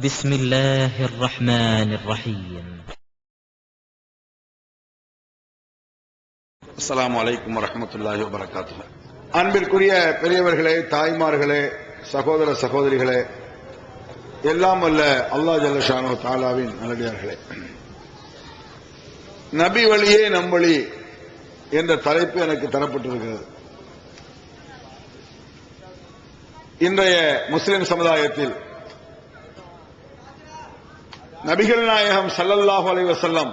بسم الله الرحمن الرحيم. السلام عليكم ورحمة الله وبركاته. அன்பிற்குரிய பெரியவர்களே, தாய்மார்களே, சகோதர சகோதரிகளே, எல்லாம் வல்ல அல்லாஹ் ஜல்ல ஷானஹு தஆலாவின் நல்லடியார்களே, நபி வழியே நம் வழி என்ற தலைப்பு எனக்கு தரப்பட்டிருக்கிறது. இன்றைய முஸ்லிம் சமுதாயத்தில் நபிகள் நாயகம் ஸல்லல்லாஹு அலைஹி வஸல்லம்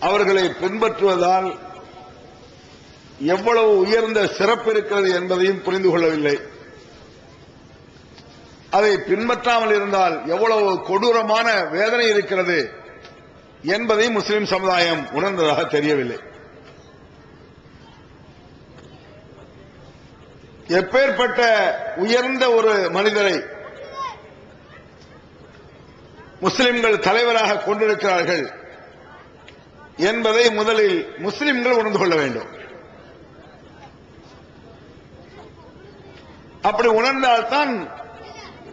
அவர்களை பின்பற்றுவதால் எவ்வளவு உயர்ந்த சிறப்பு இருக்கிறது என்பதையும் புரிந்து கொள்ளவில்லை. அதை பின்பற்றாமல் இருந்தால் எவ்வளவு கொடூரமான வேதனை இருக்கிறது என்பதை முஸ்லிம் சமுதாயம் உணர்ந்ததாக தெரியவில்லை. எப்பேற்பட்ட உயர்ந்த ஒரு மனிதரை முஸ்லிம்கள் தலைவராக கொண்டிருக்கிறார்கள் என்பதை முதலில் முஸ்லிம்கள் உணர்ந்து கொள்ள வேண்டும். அப்படி உணர்ந்தால்தான்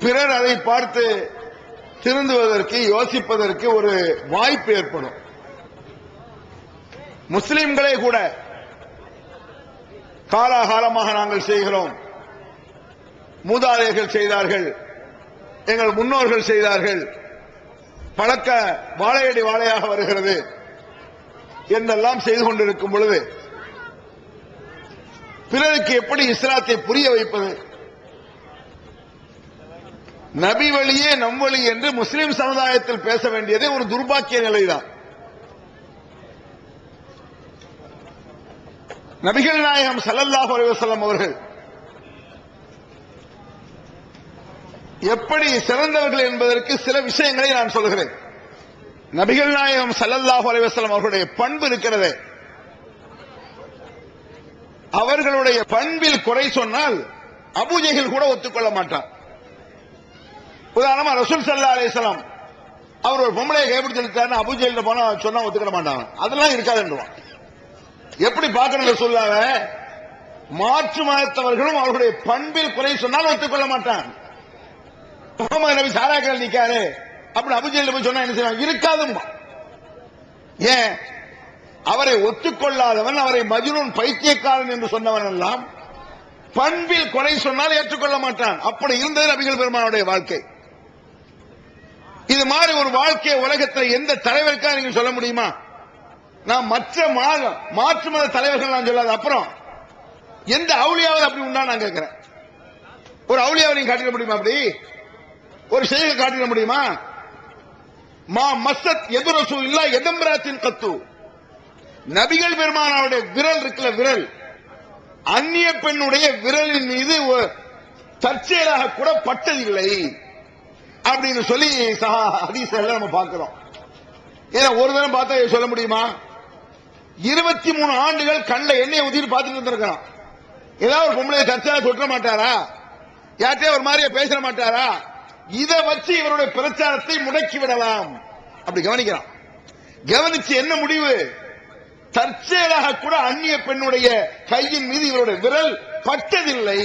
பிறர் அதை பார்த்து திருந்துவதற்கு, யோசிப்பதற்கு ஒரு வாய்ப்பு ஏற்படும். முஸ்லிம்களே கூட காலாகாலமாக நாங்கள் செய்கிறோம், மூதாதையர்கள் செய்தார்கள், எங்கள் முன்னோர்கள் செய்தார்கள், பழக்க வாழையடி வாழையாக வருகிறது என்றெல்லாம் செய்து கொண்டிருக்கும் பொழுது பிறருக்கு எப்படி இஸ்லாத்தை புரிய வைப்பது? நபி வழியே நம் வழி என்று முஸ்லிம் சமுதாயத்தில் பேச வேண்டியதே ஒரு துர்பாக்கிய நிலைதான். நபிகள் நாயகம் ஸல்லல்லாஹு அலைஹி வஸல்லம் அவர்கள் எப்படி சிறந்தவர்கள் என்பதற்கு சில விஷயங்களை நான் சொல்கிறேன். நபிகள் நாயகம் ஸல்லல்லாஹு அலைஹி வஸல்லம் அவர்களுடைய பண்பு இருக்கிறது, அவர்களுடைய பண்பில் குறை சொன்னால் அபூஜஹல் கூட ஒத்துக்கொள்ள மாட்டான். உதாரணமா ரசூல் ஸல்லல்லாஹு அலைஹி வஸல்லம் அவர் ஒரு பொம்பளையை கைப்பிடிச்சிருக்காரு, அபூஜஹல் போனா சொன்னா ஒத்துக்க மாட்டாங்க, அதெல்லாம் இருக்காதுன்றான். எப்படி பார்க்கணும் ரசூலுல்லாஹ்? மாற்று மதத்தவர்களும் அவர்களுடைய பண்பில் குறை சொன்னால் ஒத்துக்கொள்ள மாட்டான். முகமது நபி சாராக்கள் நிக்காரு அப்படி அபூஜஹல் போய் சொன்னா என்ன செய்வாங்க? இருக்காதுமா. ஏன்? அவரை ஒத்துக்கொள்ளாதவன், அவரை மஜ்னூன் பைத்தியக்காரன் என்று சொன்னவன் எல்லாம் பண்பில் குறை சொன்னால் ஏற்றுக்கொள்ள மாட்டான். அப்படி இருந்தது நபிகள் பெருமானுடைய வாழ்க்கை. இது மாதிரி ஒரு வாழ்க்கையை உலகத்தில் எந்த தலைவருக்கா நீங்க சொல்ல முடியுமா? நான் மற்ற மாற்று மத தலைவர்கள் நான் சொல்லாத, அப்புறம் எந்த அவுலியாவது அப்படி உண்டா நான் கேட்கிறேன். ஒரு அவுலியாவை நீங்க காட்டிட முடியுமா? அப்படி ஒரு செய்கை காட்டிட முடியுமா? மா மஸ்ஸத் எது ரசூலில்லா எதம்ராத்தின் கத்து, நபிகள் பெருமானாருடைய விரல் இருக்குல்ல, விரல் அந்நிய பெண்ணுடைய விரலின் மீது தற்செயலாக கூட பட்டதில்லை அப்படின்னு சொல்லி ஹதீஸ் எல்லாம் நம்ம பார்க்கிறோம். ஏன்னா ஒரு தினம் பார்த்தா சொல்ல முடியுமா? 23 ஆண்டுகள் கண்ட எண்ணெயை ஊத்திட்டு பார்த்துட்டு இருந்திருக்கிறான். ஏதாவது ஒரு பொம்பளை தற்செயலா தொற்ற மாட்டாரா? யார்கிட்டயே ஒரு மாதிரியா பேச மாட்டாரா? இதை வச்சு இவருடைய பிரச்சாரத்தை முடக்கி விடலாம். அப்படி கவனிக்கிறான். கவனிச்சு என்ன முடிவு? தற்செயலாக கூட அந்நிய பெண்ணுடைய கையின் மீது இவருடைய விரல் பட்டதில்லை.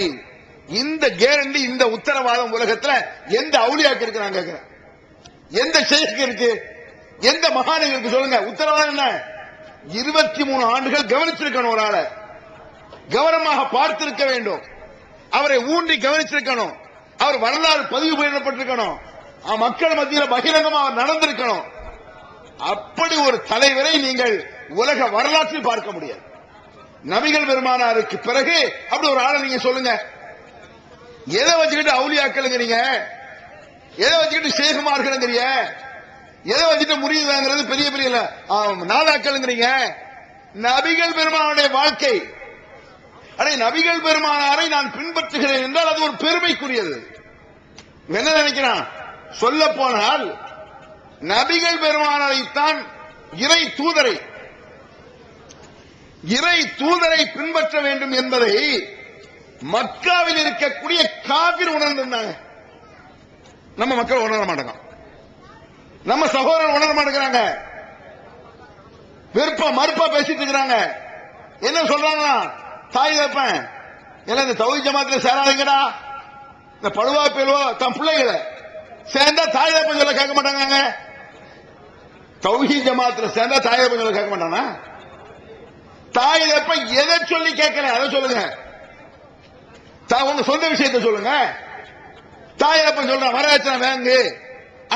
இந்த கேரண்டி, இந்த உத்தரவாதம் உலகத்துல எந்த அவுலியாக்கு இருக்கு நான் கேட்கிறேன்? எந்த ஷேக்கு இருக்கு? எந்த மகானுக்கு சொல்லுங்க. உத்தரவாதம் என்ன? 23 ஆண்டுகள் கவனிச்சிருக்கணும், ஒரு ஆளை கவனமாக பார்த்திருக்க வேண்டும், அவரை ஊன்றி கவனிச்சிருக்கணும், அவர் வரலாறு பதிவு செய்யப்பட்டிருக்கணும், மக்கள் மத்தியில் பகிரங்கமாக நடந்திருக்கணும். அப்படி ஒரு தலைவரை நீங்கள் உலக வரலாற்றில் பார்க்க முடியாது. நபிகள் பெருமானாருக்கு பிறகு அப்படி ஒரு ஆளை நீங்க சொல்லுங்க. எதை வச்சுக்கிட்டு அவுலியாக்கள்ங்கிறீங்க? எதை வச்சுக்கிட்டு ஷேகுமார்கள்ங்கிறீங்க? எதை வச்சுட்டு முறியது வாங்குறது பெரிய பெரிய நாதாக்கள்ங்கிறீங்க? நபிகள் பெருமானுடைய வாழ்க்கை, அடே நபிகள் பெருமானாரை நான் பின்பற்றுகிறேன் என்றால் அது ஒரு பெருமைக்குரியது. என்ன நினைக்கிறான்? சொல்ல போனால் நபிகள் பெருமானாரைத்தான் இறை தூதரை பின்பற்ற வேண்டும் என்பதை மக்காவில் இருக்கக்கூடிய காபிர் உணர்ந்திருந்தாங்க. நம்ம மக்கள் உணர மாட்டாங்க, நம்ம சகோதரன் உணர மாட்டேங்கிறாங்க, வெறுப்பா மறுப்பா பேசிட்டு இருக்கிறாங்க. என்ன சொல்றாங்க? தாய் தப்பேன் எல்லாம் இந்த தௌஹீத் ஜமாத்துல சேராதீங்கடா, இந்த பழுவா பேருவா தன் பிள்ளைகளை சேர்ந்தா தாய் தகப்பன் சொல்ல கேட்க மாட்டாங்க. தௌஹீத் ஜமாத்துல சேர்ந்தா தாய் தகப்பன் சொல்ல கேட்க மாட்டானா? தாய் தகப்பன் எதை சொல்லி கேட்கல அதை சொல்லுங்க. உங்க சொந்த விஷயத்தை சொல்லுங்க. தாய் தகப்பன் சொல்றான் வரதட்சணை வாங்கு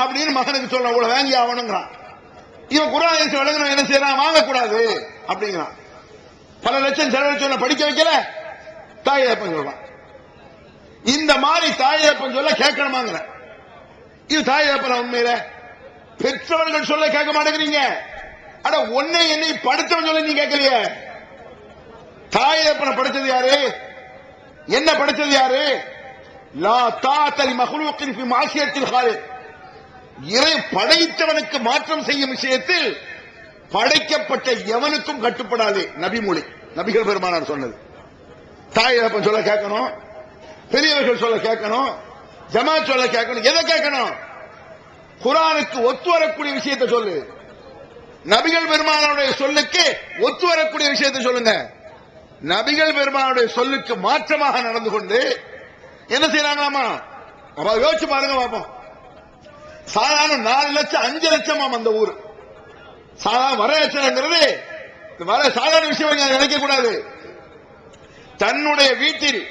அப்படின்னு மகனுக்கு சொல்றான், உங்களை வாங்கி ஆகணுங்கிறான். இவன் குர்ஆன் வழங்கணும் என்ன செய்யறான்? வாங்கக்கூடாது அப்படிங்கிறான். பல லட்சம் செலவழிச்சு படிக்க வைக்கல, தாய் தகப்பன் சொல்றான். இந்த மாதிரி தாய் தகப்பன் சொல்ல கேட்கணுமாங்கிற இது தாய் தகப்பன் உண்மையில பெற்றவர்கள் சொல்ல கேட்க மாட்டேங்கிறீங்க. அட ஒன்னை என்னை படுத்தவன் சொல்ல நீ கேட்கலையே. தாய் தகப்பனை படைச்சது யாரு? என்ன படைச்சது யாரு? லா தாத்தலி மக்லூக்கின் ஃபி மாசியத்தில் காலிக். இறை படைத்தவனுக்கு மாற்றம் செய்யும் விஷயத்தில் படைக்கப்பட்ட எவனுக்கும் கட்டுப்படாது. நபிமொழி, நபிகள் பெருமானார் சொன்னது. தாய் தகப்பன் சொல்ல கேட்கணும், பெரியவர்கள் சொல்ல கேட்கணும், ஜமாத் சொல்ல கேட்கணும். எதை கேட்கணும்? குர்ஆனுக்கு ஒத்து வரக்கூடிய விஷயத்தை சொல்லு. நபிகள் பெருமானுடைய சொல்லுக்கு ஒத்து வரக்கூடிய விஷயத்தை சொல்லுங்க. நபிகள் பெருமானுடைய சொல்லுக்கு மாற்றமாக நடந்து கொண்டு என்ன செய்யறாங்களாமா? யோசிச்சு பாருங்க பாப்போம். சாதாரண 4 லட்சம் 5 லட்சம் அந்த ஊர் சாதாரண வரதட்சணைங்கிறது சாதாரண விஷயம் நினைக்க கூடாது. தன்னுடைய வீட்டில்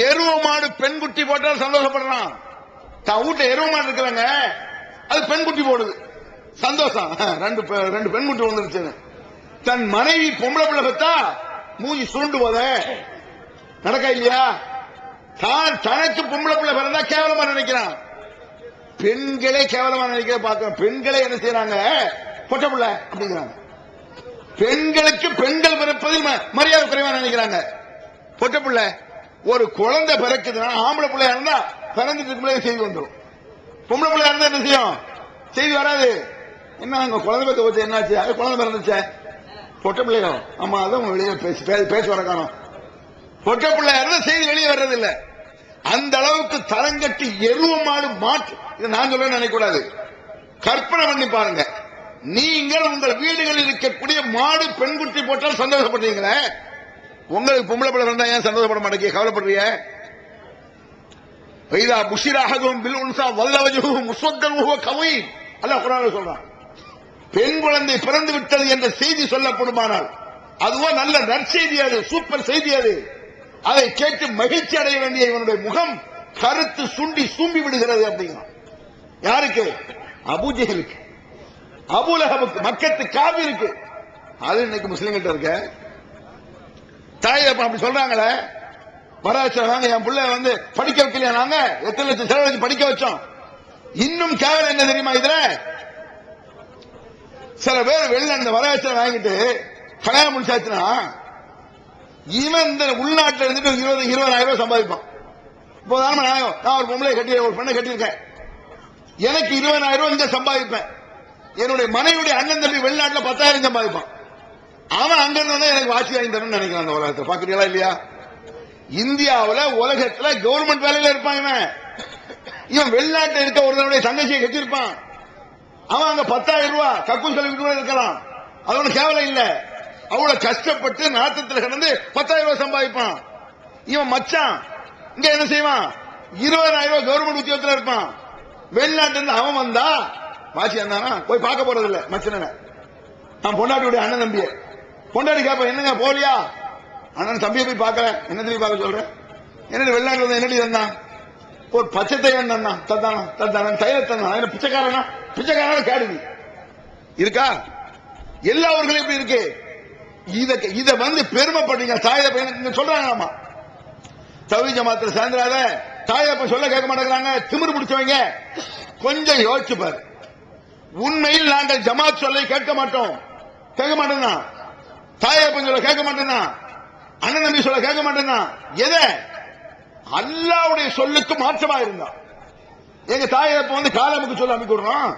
எருவ மாடு பெண் குட்டி போட்டால் சந்தோஷப்படுறான். தான் வீட்டுல எருவ மாடு இருக்கிறாங்க, அது பெண் குட்டி போடுது, சந்தோஷம். ரெண்டு பெண் குட்டி வந்துருச்சு. தன் மனைவி பொம்பளை பிள்ளை பெத்தா மூஞ்சி சுருண்டு போத நடக்கா இல்லையா? தான் தனக்கு பொம்பளை பிள்ளை பிறந்தா கேவலமா நினைக்கிறான். பெண்களே கேவலமா நினைக்கிற பார்க்க. பெண்களே என்ன செய்யறாங்க? பொட்ட பிள்ளை அப்படிங்கிறாங்க. பெண்களுக்கு பெண்கள் பிறப்பதில் மரியாதை குறைவா நினைக்கிறாங்க. பொட்ட பிள்ளை ஒரு குழந்தை பிறக்குதுன்னா ஆம்பளை பிள்ளையா இருந்தா பிறந்துட்டு பிள்ளைங்க செய்தி வந்துடும். பொம்பளை பிள்ளையா இருந்தா என்ன செய்யும்? செய்தி வராது. என்ன அங்க குழந்தை பத்த வச்சு என்னாச்சு? அது குழந்தை பிறந்துச்ச பொட்ட பிள்ளையோ? ஆமா, அதான் வெளியே பேச்சு வர காணும். பொட்ட பிள்ளையா இருந்தா செய்தி வெளியே வர்றது இல்ல. அந்த அளவுக்கு தரங்கட்டி எருவ மாடு மாட்டு. இதை நான் சொல்ல நினைக்கூடாது, கற்பனை பண்ணி பாருங்க. நீங்கள் உங்கள் வீடுகளில் இருக்கக்கூடிய மாடு பெண்குட்டி போட்டால் சந்தோஷப்படுறீங்களே, உங்களுக்கு பொம்பளை பிள்ளை இருந்தா ஏன் சந்தோஷப்பட மாட்டேங்க? கவலைப்படுறீங்க? வைதா புஷிராஹதும் பில் உன்சா வல்லவஜுஹு முஸ்வத்தஹு கவி. அல்லாஹ் குர்ஆன்ல சொல்றான், பெண் குழந்தை பிறந்து விட்டது என்ற செய்தி சொல்லப்படுமானால் அதுவோ நல்ல நற்செய்தி, அது சூப்பர் செய்தி. அது அதை கேட்டு மகிழ்ச்சி அடைய வேண்டிய இவனுடைய முகம் கருத்து சுண்டி சூம்பி விடுகிறது அப்படிங்கிறான். யாருக்கு? அபூஜஹலுக்கு, அபூலஹபுக்கு, மக்கத்து காபிருக்கு. அது இன்னைக்கு முஸ்லிம்கிட்ட இருக்க. தாய் அப்படி சொல்றாங்களே, வரதட்சணை என் பிள்ளை படிக்க வைக்கலையா? நாங்க எத்தனை லட்சம் செலவழிச்சு படிக்க வச்சோம். இன்னும் கேவலம் என்ன தெரியுமா? இதுல சில பேர் வெளிநாட்டு வரதட்சணை வாங்கிட்டு கல்யாணம் முடிச்சாச்சுன்னா இவன் இந்த உள்நாட்டில் இருந்துட்டு 20,000 ரூபாய் சம்பாதிப்பான். இப்போ நான் ஒரு பொம்பளை கட்டி ஒரு பெண்ணை கட்டியிருக்கேன், எனக்கு 20,000 ரூபாய் இங்க சம்பாதிப்பேன். என்னுடைய மனைவியுடைய அண்ணன் தம்பி வெளிநாட்டில் 10,000 சம்பாதிப்பான். அவன் அங்க இருந்தா எனக்கு வாட்சி வாங்கி தரணும்னு நினைக்கிறான். அந்த உலகத்தை பாக்குறீங்களா இல்லையா? இந்தியாவில் உலகத்துல கவர்மெண்ட் வேலையில இருப்பான் இவன். இவன் வெளிநாட்டில் இருக்க ஒருவனுடைய தங்கச்சியை கட்டியிருப்பான். அவன் அங்க 10,000 ரூபாய் கக்கூஸ் கல்விக்கு இருக்கலாம். அதோட கேவலம் இல்ல. அவ்வளவு கஷ்டப்பட்டு நாட்டத்தில் கிடந்து 10,000 ரூபாய் சம்பாதிப்பான். இவன் மச்சான் இங்க என்ன செய்வான்? 20,000 ரூபாய் கவர்மெண்ட் உத்தியோகத்தில் இருப்பான். வெளிநாட்டிலிருந்து அவன் வந்தா வாட்சி இருந்தானா போய் பார்க்க போறது இல்ல. மச்சன நான் பொண்டாட்டியுடைய அண்ணன் தம்பிய பொண்டாட்டி கேட்பேன், என்னங்க போலியா? அண்ணன் தம்பியை போய் பார்க்கல. என்ன தம்பி பார்க்க சொல்றேன்? என்னடி வெளிநாட்டுல வந்து என்னடி தந்தான்? ஒரு பச்சை தையன் தந்தான், தந்தானா தைல தந்தான். பிச்சைக்காரனா? பிச்சைக்காரனா கேடுவி இருக்கா? எல்லா ஊர்களையும் இப்படி இருக்கு. இத பெருமைப்படுறீங்க. தாய பையனுக்கு சொல்றாங்க தௌஹீத் ஜமாத்துல சேர்ந்துடாத, தாயப்ப சொல்ல கேட்க மாட்டேங்கிறாங்க. திமிரு பிடிச்சவங்க. கொஞ்சம் யோசிச்சு பாரு. உண்மையில் நாங்கள் ஜமாத் சொல்லை கேட்க மாட்டோம், கேட்க மாட்டேன்னா. தாயப்பன் சொல்ல கேட்க மாட்டேன்னா, அண்ணன் தம்பி சொல்ல கேட்க மாட்டேன்னா. எதை? அல்லாஹ்வுடைய சொல்லுக்கு மாற்றமா இருந்தா. எங்க தாயப்ப காலமுக்கு சொல்ல அமைக்கிறோம்,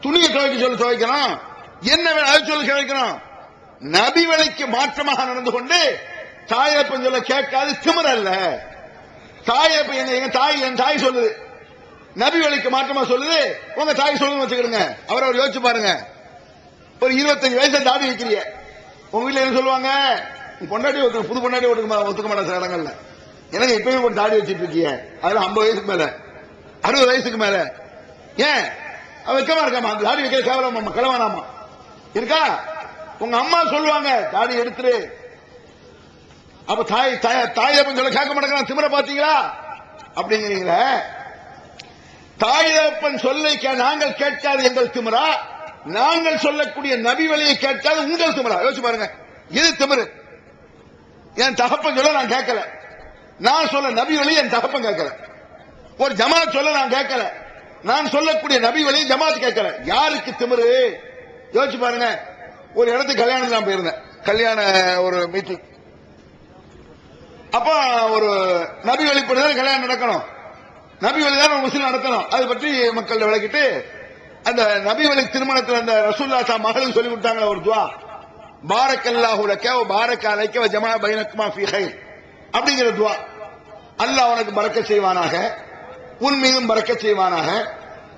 துணியை துவைக்க சொல்ல துவைக்கிறோம், என்ன அது சொல்ல துவைக்கிறோம். நபி வழிக்கு மாற்றமாக நடந்து கொண்டு தாயப்பன் சொல்ல கேட்காது திமிர அல்ல. தாயப்பன் எங்க தாய், என் தாய் சொல்லுது, நபி வழிக்கு மாற்றமா சொல்லுது, உங்க தாய் சொல்லுங்க வச்சுக்கிடுங்க. அவர் யோசிச்சு பாருங்க. ஒரு 25 வயசுல தாடி வைக்கிறீங்க, உங்க வீட்டுல என்ன சொல்லுவாங்க? பொண்டாட்டி புது பொண்டாட்டி ஒத்துக்க மாட்டேன் சில இடங்கள்ல. எனக்கு இப்பயும் ஒரு தாடி வச்சிட்டு இருக்கீங்க, அதுல 50 வயசுக்கு மேல 60 வயசுக்கு மேல. ஏன் வெக்கமா இருக்காமா? அந்த தாடி வைக்கிற கேவலமா கிளவானாமா இருக்கா? உங்க அம்மா சொல்லுவாங்க தாடி எடுத்துரு. அப்ப தாய் தகப்பன் சொல்ல கேட்க மாட்டேங்கிறான். திமிர பாத்தீங்களா அப்படிங்கிறீங்கள? தாய் தகப்பன் சொல்லை நாங்கள் கேட்காது எங்கள் திமிரா, நாங்கள் சொல்லக்கூடிய நபி வழியை கேட்காது உங்கள் திமிரா? யோசிச்சு பாருங்க, இது திமிரு. என் தகப்பன் சொல்ல நான் கேட்கல, நான் சொல்ல நபி வழி என் தகப்பன் கேட்கல. ஒரு ஜமாத் சொல்ல நான் கேட்கல, நான் சொல்லக்கூடிய நபி வழியை ஜமாத் கேட்கல. யாருக்கு திமிரு? யோசிச்சு பாருங்க. ஒரு இடத்துக்கு கல்யாணம் நான் போயிருந்தேன், கல்யாண ஒரு மீட்டிங். அப்ப ஒரு நபி வழிபடி கல்யாணம் நடக்கணும், நபி வழி தான் முஸ்லீம் நடத்தணும். அதை பற்றி மக்கள் விளக்கிட்டு அந்த நபி வழி திருமணத்தில் அந்த ரசூலுல்லாஹ் தா மகளுக்கு சொல்லி கொடுத்தாங்க ஒரு துவா, பாரக்கல்லாஹு லக வ பாரக அலைக வ ஜமா பைனக்குமா ஃபீ கைர் அப்படிங்கிற துவா. அல்லாஹ் உனக்கு பரக்கத் செய்வானாக, உன் மீதும் பரக்கத் செய்வானாக,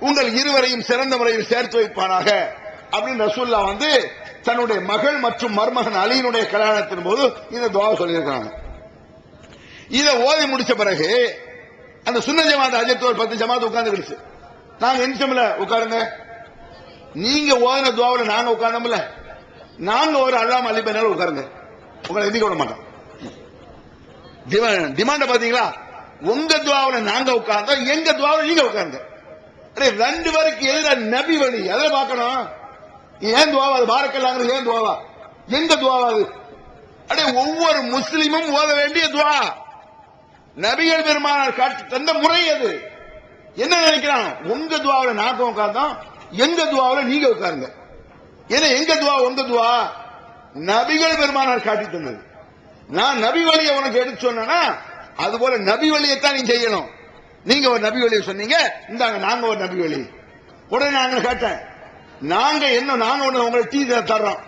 உங்கள் இருவரையும் சிறந்த முறையில் சேர்த்து வைப்பானாக அப்படின்னு ரசூலுல்லாஹ் வந்து தன்னுடைய மகள் மற்றும் மருமகன் அலியினுடைய கல்யாணத்தின் போது இந்த துவா சொல்லியிருக்காங்க. இதை ஓதி முடிச்ச பிறகு அந்த சுன்ன ஜமாத் அஜத்து ஒரு 10 ஜமாத் உட்கார்ந்து கிடுச்சு. நாங்க எந்திச்சோம்ல, உட்காருங்க. நீங்க ஓதின துவாவில் நாங்க உட்கார்ந்தோம்ல, நாங்க ஒரு அல்லாம அலி பேனால உட்காருங்க, உங்களை எந்திக்க விட மாட்டோம். டிமாண்ட பாத்தீங்களா? உங்க துவாவில் நாங்க உட்கார்ந்தோம், எங்க துவாவில் நீங்க உட்காருங்க. 2 பேருக்கு எதிராக நபி வழி அதை பார்க்கணும். ஏன் துவாவா? அது பாரக்கல்லாங்கிறது ஏன் துவாவா? எங்க துவாவா அது? அடே ஒவ்வொரு முஸ்லிமும் ஓத வேண்டிய துவா, நபிகள் பெருமானார் காட்டி தந்த முறை அது. என்ன நினைக்கிறான்? உங்க துவாவில் நாங்க உட்கார்ந்தோம், எங்க துவாவில் நீங்க உட்காருங்க. ஏன்னா எங்க துவா உங்க துவா நபிகள் பெருமானார் காட்டி தந்தது. நான் நபி வழியை உனக்கு எடுத்து சொன்னா அது போல நபி வழியைத்தான் நீ செய்யணும். நீங்க ஒரு நபி வழியை சொன்னீங்க, இந்தாங்க நாங்க ஒரு நபி வழி. உடனே நாங்க கேட்டேன், நாங்க என்ன, நாங்க ஒண்ணு உங்களுக்கு டீ தர்றோம்,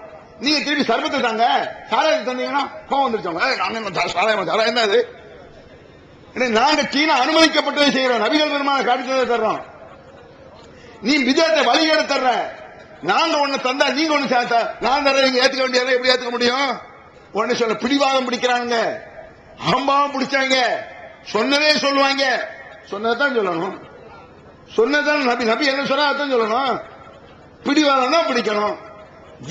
நீங்க திருப்பி சர்பத்தை தாங்க, சாராயத்தை தந்தீங்கன்னா கோவம் வந்துருச்சோங்க. சாராயம் தர என்ன அது? நாங்க டீனா அனுமதிக்கப்பட்டதை செய்யறோம், நபிகள் பெருமான காட்டி தர்றோம். நீ விஜயத்தை வழிகேட தர்ற, நாங்க ஒண்ணு தந்தா நீங்க ஒண்ணு நான் தர, நீங்க ஏத்துக்க வேண்டியதை எப்படி ஏத்துக்க முடியும்? ஒண்ணு சொல்ல பிடிவாதம் பிடிக்கிறாங்க, அம்பாவும் பிடிச்சாங்க, சொன்னதே சொல்லுவாங்க, சொன்னதான் சொல்லணும், சொன்னதான் நபி நபி என்ன சொன்னா அதான் சொல்லணும். பிடிவாதம் தான் பிடிக்கணும்.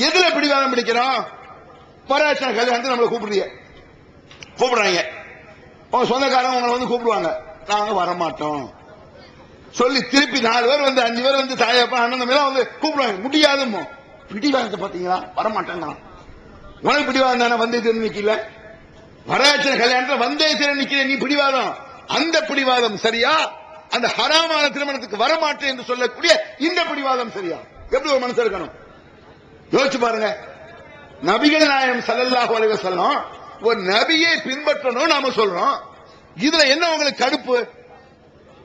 எதுல பிடிவாதம் பிடிக்கிறோம்? பராசன கல்யாணத்தை நம்மளை கூப்பிடுறாங்க, உங்க சொந்தக்காரங்க உங்களை வந்து கூப்பிடுவாங்க, நாங்க வரமாட்டோம் சொல்லி திருப்பி 4 பேர் வந்து 5 பேர் வந்து தாயப்பா அண்ணன் வந்து கூப்பிடுவாங்க. முடியாதுமோ? பிடிவாதத்தை பாத்தீங்களா? வரமாட்டேங்க. உனக்கு பிடிவாதம் தானே, வந்தே திறன் நிக்கல. வரதட்சணை கல்யாணத்தில் வந்தே திறன் நிக்கல, நீ பிடிவாதம். அந்த பிடிவாதம் சரியா? அந்த ஹராமான திருமணத்துக்கு வரமாட்டேன் என்று சொல்லக்கூடிய இந்த பிடிவாதம் சரியா? எப்படி ஒரு மனசு இருக்கணும்? யோசிச்சு பாருங்க. நபிகள் நாயகம் ஸல்லல்லாஹு அலைஹி வஸல்லம் ஒரு நபியை பின்பற்றணும் நாம சொல்றோம், இதுல என்ன உங்களுக்கு கடுப்பு?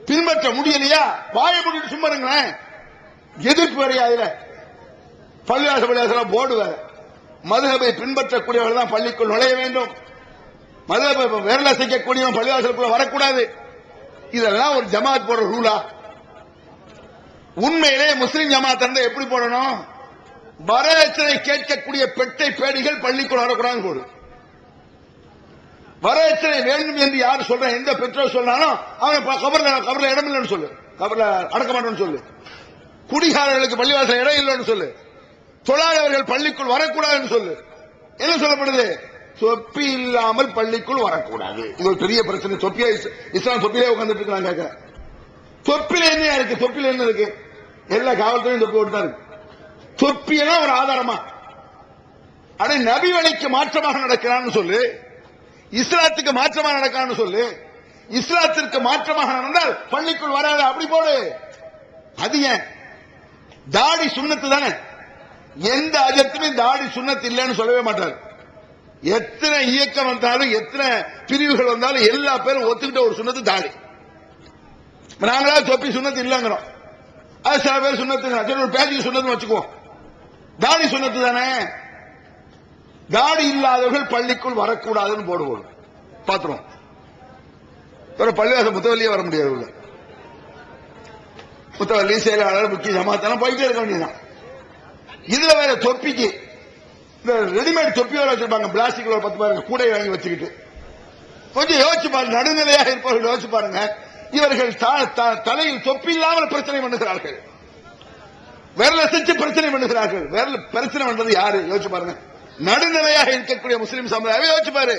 பின்பற்ற முடியலையா? வாயை போட்டு சும்மா இருங்களேன். எதிர்ப்பு வரையா? இதுல பள்ளிவாசல் போர்டு வேற, மதுஹபை பின்பற்றக்கூடியவர்கள் தான் பள்ளிக்குள் நுழைய வேண்டும், மதுஹபை விரல செய்யக்கூடியவன் பள்ளிவாசலுக்குள்ள வரக்கூடாது. இதெல்லாம் ஒரு ஜமாத் போடுற ரூலா? உண்மையிலே முஸ்லிம் ஜமாத் இருந்தா எப்படி போடணும்? வரதட்சணை கேட்கக்கூடிய பெட்டை பேடிகள் பள்ளிக்குள் வரக்கூடாது போடு. வரதட்சணை வேண்டும் என்று யார் சொல்ற, எந்த பெற்றோர் சொன்னாலும் அவன் கபர்ல இடம் இல்லைன்னு சொல்லு, கபர்ல அடக்க மாட்டோம்னு சொல்லு. குடிகாரர்களுக்கு பள்ளிவாசல் இடம் இல்லைன்னு சொல்லு. தொழிலாளர்கள் பள்ளிக்குள் வரக்கூடாதுன்னு சொல்லு. என்ன சொல்லப்படுது? தொப்பி இல்லாமல் பள்ளிக்குள் வரக்கூடாது. இது ஒரு பெரிய பிரச்சனை. தொப்பியா இஸ்லாம் தொப்பிலே உட்கார்ந்துட்டு இருக்காங்க. கேட்கிறேன், தொப்பில என்ன இருக்கு? தொப்பில என்ன இருக்கு? எல்லா காவல்துறையும் தொப்பி போட்டு தான் இருக்கு. தொப்பியெல்லாம் ஒரு ஆதாரமா? அடே நபி வழிக்கு மாற்றமாக நடக்கிறான்னு சொல்லு, இஸ்லாத்துக்கு மாற்றமாக நடக்கிறான்னு சொல்லு. இஸ்லாத்திற்கு மாற்றமாக நடந்தால் பள்ளிக்குள் வராது, அப்படி போடு. அது ஏன்? தாடி சுன்னத்து தானே. எந்த அஜத்துமே தாடி சுன்னத்து இல்லைன்னு சொல்லவே மாட்டார். எத்தனை இயக்கம் வந்தாலும் எத்தனை பிரிவுகள் வந்தாலும் எல்லா பேரும் ஒத்துக்கிட்ட ஒரு சுன்னத்து தாடி. நாங்களா தொப்பி சுன்னத்து இல்லங்கிறோம், அது சில பேர் சுன்னத்து, ஒரு பேஜுக்கு சுன்னத்து வச்சுக்குவோம். தாடி சுன்னத்து தானே. தாடி இல்லாதவர்கள் பள்ளிக்குள் வரக்கூடாதுன்னு போடுவோம். பாத்துருவோம். பள்ளிவாசல் முத்தவல்லியே வர முடியாது. முத்தவல்லி செயலாளர் முக்கிய ஜமாத்தான போயிட்டே இருக்க வேண்டியதுதான். இதுல வேற தொப்பிக்கு இந்த ரெடிமேட் தொப்பி வேற வச்சிருப்பாங்க, பிளாஸ்டிக்ல 10 பேருக்கு கூடை வாங்கி வச்சுக்கிட்டு. கொஞ்சம் யோசிச்சு பாருங்க, நடுநிலையாக இருப்பவர்கள் யோசிச்சு பாருங்க. இவர்கள் தலையில் தொப்பி இல்லாமல் பிரச்சனை பண்ணுகிறார்கள், விரல செஞ்சு பிரச்சனை பண்ணுகிறார்கள். விரல பிரச்சனை பண்றது யாரு யோசிச்சு பாருங்க. நடுநிலையாக இருக்கக்கூடிய முஸ்லிம் சமுதாயம் யோசிச்சு பாரு.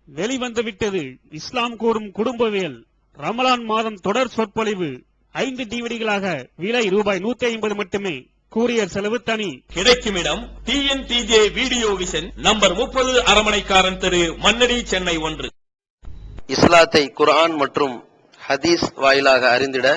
வெளிவந்து விட்டது இஸ்லாம் கூறும் குடும்பவியல் ரமலான் மாதம் தொடர் சொற்பொழிவு 5 டிவிடிகளாக விலை ரூபாய் 150 மட்டுமே. கூரியர் செலவு தனி. கிடைக்கும் இடம் TNTJ வீடியோ விஷன், நம்பர் 30, அரமனைக்காரன் தெரு, மண்ணடி, சென்னை 1. இஸ்லாத்தை குர்ஆன் மற்றும் ஹதீஸ் வாயிலாக அறிந்திட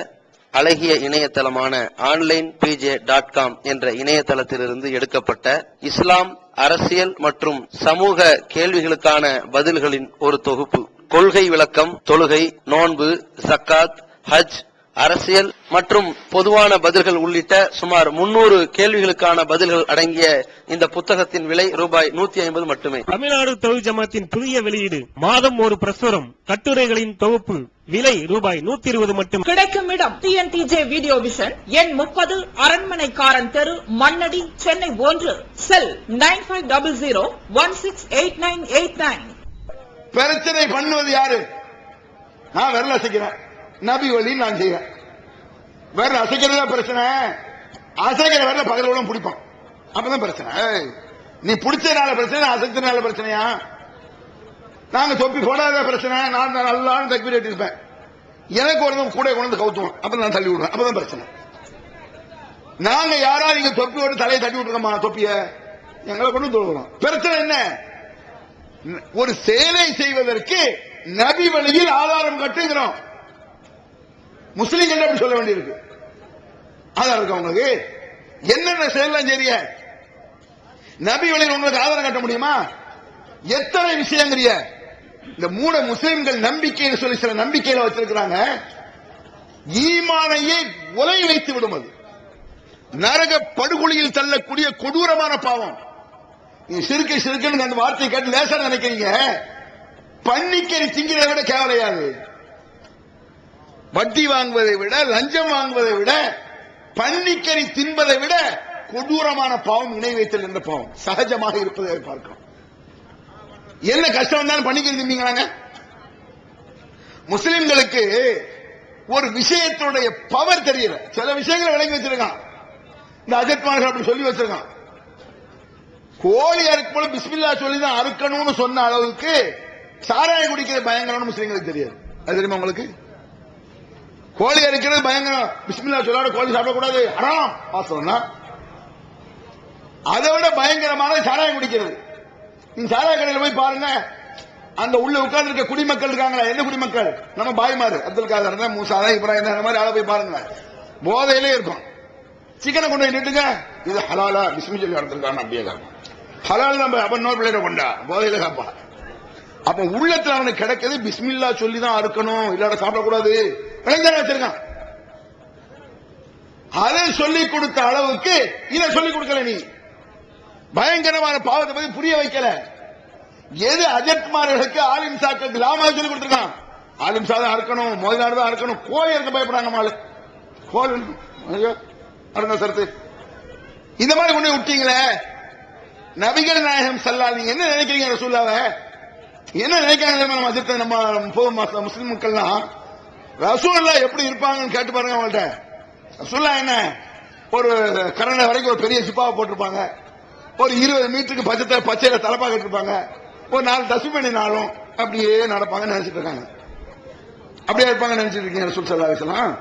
அழகிய இணையதளமான onlinepj.com என்ற இணையதளத்திலிருந்து எடுக்கப்பட்ட இஸ்லாம், அரசியல் மற்றும் சமூக கேள்விகளுக்கான பதில்களின் ஒரு தொகுப்பு. கொள்கை விளக்கம், தொழுகை, நோன்பு, ஜக்காத், ஹஜ், அரசியல் மற்றும் பொதுவான பதில்கள் உள்ளிட்ட சுமார் 300 கேள்விகளுக்கான பதில்கள் அடங்கிய இந்த புத்தகத்தின் விலை ரூபாய் 150 மட்டுமே. தமிழ்நாடு தௌஹீத் ஜமாத்தின் புதிய வெளியீடு, மாதம் ஒரு பிரசுரம், கட்டுரைகளின் தொகுப்பு, விலை ரூபாய் 120 மட்டும். கிடைக்கும் இடம் TNTJ வீடியோ விஷன், எண் 30, அரண்மனைக்காரன் தெரு, மண்ணடி, சென்னை 1. செல் 9500168989. பிரச்சனை பண்ணுவது யாரு? நான் விரல அசைக்கிறேன், நபி வழி நான் செய்வேன். விரல அசைக்கிறதா பிரச்சனை. அசைக்கிற விரல பகல் கூட பிடிப்போம், அப்பதான் பிரச்சனை. நீ பிடிச்சதுனால பிரச்சனை, அசைச்சதுனால பிரச்சனையா? நாங்க தொப்பி போடாத பிரச்சனை. நான் நல்லா தக்பீர் இருப்பேன், எனக்கு ஒருத்தன் கூட கொண்டு கவுத்துவோம், அப்ப நான் தள்ளி விடுவேன், அப்பதான் பிரச்சனை. நாங்க யாரா நீங்க தொப்பியோடு தலையை தட்டி விட்டுருக்கோமா? தொப்பிய எங்களை கொண்டு தொழுகிறோம். பிரச்சனை என்ன? ஒரு செயலை செய்வதற்கு நபி வழியில் ஆதாரம் கட்டுகிறோம். முஸ்லிம்கள் அப்படி சொல்ல வேண்டியிருக்கு. ஆதாரம் இருக்கு உங்களுக்கு? என்னென்ன செயலாம் சரிய நபி வழியில் உங்களுக்கு ஆதாரம் கட்ட முடியுமா? எத்தனை விஷயங்கிறிய இந்த மூட முஸ்லிம்கள் நம்பிக்கைன்னு சொல்லி சில நம்பிக்கையில வச்சிருக்கிறாங்க. ஈமானையே உலை வைத்து விடும். அது நரக படுகொலியில் தள்ளக்கூடிய கொடூரமான பாவம். சிறுக்கை சிறுக்குன்னு அந்த வார்த்தையை கேட்டு லேசா நினைக்கிறீங்க. பன்னிக்கறி திங்கிறதை விட கேவலையாது. வட்டி வாங்குவதை விட, லஞ்சம் வாங்குவதை விட, பன்னிக்கறி தின்பதை விட கொடூரமான பாவம் இணை வைத்தல் என்ற பாவம் சகஜமாக இருப்பதை பார்க்கிறோம். என்ன கஷ்டம் வந்தாலும் பன்னிக்கறி திம்பீங்களாங்க? முஸ்லிம்களுக்கு ஒரு விஷயத்துடைய பவர் தெரியல. சில விஷயங்களை விளங்கி வச்சிருக்கான். இந்த அஜத்மார்கள் அப்படி சொல்லி வச்சிருக்கான். கோழி அறுக்கும் போல பிஸ்மில்லா சொல்லிதான் அறுக்கணும்னு சொன்ன அளவுக்கு சாராயம் குடிக்கிறது பயங்கரம்னு முஸ்லிம்களுக்கு தெரியாது. அது தெரியுமா உங்களுக்கு? கோழி அறுக்கிறது பயங்கரம், பிஸ்மில்லா சொல்லாத கோழி சாப்பிடக்கூடாது, ஹராம் வாசம்னா. அதை விட பயங்கரமான சாராயம் குடிக்கிறது. நீங்க சாராய கடையில் போய் பாருங்க, அந்த உள்ள உட்கார்ந்து இருக்க குடிமக்கள் இருக்காங்களா? என்ன குடிமக்கள்? நம்ம பாய்மாரு, அப்துல் காதர், மூசா, இப்ராஹிம், அந்த மாதிரி ஆளை போய் பாருங்க, போதையிலே இருக்கும். சிக்கனை கொண்டு போய் நிட்டுங்க, இது ஹலாலா பிஸ்மி சொல்லி நடத்திருக்காங்க, அப்படியே காப்பா. ஹலால் நம்ம அப்ப இன்னொரு பிள்ளைய கொண்டா போதையில காப்பா. அப்ப உள்ளத்துல அவனுக்கு கிடைக்கிறது பிஸ்மில்லா சொல்லிதான் அறுக்கணும், இல்லாட சாப்பிடக்கூடாது வச்சிருக்கான். அதை சொல்லிக் கொடுத்த அளவுக்கு இதை சொல்லிக் கொடுக்கல. நீ பயங்கரமான பாவத்தை பத்தி புரிய வைக்கல. எது அஜத்மார்களுக்கு ஆலிம் சாக்களுக்கு லாமா சொல்லி கொடுத்திருக்கான். ஆலிம் சாதம் அறுக்கணும், மோதினாடு தான் அறுக்கணும். கோழி இருக்க பயப்படுறாங்க. மாலு கோழி அருங்க சரத்து இந்த மாதிரி கொண்டு விட்டீங்களே. நபிகள் நாயகம் ஸல்லல்லாஹு அலைஹி என்ன நினைக்கிறீங்க? ரசூலுல்லாஹ் என்ன நினைக்கிறாங்க? நம்ம அஜத்தை நம்ம முஸ்லிம் மக்கள்லாம் ரசூலுல்லாஹ் எப்படி இருப்பாங்கன்னு கேட்டு பாருங்க அவங்கள்ட்ட. ரசூலுல்லாஹ் என்ன ஒரு கரண்டை வரைக்கும் ஒரு பெரிய சிப்பாவை போட்டிருப்பாங்க, ஒரு 20 மீட்டருக்கு பச்சையில தலப்பா கட்டிருப்பாங்க, ஒரு 4 டஸ்ட்பினாலும் அப்படியே நடப்பாங்க நினைச்சிட்டு இருக்காங்க. அப்படியே இருப்பாங்க நினைச்சிட்டு இருக்கீங்க ரசூல் ஸல்லல்லாஹு அலைஹி வஸல்லம்.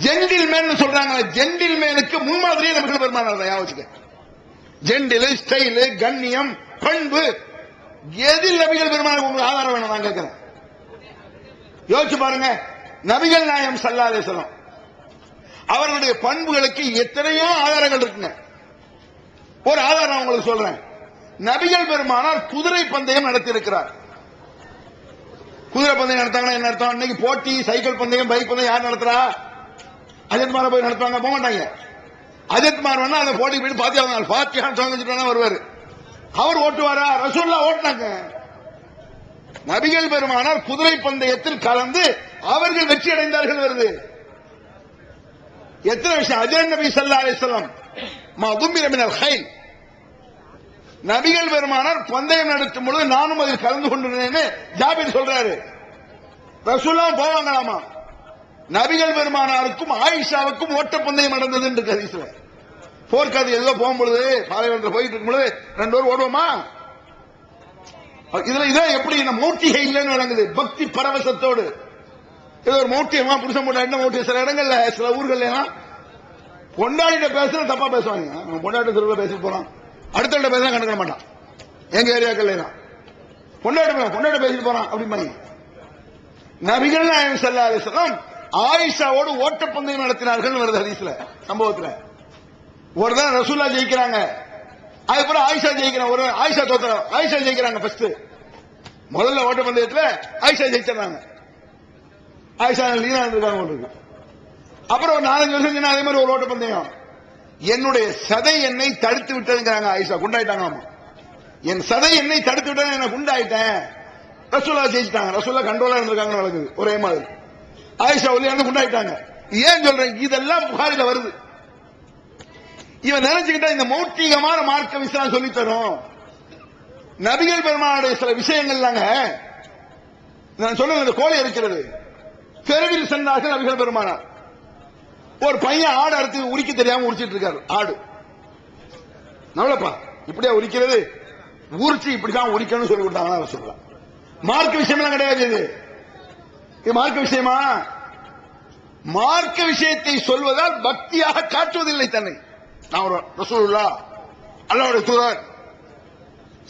ஜென்டில்மேன் சொல்றாங்க. ஜென்டில்மேனுக்கு முன்மாதிரியே நபிகள் பெருமானார் தான். யோசிக்க, ஜென்டில், ஸ்டைல், கண்ணியம், பண்பு, எதில் நபிகள் பெருமானார் உங்களுக்கு ஆதாரம் வேணும்? நான் கேட்கிறேன். யோசிச்சு பாருங்க. நபிகள் நாயகம் ஸல்லல்லாஹு அலைஹி வஸல்லம் அவர்களுடைய பண்புகளுக்கு எத்தனையோ ஆதாரங்கள் இருக்குங்க. ஒரு ஆதாரம் உங்களுக்கு சொல்றேன். நபிகள் பெருமானார் குதிரை பந்தயம் நடத்தி இருக்கிறார். குதிரை பந்தயம் நடத்தாங்கன்னா என்ன அர்த்தம்? இன்னைக்கு போட்டி, சைக்கிள் பந்தயம், பைக் பந்தயம் யார் நடத்துறா? அஜத்மார போய் நடத்துவாங்க? போக மாட்டாங்க. அஜத்மார் வேணா அந்த போட்டி போயிட்டு பாத்தியா பாத்தியா வருவாரு. அவர் ஓட்டுவாரா? ரசூலுல்லாஹ் ஓட்டுனாங்க. நபிகள் பெருமானார் குதிரை பந்தயத்தில் கலந்து அவர்கள் வெற்றி அடைந்தார்கள். வருது எத்தனை விஷயம். அஜர் நபி ஸல்லல்லாஹு அலைஹி வஸல்லம் மா தும்மிர மினல் கைல், நபிகள் பெருமானார் பந்தயம் நடத்தும் பொழுது நானும் அதில் கலந்து கொண்டிருந்தேன்னு ஜாபீர் சொல்றாரு. ரசூலுல்லாஹ் போவாங்களாமா. நபிகள் பெருமானாருக்கும் ஆயிஷாவுக்கும் ஓட்ட பந்தயம் நடந்தது என்று ஹதீஸ்ல. போர்க்காது ஏதோ போகும்பொழுது பாலைவனத்தில் போயிட்டு இருக்கும் பொழுது 2 பேரும் ஓடுவோமா? இதுல இதான் எப்படி மூட்டிகை இல்லைன்னு விளங்குது. பக்தி பரவசத்தோடு ஏதோ ஒரு மௌட்டியமா புருஷன் போட்டா என்ன மௌட்டியம். சில இடங்கள்ல சில ஊர்கள் எல்லாம் பொண்டாடிட்ட பேசுற தப்பா பேசுவாங்க. பொண்டாட்டி தெருவில் பேசிட்டு போறான், அடுத்த பேச கண்டுக்க மாட்டான். எங்க ஏரியாக்கள் பொண்டாட்டி பேசிட்டு போறான் அப்படிம்பாங்க. நபிகள் நாயகம் ஸல்லல்லாஹு அலைஹி வஸல்லம் ஆயிஷாவோடு ஓட்டப்பந்தயம் நடத்தினார்கள் வருது ஹதீஸ்ல. சம்பவத்துல ஒரு தான் ரசூலுல்லாஹ் ஜெயிக்கிறாங்க, அதுக்கப்புறம் ஆயிஷா ஜெயிக்கிறாங்க. ஒரு ஆயிஷா தோத்துறாங்க, ஆயிஷா ஜெயிக்கிறாங்க. ஃபர்ஸ்ட் முதல்ல ஓட்டப்பந்தயத்துல ஆயிஷா ஜெயிச்சிடறாங்க. ஆயிஷா லீனா இருந்திருக்காங்க. அப்புறம் ஒரு 4-5 வருஷம் அதே மாதிரி ஒரு ஓட்டப்பந்தயம். என்னுடைய சதை என்னை தடுத்து விட்டதுங்கிறாங்க ஆயிஷா. குண்டாயிட்டாங்க. என் சதை என்னை தடுத்து விட்டது, என்ன குண்டாயிட்டேன். ரசூலுல்லாஹ் ஜெயிச்சிட்டாங்க. ரசூலுல்லாஹ் கண்ட்ரோலா இருந்திருக்காங்க வழங்குது ஒரே மாதிரி. ஆயிஷா ஒல்லியாந்து குண்டாயிட்டாங்க. ஏன் சொல்றேன்? இதெல்லாம் புகாரில வருது. இவன் நினைச்சுக்கிட்டா இந்த மௌட்டிகமான மார்க்க இஸ்லாம் சொல்லி தரும். நபிகள் பெருமானுடைய சில விஷயங்கள்லாங்க நான் சொன்ன இந்த கோழி இருக்கிறது. தெருவில் சென்றார்கள் நபிகள் பெருமானார். ஒரு பையன் ஆடு அறுத்து உரிக்க தெரியாம உரிச்சிட்டு இருக்காரு. ஆடு நல்லப்பா இப்படியா உரிக்கிறது, உரிச்சு இப்படிதான் உரிக்கணும்னு சொல்லி கொடுத்தாங்க. சொல்லலாம் மார்க்க விஷயம்லாம் கிடையாது. இது மார்க்க விஷயமா? மார்க்க விஷயத்தை சொல்வதால் பக்தியாக காட்டுவதில்லை தன்னை. நான் ஒரு ரசூலுல்லாஹ் அல்லாஹ்வுடைய தூதர்.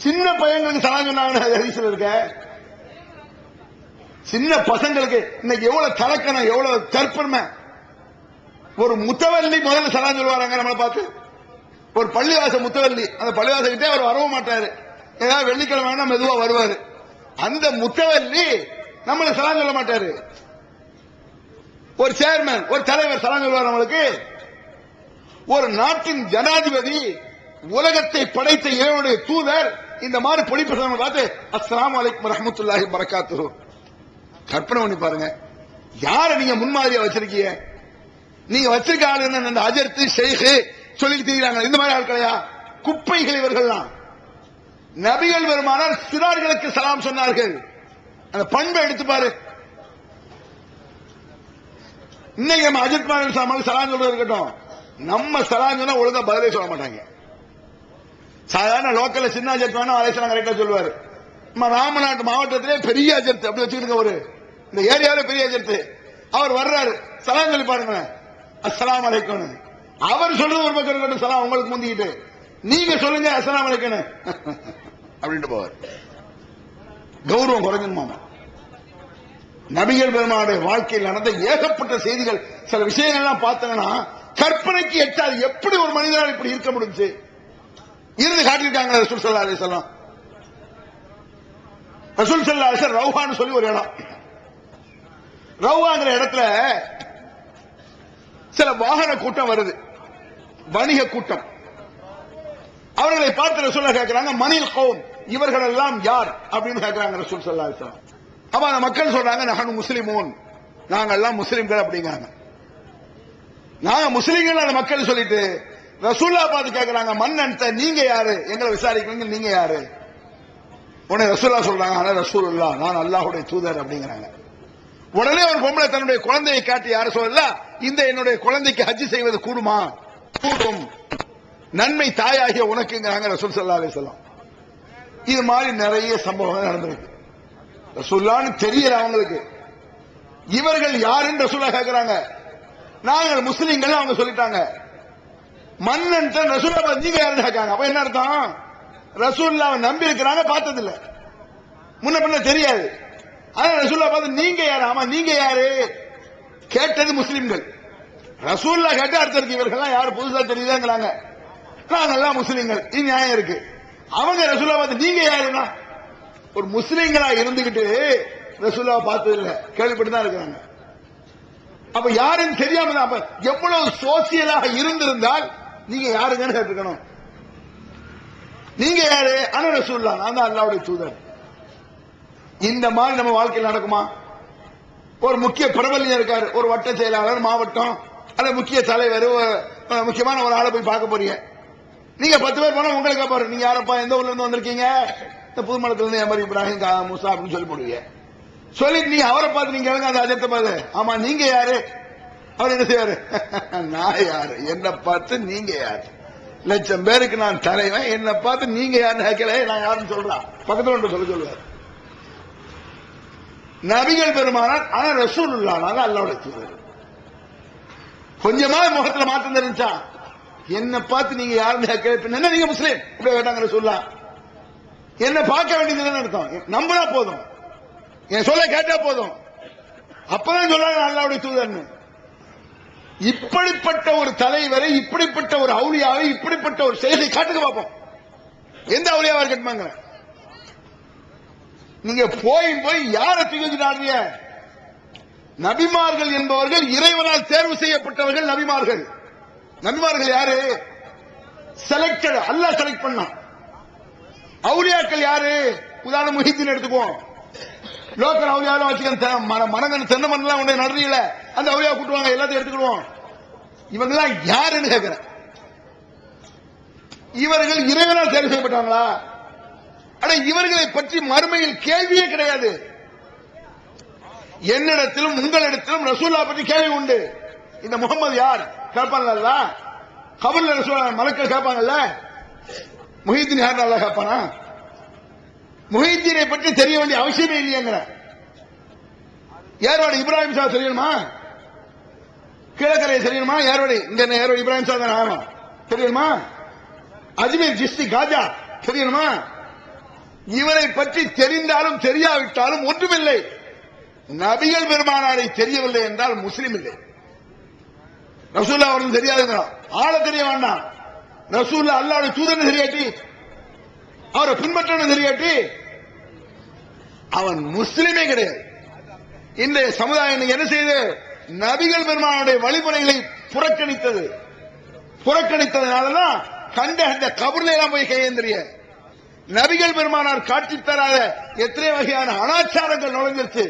சின்ன பையங்களுக்கு சலாம் சொன்னாங்க ஹதீஸ்ல இருக்க. சின்ன பசங்களுக்கு இன்னைக்கு எவ்வளவு கலக்கணும், எவ்வளவு கற்பனை. ஒரு முத்தவல்லி முதல்ல சலாம் சொல்லுவாங்க நம்மளை பார்த்து. ஒரு பள்ளிவாச முத்தவல்லி, அந்த பள்ளிவாசகிட்டே அவர் வரவும் மாட்டாரு. ஏதாவது வெள்ளிக்கிழமை மெதுவா வருவாரு. அந்த முத்தவல்லி நம்மளை சலாம் சொல்ல மாட்டாரு. ஒரு சேர்மன், ஒரு தலைவர் சலாம் சொல்லுவார் நம்மளுக்கு. ஒரு நாட்டின் ஜனாதிபதி, உலகத்தை படைத்த இறைவனுடைய தூதர் இந்த மாதிரி பொடிப்பசங்க பார்த்து அஸ்ஸலாமு அலைக்கும் வரஹ்மத்துல்லாஹி வபரகாத்துஹு. கற்பனை பண்ணி பாருங்க. யார நீங்க முன்மாதிரியா வச்சிருக்கீங்க? நீங்க வச்சிருக்க ஆளு என்ன? அஜர்த்து ஷேக் சொல்லிட்டு தெரியுறாங்க. இந்த மாதிரி ஆட்களையா? குப்பைகள் இவர்கள்லாம். நபிகள் பெருமானார் சிறார்களுக்கு சலாம் சொன்னார்கள். அந்த பண்பை எடுத்து பாரு. இன்னைக்கு நம்ம அஜித் மாரன் சலாம் சொல்றது இருக்கட்டும், நம்ம சலாம் சொன்னா ஒழுங்கா பதிலே சொல்ல மாட்டாங்க. சாதாரண லோக்கல்ல சின்ன அஜித் வேணும் அலேசலாம் கரெக்டா சொல்லுவாரு. நம்ம ராமநாட்டு மாவட்டத்திலே பெரிய அஜித் அப்படி வச்சுக்கிட்டு ஒரு இந்த ஏரியாவில பெரிய அஜித் அவர் வர்றாரு. சலாம் சொல்லி பாருங்க, அஸ்ஸலாமு அலைக்கும். அவர் சொல்றது ஒரு பக்கம் இருக்கட்டும், சலாம் உங்களுக்கு முந்திக்கிட்டு நீங்க சொல்லுங்க அஸ்ஸலாமு அலைக்கும் அப்படின்ட்டு போவார். கௌரவம் குறைஞ்சிருமாமா. நபிகள் பெருமானுடைய வாழ்க்கையில் நடந்த ஏகப்பட்ட செய்திகள், சில விஷயங்கள்லாம் பார்த்தீங்கன்னா கற்பனைக்கு எட்டாது. எப்படி ஒரு மனிதனால் இப்படி இருக்க முடிஞ்சு இருந்து காட்டியிருக்காங்க ரசூல் ஸல்லல்லாஹு அலைஹி வஸல்லம். ரசூல் ஸல்லல்லாஹு அலைஹி வஸல்லம் ரௌஹான்னு சொல்லி ஒரு இடம். ரௌஹாங்கிற இடத்துல சில வாகன கூட்டம் வருது, வணிக கூட்டம். அவர்களை பார்த்து ரசூலுல்லாஹ் கேட்கிறாங்க, மனில் கௌம், இவர்கள் எல்லாம் யார் அப்படின்னு கேட்கிறாங்க ரசூல் ஸல்லல்லாஹு அலைஹி வஸல்லம். அப்ப அந்த மக்கள் சொல்றாங்க, நஹனு முஸ்லிமூன், நாங்க எல்லாம் முஸ்லிம்கள் அப்படிங்கிறாங்க. நாங்க முஸ்லிம்கள் அந்த மக்கள் சொல்லிட்டு ரசூலுல்லாஹ் பார்த்து கேட்கிறாங்க, மன்னன்ட்ட நீங்க யாரு, எங்களை விசாரிக்கிறீங்க, நீங்க யாரு? உடனே ரசூலுல்லாஹ் சொல்றாங்க, ஆனா ரசூலுல்லாஹ், நான் அல்லாஹ்வுடைய தூதர் அப்படிங்கிறாங்க. உடனே ஒரு பொம்பளை தன்னுடைய குழந்தையை காட்டி யாரு சொல்லலாம், இந்த என்னுடைய குழந்தைக்கு ஹஜ் செய்வது கூடுமா? கூடும், நன்மை தாயாகிய உனக்குங்கிறாங்க ரசூல் ஸல்லல்லாஹு அலைஹி வஸல்லம். இது மாதிரி நிறைய சம்பவங்கள் நடந்திருக்கு. ரசூலுல்லாஹ்னு தெரியல அவங்களுக்கு. இவர்கள் யாருன்னு ரசூலுல்லாஹ் கேட்கிறாங்க. நாங்கள் முஸ்லிம்கள் அவங்க சொல்லிட்டாங்க. மன்னன் ரசூலுல்லாஹ் நீங்க யாருன்னு கேட்காங்க. அப்ப என்ன அர்த்தம்? ரசூலுல்லாஹ் நம்பி இருக்கிறாங்க, பார்த்தது இல்ல, முன்ன பின்ன தெரியாது. ஆனா ரசூலுல்லாஹ் பார்த்து நீங்க யாரு? ஆமா நீங்க யாரு? கேட்டது முஸ்லிம்கள். ரசூலுல்லாஹ் கேட்ட அர்த்தம் இருக்கு, இவர்கள்லாம் யாரு புதுசா தெரியுதாங்கிறாங்க. நாங்கெல்லாம் முஸ்லிம்கள், இது நியாயம் இருக்கு. அவங்க ரசூலுல்லாஹ் பார்த்து நீங்க யாருன்னா, ஒரு முஸ்லிம்களா இருந்துகிட்டு ரசூலுல்லாஹ் பார்த்தது இல்ல, கேள்விப்பட்டு தான் இருக்கிறாங்க. அப்ப யாருன்னு தெரியாம தான். அப்ப எவ்வளவு சோசியலாக இருந்திருந்தால் நீங்க யாருங்கன்னு கேட்டுக்கணும். நீங்க யாரு? ஆனா ரசூலுல்லாஹ், நான் தான் அல்லாஹ்வுடைய தூதர். இந்த மாதிரி நம்ம வாழ்க்கையில் நடக்குமா? ஒரு முக்கிய பிரபலியம் இருக்காரு, ஒரு வட்ட செயலாளர், மாவட்டம் அல்ல முக்கிய தலைவர், முக்கியமான ஒரு ஆளை போய் பார்க்க போறீங்க. நீங்க 10 பேர் போனா உங்களுக்கு பாரு, நீங்க யாரப்பா, எந்த ஊர்ல இருந்து வந்திருக்கீங்க? இந்த புதுமலத்துல இருந்து எமர் இப்ராஹிம் மூசா அப்படின்னு சொல்லி போடுவீங்க. சொல்லிட்டு நீங்க அவரை பார்த்து நீங்க கேளுங்க, அந்த அஜத்தை பார்த்து, ஆமா நீங்க யாரு? அவர் என்ன செய்வாரு? நான் யாரு, என்ன பார்த்து நீங்க யாரு? 1,00,000 பேருக்கு நான் தலைவன், என்ன பார்த்து நீங்க யாருன்னு கேட்கல, நான் யாருன்னு சொல்றான். பக்கத்துல ஒன்று சொல்லுவார். நபிகள் பெருமானார், ஆனா ரசூலுல்லாஹ் அல்லாஹ்வுடைய தூதர். கொஞ்சமா முகத்துல மாற்றம் தெரிஞ்சா, என்ன பார்த்து நீங்க யாருன்னு கேட்கல, என்ன நீங்க முஸ்லீம் இப்படி கேட்டாங்க ரசூலுல்லாஹ். என்ன பார்க்க வேண்டியதுன்னு அர்த்தம், நம்பினா போதும், என் சொல்ல கேட்டா போதும், அப்பதான் சொல்றாங்க அல்லாஹ்வுடைய தூதர்னு. இப்படிப்பட்ட ஒரு தலைவரை, இப்படிப்பட்ட ஒரு அவுலியாவை, இப்படிப்பட்ட ஒரு செயலை காட்டுக்கு பார்ப்போம். எந்த அவுலியாவா இருக்கட்டுமாங்க? நீங்க போய் யாரை தூக்கிட்டாங்க? நபிமார்கள் என்பவர்கள் இறைவனால் தேர்வு செய்யப்பட்டவர்கள் நபிமார்கள். நபிமார்கள் யாரு? செலக்டட், அல்லாஹ் செலக்ட் பண்ணான். அவுலியாக்கள் யாரு? உதாரணம் முஹித்தீன் எடுத்துக்குவோம். லோக்கல் அவுலியாவை வச்சுக்க, மரங்கள் தென்னை மரம்லாம் உடைய நடுறீல, அந்த அவுலியா கூட்டுவாங்க, எல்லாத்தையும் எடுத்துக்கிடுவோம். இவங்கெல்லாம் யாருன்னு கேட்கிறேன். இவர்கள் இறைவனால் தேர்வு செய்யப்பட்டாங்களா? அட, இவர்களை பற்றி மறுமையில் கேள்வியே கிடையாது. என்னிடத்திலும் உங்களிடத்திலும் ரசூல்லா பற்றி கேள்வி உண்டு. இந்த முகமது யார் கேட்பாங்கல்ல, கபர்ல ரசூல் மலக்கள் கேட்பாங்கல்ல, முஹித்தீன் யார் நல்லா கேட்பானா? முஹித்தீனை பற்றி தெரிய வேண்டிய அவசியமே இல்லையங்கிற. ஏர்வாடி இப்ராஹிம் ஷா தெரியணுமா? கிழக்கரை தெரியணுமா? ஏர்வாடி இங்க ஏர்வாடி இப்ராஹிம் ஷா தான் ஆமா தெரியணுமா? அஜ்மீர் ஜிஸ்தி காஜா தெரியணுமா? இவரை பற்றி தெரிந்தாலும் தெரியாவிட்டாலும் ஒன்றுமில்லை. நபிகள் பெருமானாரை தெரியவில்லை என்றால் முஸ்லிம் இல்லை. ரசூல்லா அவருக்கு தெரியாதுங்கிறான், ஆள தெரிய வேண்டாம். ரசூல்லா அல்லாஹ்வுடைய தூதர்னு தெரியாட்டி, அவரை பின்பற்றணும் தெரியாட்டி, அவன் முஸ்லிமே கிடையாது. இன்றைய சமுதாயம் என்ன செய்து? நபிகள் பெருமானுடைய வழிமுறைகளை புறக்கணித்ததுனாலதான் கண்ட அந்த கபர்ல எல்லாம் போய் கையேந்திரிய. நபிகள் பெருமானார் காட்சி தராத எத்தனை வகையான அனாச்சாரங்கள் நுழைஞ்சிருச்சு.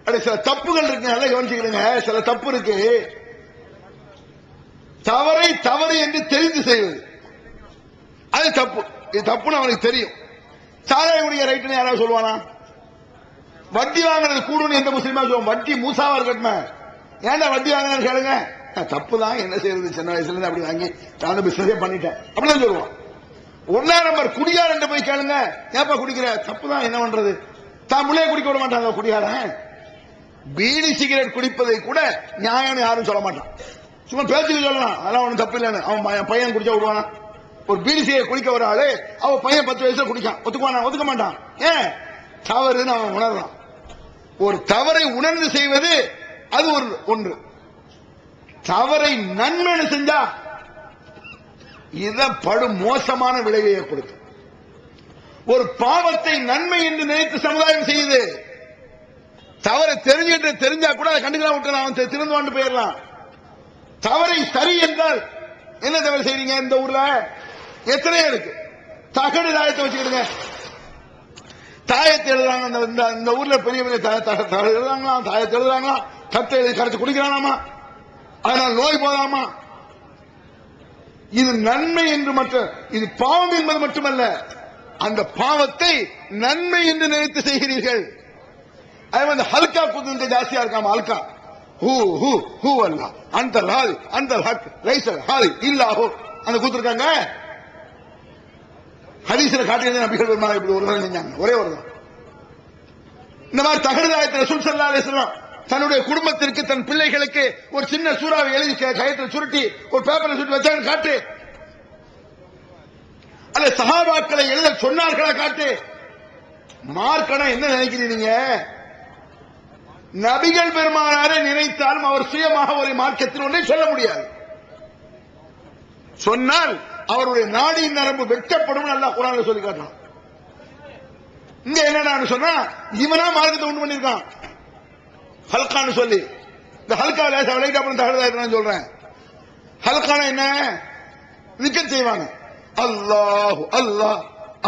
அப்படி சில தப்புகள் இருக்கு, நல்லா கவனிச்சுக்கிடுங்க. சில தப்பு இருக்கு. தவறை தவறு என்று தெரிந்து செய்வது அது தப்பு. இது தப்புன்னு அவனுக்கு தெரியும். சாராய குடிக்க ரைட்டுன்னு யாராவது சொல்லுவானா? வட்டி வாங்குறது கூடுன்னு எந்த முஸ்லீமா சொல்லுவோம்? வட்டி மூசாவா இருக்கட்டும், ஏன்டா வட்டி வாங்கினான்னு கேளுங்க. தப்பு தான், என்ன செய்யறது, சின்ன வயசுல இருந்து அப்படி வாங்கி நான் பிசினஸே பண்ணிட்டேன் அப்படின்னு சொல்லுவோம். 1ஆம் நம்பர் குடிகாரன் போய் கேளுங்க, ஏப்பா குடிக்கிற? தப்பு தான், என்ன பண்றது? தான் முள்ளைய குடிக்க விட மாட்டாங்க குடிகாரன். பீடி சிகரெட் குடிப்பதை கூட நியாயம் யாரும் சொல்ல மாட்டான். சும்மா பேச்சுக்கு சொல்லலாம், அதெல்லாம் ஒன்றும் தப்பு இல்லைன்னு. அவன் பையன் குடிச்சா விடுவானா? ஒரு பீடி சிகரெட் குடிக்க ஒரு ஆளு, அவன் பையன் 10 வயசுல குடிக்கான், ஒத்துக்குவானா? ஒத்துக்க மாட்டான். ஏன்? தவறுன்னு அவன் உணர்றான். ஒரு தவறை உணர்ந்து செய்வது அது ஒன்று. தவறை நன்மை செஞ்சா இத படு மோசமான விளைவை ஏற்படுத்தும். ஒரு பாவத்தை நன்மை என்று நினைத்து சமுதாயம் செய்யுது. தவறை தெரிஞ்சா கூட அதை கண்டுக்கலாம் விட்டு அவன் திறந்து போயிடலாம். தவறை சரி என்றால் என்ன தவறு செய்றீங்க? இந்த ஊர்ல எத்தனையோ இருக்கு. தகடு தாயத்தை வச்சுக்கிடுங்க, தாயத்தை எழுதுறாங்க. இந்த ஊர்ல பெரிய பெரிய எழுதுறாங்களாம், தாயத்தை எழுதுறாங்களாம், கத்தை எழுதி கரைச்சு குடிக்கிறானாமா, அதனால் நோய் போதாமா. இது நன்மை என்று இது பாவம் என்பது மட்டுமல்ல, அந்த பாவத்தை நன்மை என்று நினைத்து செய்கிறீர்கள். அது வந்து ஹல்கா குதுங்க ஜாஸ்தியா இருக்காம. ஹல்கா ஹூ ஹூ ஹூ அல்லா அந்தல் ஹாதி அந்தல் ஹக் லைசல் ஹாதி இல்லாஹு அந்த கூத்துருக்காங்க. ஹதீஸ்ல காட்டியது நபிகள் பெருமானார் இப்படி ஒரு தடவை செஞ்சாங்க, ஒரே ஒரு தான். இந்த மாதிரி தகடுதாயத்தை ரசூல் ஸல்லல்லாஹு அலைஹி வஸல்லம் தன்னுடைய குடும்பத்திற்கு, தன் பிள்ளைகளுக்கு ஒரு சின்ன சூறாவை எழுதி கயத்தில் சுருட்டி ஒரு பேப்பரை சுருட்டி வச்சாங்க காட்டு. அல்ல சஹாபாக்களை எழுத சொன்னார்களா காட்டு. மார்க்கனா என்ன நினைக்கிறீங்க? நபிகள் பெருமானாரை நினைத்தாலும் அவர் சுயமாக ஒரு மார்க்கத்தில் ஒன்றை சொல்ல முடியாது. சொன்னால் அவருடைய நாடியின் நரம்பு வெட்டப்படும். நல்லா குர்ஆன்ல சொல்லி காட்டலாம். இங்க என்னன்னு சொன்னா, இவனா மார்க்கத்தை உண்டு பண்ணிருக்கான் ஹல்கான்னு சொல்லி. இந்த ஹல்கா லேசா விளையாட்டு அப்புறம் தகவல் சொல்றேன். ஹல்கான என்ன? விக்கெட் செய்வாங்க. அல்லாஹு அல்லாஹ்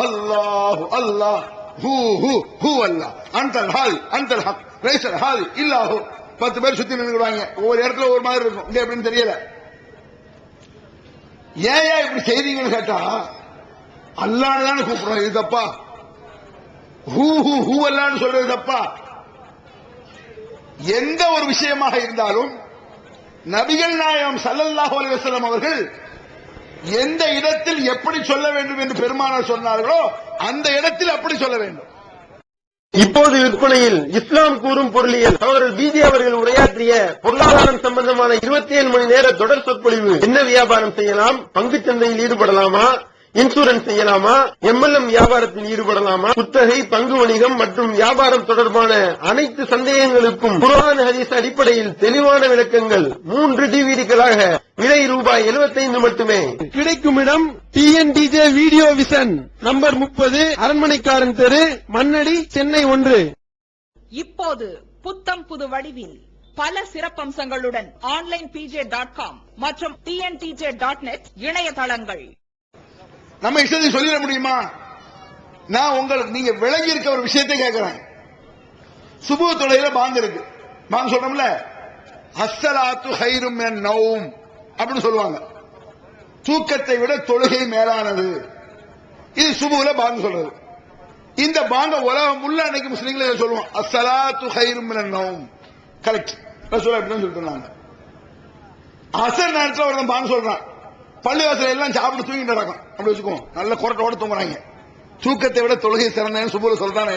அல்லாஹு அல்லாஹ் ஹூ ஹூ ஹூ அல்லாஹ் அன்தல் ஹாதி அன்தல் ஹக் லைசல் ஹாதி இல்லாஹு. 10 பேர் சுத்தி நின்னுடுவாங்க. ஒவ்வொரு இடத்துல ஒரு மாதிரி இருக்கும். இங்க எப்படின்னு தெரியல. ஏன் இப்படி செய்றீங்கன்னு கேட்டா அல்லாஹ்னு தானே கூப்பிடுறோம், இது தப்பா? ஹூ ஹூ ஹூ அல்லாஹ்னு சொல்றது தப்பா? எந்த ஒரு விஷயமாக இருந்தாலும் நபிகள் நாயகம் ஸல்லல்லாஹு அலைஹி வஸல்லம் அவர்கள் எந்த இடத்தில் எப்படி சொல்ல வேண்டும் என்று பெருமானார் சொன்னார்களோ அந்த இடத்தில் அப்படி சொல்ல வேண்டும். இப்போது விற்பனையில் இஸ்லாம் கூறும் பொருளியல் அவர்கள் பிஜே அவர்கள் உரையாற்றிய பொருளாதாரம் சம்பந்தமான 27 மணி நேர தொடர் சொற்பொழிவு. என்ன வியாபாரம் செய்யலாம், பங்குச் சந்தையில் ஈடுபடலாமா, இன்சூரன்ஸ் செய்யலாமா, MLM வியாபாரத்தில் ஈடுபடலாமா, குத்தகை, பங்கு வணிகம் மற்றும் வியாபாரம் தொடர்பான அனைத்து சந்தேகங்களுக்கும் குர்ஆன் ஹதீஸ் அடிப்படையில் தெளிவான விளக்கங்கள் 3 டிவிடிகளாக விலை ரூபாய் 75 மட்டுமே. கிடைக்கும் இடம் TNTJ வீடியோ விஷன், நம்பர் 30, அரண்மனைக்காரன் தெரு, மண்ணடி, சென்னை 1. இப்போது புத்தம் புது வடிவில் பல சிறப்பம்சங்களுடன் ஆன்லைன் PJ.com மற்றும் TNTJ.net இணையதளங்கள். நம்ம இஷ்டத்துக்கு சொல்லிட முடியுமா? நான் உங்களுக்கு நீங்க விளங்கி இருக்க ஒரு விஷயத்தை கேட்கிறேன். சுபஹ் தொழுகையில பாங்கு இருக்கு, பாங்கு சொல்றோம்ல, அஸ்ஸலாத்து ஹைரும் மினன் நௌம் அப்படின்னு சொல்லுவாங்க. தூக்கத்தை விட தொழுகை மேலானது. இது சுபஹ்ல பாங்கு சொல்றது. இந்த பாங்க உலகம் உள்ள அன்னைக்கு முஸ்லீம்களே சொல்லுவோம், அஸ்ஸலாத்து ஹைரும் மினன் நௌம். கரெக்ட், ரசூலுல்லாஹ் இப்படி சொல்லிட்டு இருந்தாங்க. அசர் நேரத்தில் ஒருத்தன் பாங்கு சொல்றான், பள்ளிவாசல எல்லாம் சாப்பிட்டு தூங்கிட்டு நடக்கும், அப்படி வச்சுக்குவோம், நல்ல குரட்டோட தூங்குறாங்க. தூக்கத்தை விட தொழுகை சிறந்தேன்னு சுபஹ்ல சொல்றான்.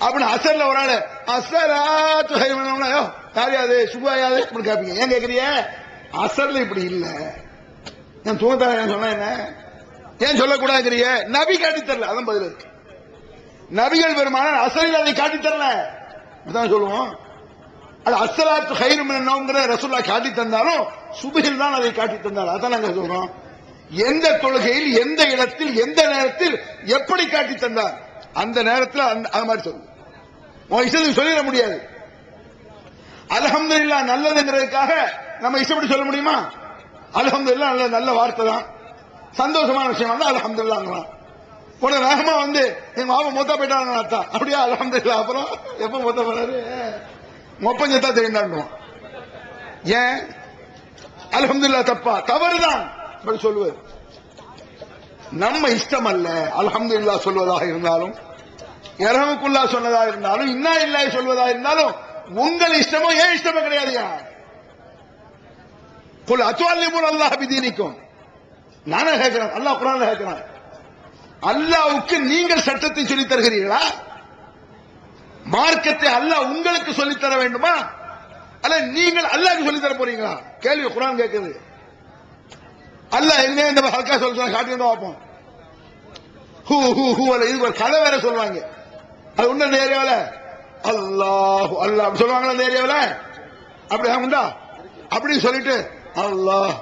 அப்படின்னு அசர்ல ஒரு ஆளு அஸ்ஸலாத்து ஹைரும் மினன் நௌம், யாரையாது சுபஹாயாது அப்படி கேட்பீங்க. ஏன் கேட்கறிய? அசர்ல இப்படி இல்ல, நான் தூங்கத்தான் சொன்ன என்ன, ஏன் சொல்லக்கூடாதுங்கிறிய? நபி காட்டி தரல, அதான் பதில் இருக்கு. நபிகள் பெருமானார் அசரில் அதை காட்டி தரல, அதான் சொல்லுவோம். அது அஸ்ஸலாத்து ஹைரும் மினன் நௌம்ங்கற ரசூலுல்லாஹ் காட்டி தந்தாலும் சுபஹில் தான் அதை காட்டி தந்தார். அதான் நாங்க சொல்றோம், எந்த தொழுகையில் எந்த இடத்தில் எந்த நேரத்தில் எப்படி காட்டி தந்தார் அந்த நேரத்தில் அது மாதிரி சொல்லு. உன் இஷ்டத்துக்கு சொல்லிட முடியாது. அல்ஹம்துலில்லாஹ் நல்லதுங்கிறதுக்காக நம்ம இஷ்டப்படி சொல்ல முடியுமா? அல்ஹம்துலில்லாஹ் நல்ல வார்த்தை தான், சந்தோஷமான விஷயம் தான் அல்ஹம்துலில்லாஹ். உடனே வேகமா வந்து எங்க மாமா மொத்தா போயிட்டாங்க அர்த்தம், அப்படியா அல்ஹம்துலில்லாஹ். அப்புறம் எப்ப மொத்த போறாரு, மொப்பஞ்சத்தா தெரிந்தாண்டுவோம். ஏன் அல்ஹம்துலில்லாஹ் தப்பா? தவறுதான் அப்படி சொல்லுவது. நம்ம இஷ்டம் அல்ல. அல்ஹம்துலில்லாஹ் சொல்வதாக இருந்தாலும், யர்ஹமுக்குல்லாஹ் சொன்னதாக இருந்தாலும், இன்னா இல்லாஹி சொல்வதாக இருந்தாலும் உங்கள் இஷ்டமோ ஏன் இஷ்டமோ கிடையாதுயா. குல் அத்துஅல்லிமுன அல்லாஹ் பிதீனிக்கும், நானே கேட்கிறேன், அல்லாஹ் குர்ஆன்ல கேட்கிறான், அல்லாஹ்வுக்கு நீங்கள் சட்டத்தை சொல்லித் தருகிறீர்களா? மார்க்கத்தை அல்லாஹ் உங்களுக்கு சொல்லித் தர வேண்டுமா, அல்ல நீங்கள் அல்லாஹ்க்கு சொல்லித் தர போறீங்களா? கேள்வி குர்ஆன் கேட்குது. அல்லாஹ் எங்க இந்த ஹல்கா சொல்றான், காட்டி வந்து பார்ப்போம். ஹூ ஹூ ஹூ அல்ல, இது ஒரு கதை வேற சொல்லுவாங்க. அது உண்மை இந்த ஏரியாவில் அல்லாஹ் அல்லாஹ் அப்படி சொல்லுவாங்களா இந்த ஏரியாவில்? அப்படி உண்டா? அப்படி சொல்லிட்டு அல்லாஹ்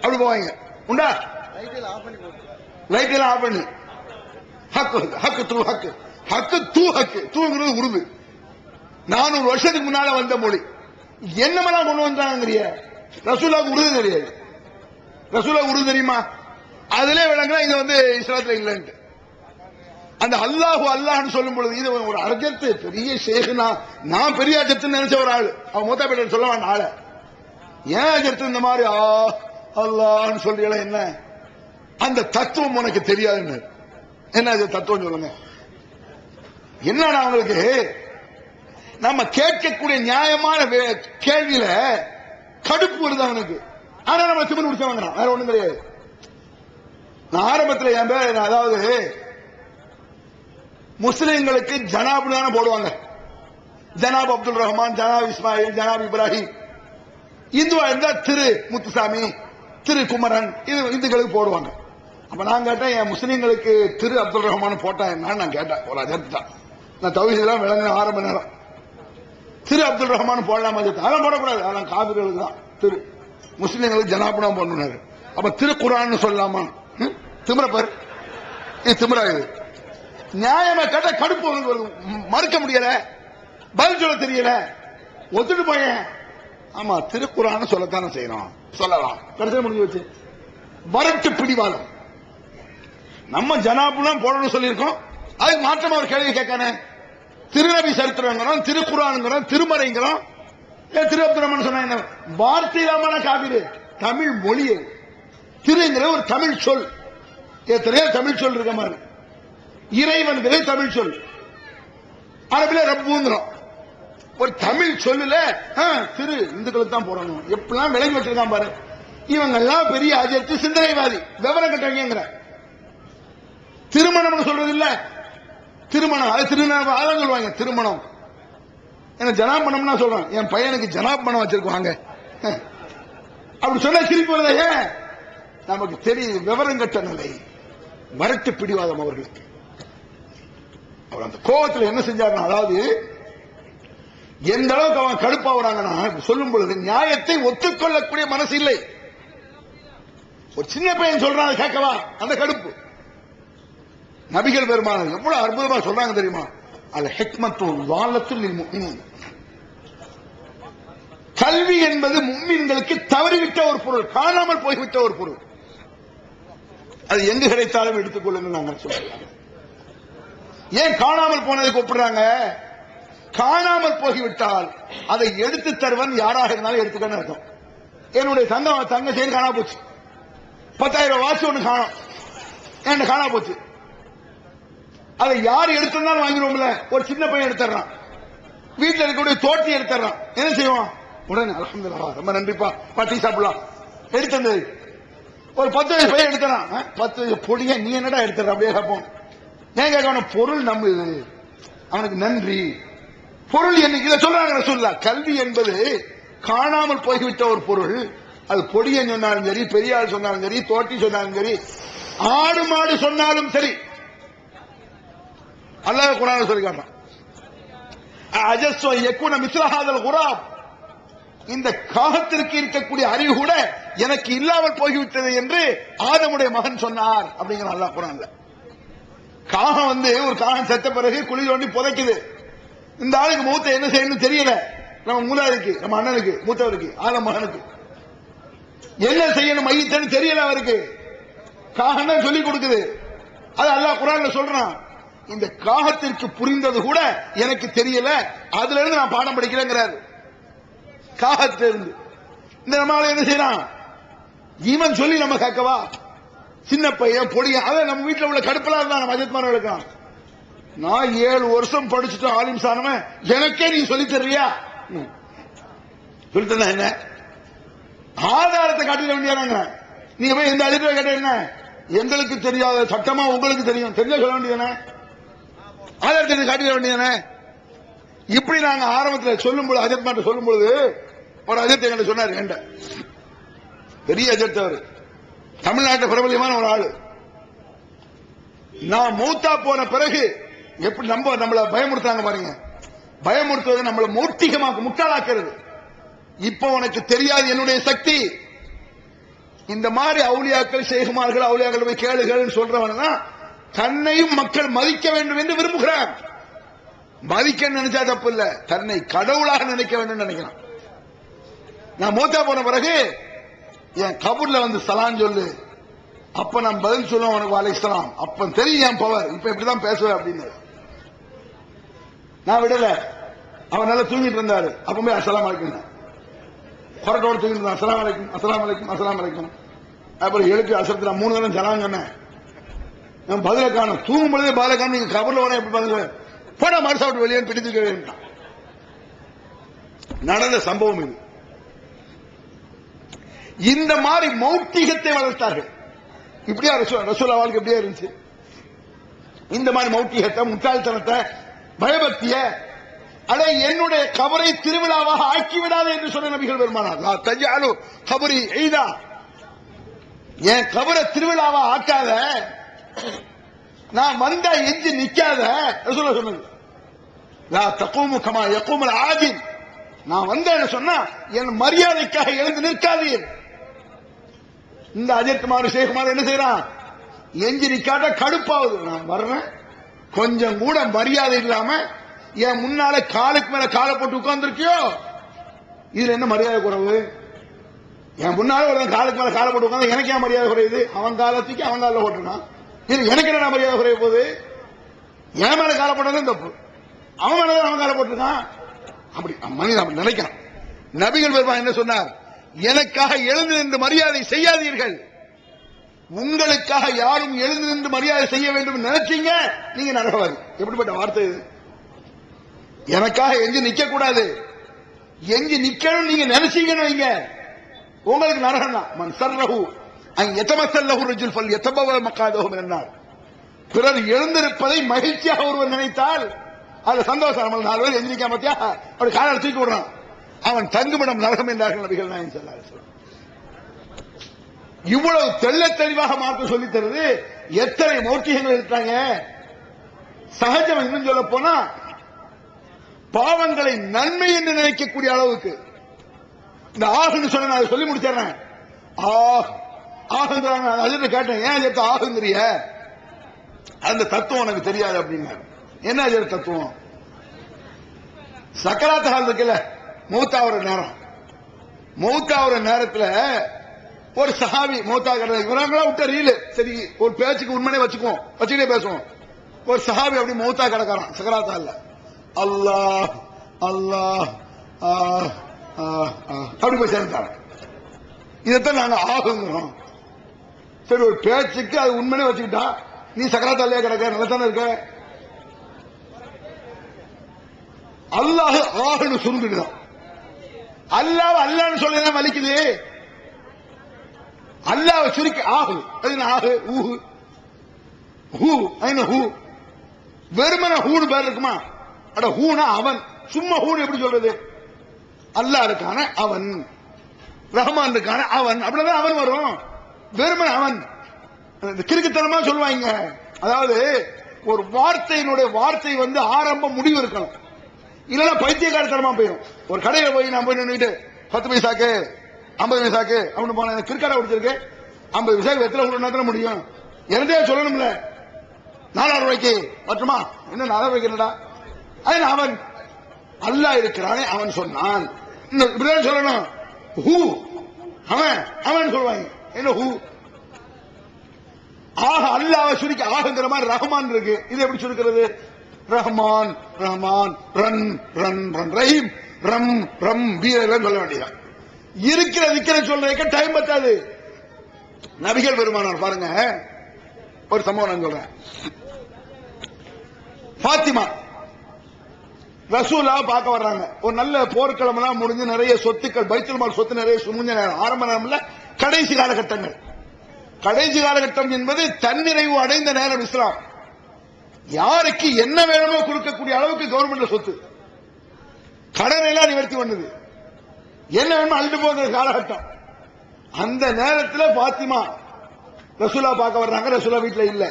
அப்படி போவாங்க, உண்டா? லைட் எல்லாம் ஆஃப் பண்ணி ஹக்கு ஹக்கு தூ ஹக்கு ஹக்கு தூ ஹக்கு தூங்கிறது உருது. 400 வருஷத்துக்கு முன்னால வந்த மொழி என்னமெல்லாம் கொண்டு வந்தாங்க. ரசூலுல்லாஹ்வுக்கு உருது தெரியாது. ரசூலுல்லாஹ் உருது தெரியுமா? அதுல விளங்குனா இது வந்து இஸ்லாத்துல இல்லைன்ட்டு. அந்த அல்லாஹு அல்லாஹ்னு சொல்லும் பொழுது இது ஒரு அர்ஜத்து, பெரிய ஷேகுனா, நான் பெரிய அஜத்துன்னு நினைச்ச ஒரு ஆளு, அவன் மூத்தா பேட்ட சொல்ல வேண்டாம் ஆள. ஏன் அஜத்து இந்த மாதிரி அல்லாஹ்னு சொல்றீங்களா? என்ன அந்த தத்துவம் உனக்கு தெரியாதுன்னு. என்ன அது தத்துவம் சொல்லுங்க. என்னன்னா அவங்களுக்கு நம்ம கேட்கக்கூடிய நியாயமான கேள்வியில கடுப்பு வருது அவனுக்கு. ஆனா நம்ம திமிரு பிடிச்ச வாங்குறான், வேற ஒண்ணும் கிடையாது. நான் ஆரம்பத்தில் என் பேர், அதாவது முஸ்லிம்களுக்கு ஜனாப் தானே போடுவாங்க. ஜனாப் அப்துல் ரஹ்மான், ஜனாப் இஸ்மாயில், ஜனாப் இப்ராஹிம். இந்துவா இருந்தா திரு முத்துசாமி, திரு குமரன், இது இந்துக்களுக்கு போடுவாங்க. அப்ப நான் கேட்டேன், என் முஸ்லிம்களுக்கு திரு அப்துல் ரஹ்மான் போட்டா என்ன நான் கேட்டேன். ஒரு அஜர்த்தா நான் தௌஹீதெல்லாம் விளங்க ஆரம்ப நேரம் திரு அப்துல் ரஹ்மான் போடலாமா? அதெல்லாம் போடக்கூடாது, அதெல்லாம் காபிர்களுக்கு தான் திரு, முஸ்லிம்களுக்கு ஜனாப் தான் போடணும். அப்ப திரு குர்ஆன் சொல்லலாமா? திமிரப்பர், இது திமிரா? இது நியாயமா கேட்ட கடுப்பு மறுக்க முடியல, பதில் சொல்ல தெரியல, ஒத்துட்டு போயேன். ஆமா திருக்குறான் சொல்லத்தானே செய்யணும், சொல்லலாம், கடைசியில் முடிஞ்சு வச்சு வரட்டு பிடிவாதம். நம்ம ஜனாபுலாம் போடணும் சொல்லியிருக்கோம், அதுக்கு மாற்றமா ஒரு கேள்வி கேட்கானே. திருநபி சரித்திரங்கிறோம், திருக்குறான்ங்கிறோம், திருமறைங்கிறோம். திரு அப்துல் ரஹ்மான் சொன்னா என்ன வார்த்தை இல்லாம காபீரு? தமிழ் மொழி. திருங்கிற ஒரு தமிழ் சொல். எத்தனையோ தமிழ் சொல் இருக்க மாதிரி. இறைவன்கிற தமிழ் சொல். அரபில ரப்புங்கிறோம். ஒரு தமிழ் சொல்லுல திரு இந்துக்களுக்கு தான் போடணும். எப்படிலாம் விளங்கி வச்சிருக்கான் பாரு. இவங்க எல்லாம் பெரிய அஜர்த்து சிந்தனைவாதி, விவரம் கட்டவங்கிற. திருமணம் சொல்றது இல்ல, திருமணம் அது திருநாள் சொல்லுவாங்க. திருமணம் எனக்கு ஜனாப் பண்ணம்னா சொல்றேன், என் பையனுக்கு ஜனாப் பண்ணம் வச்சிருக்குவாங்க அப்படி சொன்னா சிரிப்பு வருதே. நமக்கு தெரியுது விவரம் கட்ட நிலை, மரட்டு பிடிவாதம் அவர்களுக்கு. அவர் அந்த கோபத்தில் என்ன செஞ்சாருன்னா, அதாவது எந்த அளவுக்கு அவன் கடுப்பாகிறாங்கன்னா, சொல்லும் பொழுது நியாயத்தை ஒத்துக்கொள்ளக்கூடிய மனசு இல்லை. ஒரு சின்ன பையன் சொல்றான் கேட்கவா, அந்த கடுப்பு. நபிகள் பெருமானார் எவ்வளவு அற்புதமா சொல்றாங்க தெரியுமா? அல் ஹிக்மத்து வாலத்துல் முஃமினீன். கல்வி என்பது முஃமின்களுக்கு தவறிவிட்ட ஒரு பொருள், காணாமல் போய்விட்ட ஒரு பொருள். அது எங்கு கிடைத்தாலும் எடுத்துக் கொள்ளுங்கள் நாங்கள் சொல்றோம். ஏன் காணாமல் போனதை கூப்பிடுறாங்க? காணாமல் போய்விட்டால் அதை எடுத்து தருவன் யாராக இருந்தாலும் எடுத்துக்கன்னு அர்த்தம். என்னுடைய தங்க செயின் காணா போச்சு, 10,000 வாட்சி ஒண்ணு காணும், என்ன காணா போச்சு. அதை யார் எடுத்திருந்தாலும் வாங்கிடுவோம்ல. ஒரு சின்ன பையன் எடுத்துறான், வீட்டில் இருக்கக்கூடிய தோட்டி எடுத்துறான், என்ன செய்வான்? உடனே அல்ஹம்துலில்லாஹ் ரொம்ப நன்றிப்பா, டீ சாப்பிடலாம் எடுத்தது. ஒரு 10 வயசு பையன் எடுத்துறான், 10 வயசு பொடிய நீ என்னடா எடுத்துற அப்படியே கேட்போம். ஏன் கேட்கணும்? பொருள் நம்ம அவனுக்கு நன்றி. பொருள் என்னைக்கு இதை சொல்றாங்க ரசூலுல்லாஹ். கல்வி என்பது காணாமல் போய்விட்ட ஒரு பொருள். அது பொடியன் சொன்னாலும் சரி, பெரியாள் சொன்னாலும் சரி, தோட்டி சொன்னாலும் சரி, ஆடு மாடு சொன்னாலும் சரி. அல்லாஹ் குர்ஆன்ல சொல்லி காட்டுறான், அஜஸ்ஸு யகுன மிஸ்ல ஹாதல் குராப். இந்த காகத்திற்கு இருக்கக்கூடிய அறிவு கூட எனக்கு இல்லாமல் போய்விட்டது என்று ஆதமுடைய மகன் சொன்னார் அப்படிங்கிற அல்லாஹ் குர்ஆன்ல. காகம் ஒரு காகம் செத்த பிறகு குழி தோண்டி புதைக்குது. இந்த ஆளுக்கு மூத்த என்ன செய்யணும் தெரியல. நம்ம மூலாருக்கு, நம்ம அண்ணனுக்கு, மூத்தவருக்கு, ஆதம் மகனுக்கு என்ன செய்யணும் மையத்தன்னு தெரியல அவருக்கு. காகம் தான் சொல்லிக் கொடுக்குது. அது அல்லாஹ் குர்ஆன்ல சொல்றான். இந்த காகத்திற்கு புரிந்தது கூட எனக்கு தெரியல, அதுல இருந்து நான் பாடம் படிக்கிறேங்கிறாரு. காகத்திலிருந்து இந்த நம்மளால என்ன செய்யலாம்? இவன் சொல்லி நம்ம கேட்கவா? சின்ன பையன் பொடியன், அதை நம்ம வீட்டில் உள்ள கடுப்பலா இருந்தா நம்ம அஜித்மான் எடுக்கலாம். நான் 7 வருஷம் படிச்சுட்டு ஆலிம் சானவன், எனக்கே நீ சொல்லி தர்றியா? சொல்லி தந்தா என்ன? ஆதாரத்தை காட்டிட வேண்டியதாங்க. நீங்க போய் இந்த அஜித்மா கேட்ட என்ன? எங்களுக்கு தெரியாத சட்டமா உங்களுக்கு தெரியும், தெரிஞ்ச சொல்ல வேண்டியதானே? ஆதாரத்தை காட்டிட வேண்டியதானே? இப்படி நாங்க ஆரம்பத்தில் சொல்லும்போது, அஜித்மாட்ட சொல்லும்போது ஒரு அஜித் என்கிட்ட சொன்னார். என்கிட்ட பெரிய அஜித், அவர் தமிழ்நாட்டு பிரபலியமான ஒரு ஆளு. நான் மூத்தா போன பிறகு எப்படி நம்மள பயமுறுத்தாங்க பாருங்க. பயமுறுத்துவது நம்மளை மூர்த்திகமாக்கு, முட்டாளாக்கிறது. இப்ப உனக்கு தெரியாது என்னுடைய சக்தி. இந்த மாதிரி அவுலியாக்கள், ஷேகுமார்கள், அவுலியாக்கள் போய் கேளுகள் சொல்றவன் தான் தன்னையும் மக்கள் மதிக்க வேண்டும் என்று விரும்புகிறான். மதிக்க நினைச்சா தப்பு இல்ல, தன்னை கடவுளாக நினைக்க வேண்டும் நினைக்கிறான். நான் மூத்தா போன பிறகு என் கபூர்ல சலாம் சொல்லு, அப்ப நான் பதில் சொல்லுவேன் உனக்கு அலைஹிஸ்ஸலாம். அப்ப தெரியும் என் பவர், இப்ப இப்படிதான் பேசுவேன் அப்படின்னு. நான் விடல. அவன் நல்லா தூங்கிட்டு இருந்தாரு. அப்ப போய் அஸ்ஸலாமு அலைக்கும், கொரட்டோட தூங்கிட்டு இருந்தான். அஸ்ஸலாமு அலைக்கும், அஸ்ஸலாமு அலைக்கும், அஸ்ஸலாமு அலைக்கும். அப்புறம் எழுப்பி அசரத்துல 3 தடவை சலாம் சொன்னேன். நான் பதில காணும். தூங்கும் பொழுதே பதில காணும். நீங்க கபூர்ல உடனே எப்படி பதில் போட மறுசாப்பிட்டு வெளியே பிடித்து நடந்த சம்பவம் இது. இந்த மாதிரி மௌட்டிகத்தை வளர்த்தார்கள். இப்படியா ரசூலுல்லாஹ் வாழ்க்கை எப்படியா இருந்துச்சு? இந்த மாதிரி மௌட்டிகத்தை, முட்டாள்தனத்தை, பயபக்திய, அடே என்னுடைய கபரை திருவிழாவாக ஆக்கிவிடாது என்று சொன்ன நபிகள் பெருமானார். லா தஜ்அலு கபரி ஈதா, என் கபரை திருவிழாவா ஆக்காத, நான் வந்தா எஞ்சி நிக்காத ரசூலுல்லாஹ் சொன்னது. லா தகூமு கமா யகூமுல் ஆஜில், நான் வந்தேன்னு சொன்னா என் மரியாதைக்காக எழுந்து நிற்காதீர். இந்த அஜித்குமார், ஷேகுமார் என்ன செய்யறான்? எஞ்சி நிக்காட்ட கடுப்பாவது. நான் வர்றேன், கொஞ்சம் கூட மரியாதை இல்லாம என் முன்னால காலுக்கு மேல காலை போட்டு உட்கார்ந்துருக்கியோ, இதுல என்ன மரியாதை குறைவு? என் முன்னால ஒரு காலுக்கு மேல காலை போட்டு உட்கார்ந்து எனக்கு ஏன் மரியாதை குறையுது? அவன் காலத்துக்கு அவன் காலில் போட்டுருக்கான். இது எனக்கு என்ன மரியாதை குறைய போகுது? என் மேல காலை போட்டதும் தப்பு, அவன் மேல அவன் காலை போட்டிருக்கான். அப்படி மனிதன் அப்படி நினைக்கிறான். நபிகள் பெருமான் என்ன சொன்னார்? எனக்காக எழுந்து நின்று மரியாதை செய்யாதீர்கள். உங்களுக்காக யாரும் எழுந்து நின்று மரியாதை செய்ய வேண்டும் நினைச்சீங்க, நீங்க நரகவாதி. எப்படிப்பட்ட வார்த்தை இது? எனக்காக எஞ்சி நிக்க கூடாது, எஞ்சி நிக்கணும் நீங்க நினைச்சீங்கன்னு வைங்க, உங்களுக்கு நரகம் தான். மன் சர்ரஹு அன் யதமஸல்லஹு ரஜுல் ஃபல் யதபவ மகாதஹு மினன்னார். பிறர் எழுந்திருப்பதை மகிழ்ச்சியாக ஒருவர் நினைத்தால் அது சந்தோஷம். நம்ம 4 பேர் எஞ்சி நிக்காம பத்தியா அப்படி காலை தூக்கி விடுறான், அவன் தங்குமிடம் நரகம் என்றார்கள் நபிகள் நாயகம் ஸல்லல்லாஹு அலைஹி வஸல்லம். இவ்வளவு தெள்ள தெளிவாக மார்க்கம் சொல்லி தருது. எத்தனை மௌர்த்திகங்கள் இருக்காங்க. சகஜம் இன்னும் சொல்ல போனா பாவங்களை நன்மை என்று நினைக்கக்கூடிய அளவுக்கு இந்த ஆகுன்னு சொன்ன நான் சொல்லி முடிச்சிடறேன். ஆகுங்கிறாங்க. அது கேட்டேன், ஏன் சேர்த்து ஆகுங்கிறிய? அந்த தத்துவம் எனக்கு தெரியாது அப்படின்னா. என்ன தத்துவம்? சக்கராத்து ஹால் இருக்குல்ல, மௌத்தாவுற நேரம், மௌத்தாவுற நேரத்தில் ஒரு சஹாபி மௌத்தாகிற இவராங்களா விட்ட ரீலு சரி, ஒரு பேச்சுக்கு உண்மையே வச்சுக்குவோம், வச்சுக்கிட்டே பேசுவோம். ஒரு சஹாபி அப்படி மௌத்தா கிடக்காரான் சக்கராத்து ஹால்ல. அல்லாஹ் அல்லாஹ் அப்படி போய் சேர்ந்தாங்க. இதைத்தான் நாங்க ஆகுங்கிறோம். சரி, ஒரு பேச்சுக்கு அது உண்மையே வச்சுக்கிட்டா நீ சக்கராத்தாலே கிடக்க நல்லா தானே இருக்க. அல்லாஹ் ஆகுன்னு சுருங்கிடுதான். அல்லாஹ் அல்லான்னு சொல்லிதான் வலிக்குது. அல்லாஹ் சுருக்கி ஆகு, ஆகு ஊஹு ஹூ ஹூ வெறுமன ஹூன்னு பேர் இருக்குமா? அட ஹூனா அவன், சும்மா ஹூன்னு எப்படி சொல்றது? அல்லாஹ் இருக்கான அவன், ரஹ்மான் இருக்கான அவன், அப்படிதான் அவன் வரும். வெறுமன அவன் கிறுக்குத்தனமா சொல்லுவாங்க. அதாவது ஒரு வார்த்தையினுடைய வார்த்தை வந்து ஆரம்பம் முடிவு இருக்கணும், இல்லைன்னா பைத்தியக்காரத்தனமா போயிடும். ஒரு கடையில போய் நான் போய் நின்றுட்டு 10 பைசாக்கு 50 பைசாக்கு அப்படின்னு போன கிரிக்கெட்டா குடிச்சிருக்கு, 50 பைசாக்கு வெத்தில விட முடியும். எனதே சொல்லணும்ல, 4,000 ரூபாய்க்கு மட்டுமா? என்ன 4,000 ரூபாய்க்கு என்னடா? அது அவன் அல்லாஹ் இருக்கிறானே அவன் சொன்னான், இப்படிதான் சொல்லணும். ஹூ அவன் அவன் சொல்லுவாங்க. என்ன ஹூ? ஆக அல்லாஹ் சுருக்கி ஆகுங்கிற மாதிரி ரஹ்மான் இருக்கு. இது எப்படி சுருக்கிறது? ரஹ்மான் ரஹ்மான் ரன் ரன் ரன் ரஹீம் ரம் ரம் வீரன் சொல்ல வேண்டியதான். இருக்கிற சொல்றதுக்கு டைம் பத்தாது. நபிகள் பெருமானார் பாருங்க, ஒரு சம்பவம் நான் சொல்றேன். பாத்திமா ரசூலா பார்க்க வர்றாங்க. ஒரு நல்ல போர்க்களம் எல்லாம் முடிஞ்சு நிறைய சொத்துக்கள், பைத்துல் மால் சொத்து நிறைய சுமஞ்ச நேரம், ஆரம்ப நேரம்ல கடைசி காலகட்டங்கள். கடைசி காலகட்டம் என்பது தன்னிறைவு அடைந்த நேரம். இஸ்லாம் யாருக்கு என்ன வேணுமோ கொடுக்கக்கூடிய அளவுக்கு கவர்மெண்ட் சொத்து, கடனை எல்லாம் நிவர்த்தி பண்ணது, என்ன வேணுமோ அழிட்டு போகிற காலகட்டம். அந்த நேரத்தில் பாத்திமா ரசூலா பார்க்க வர்றாங்க. ரசூலா வீட்டுல இல்ல.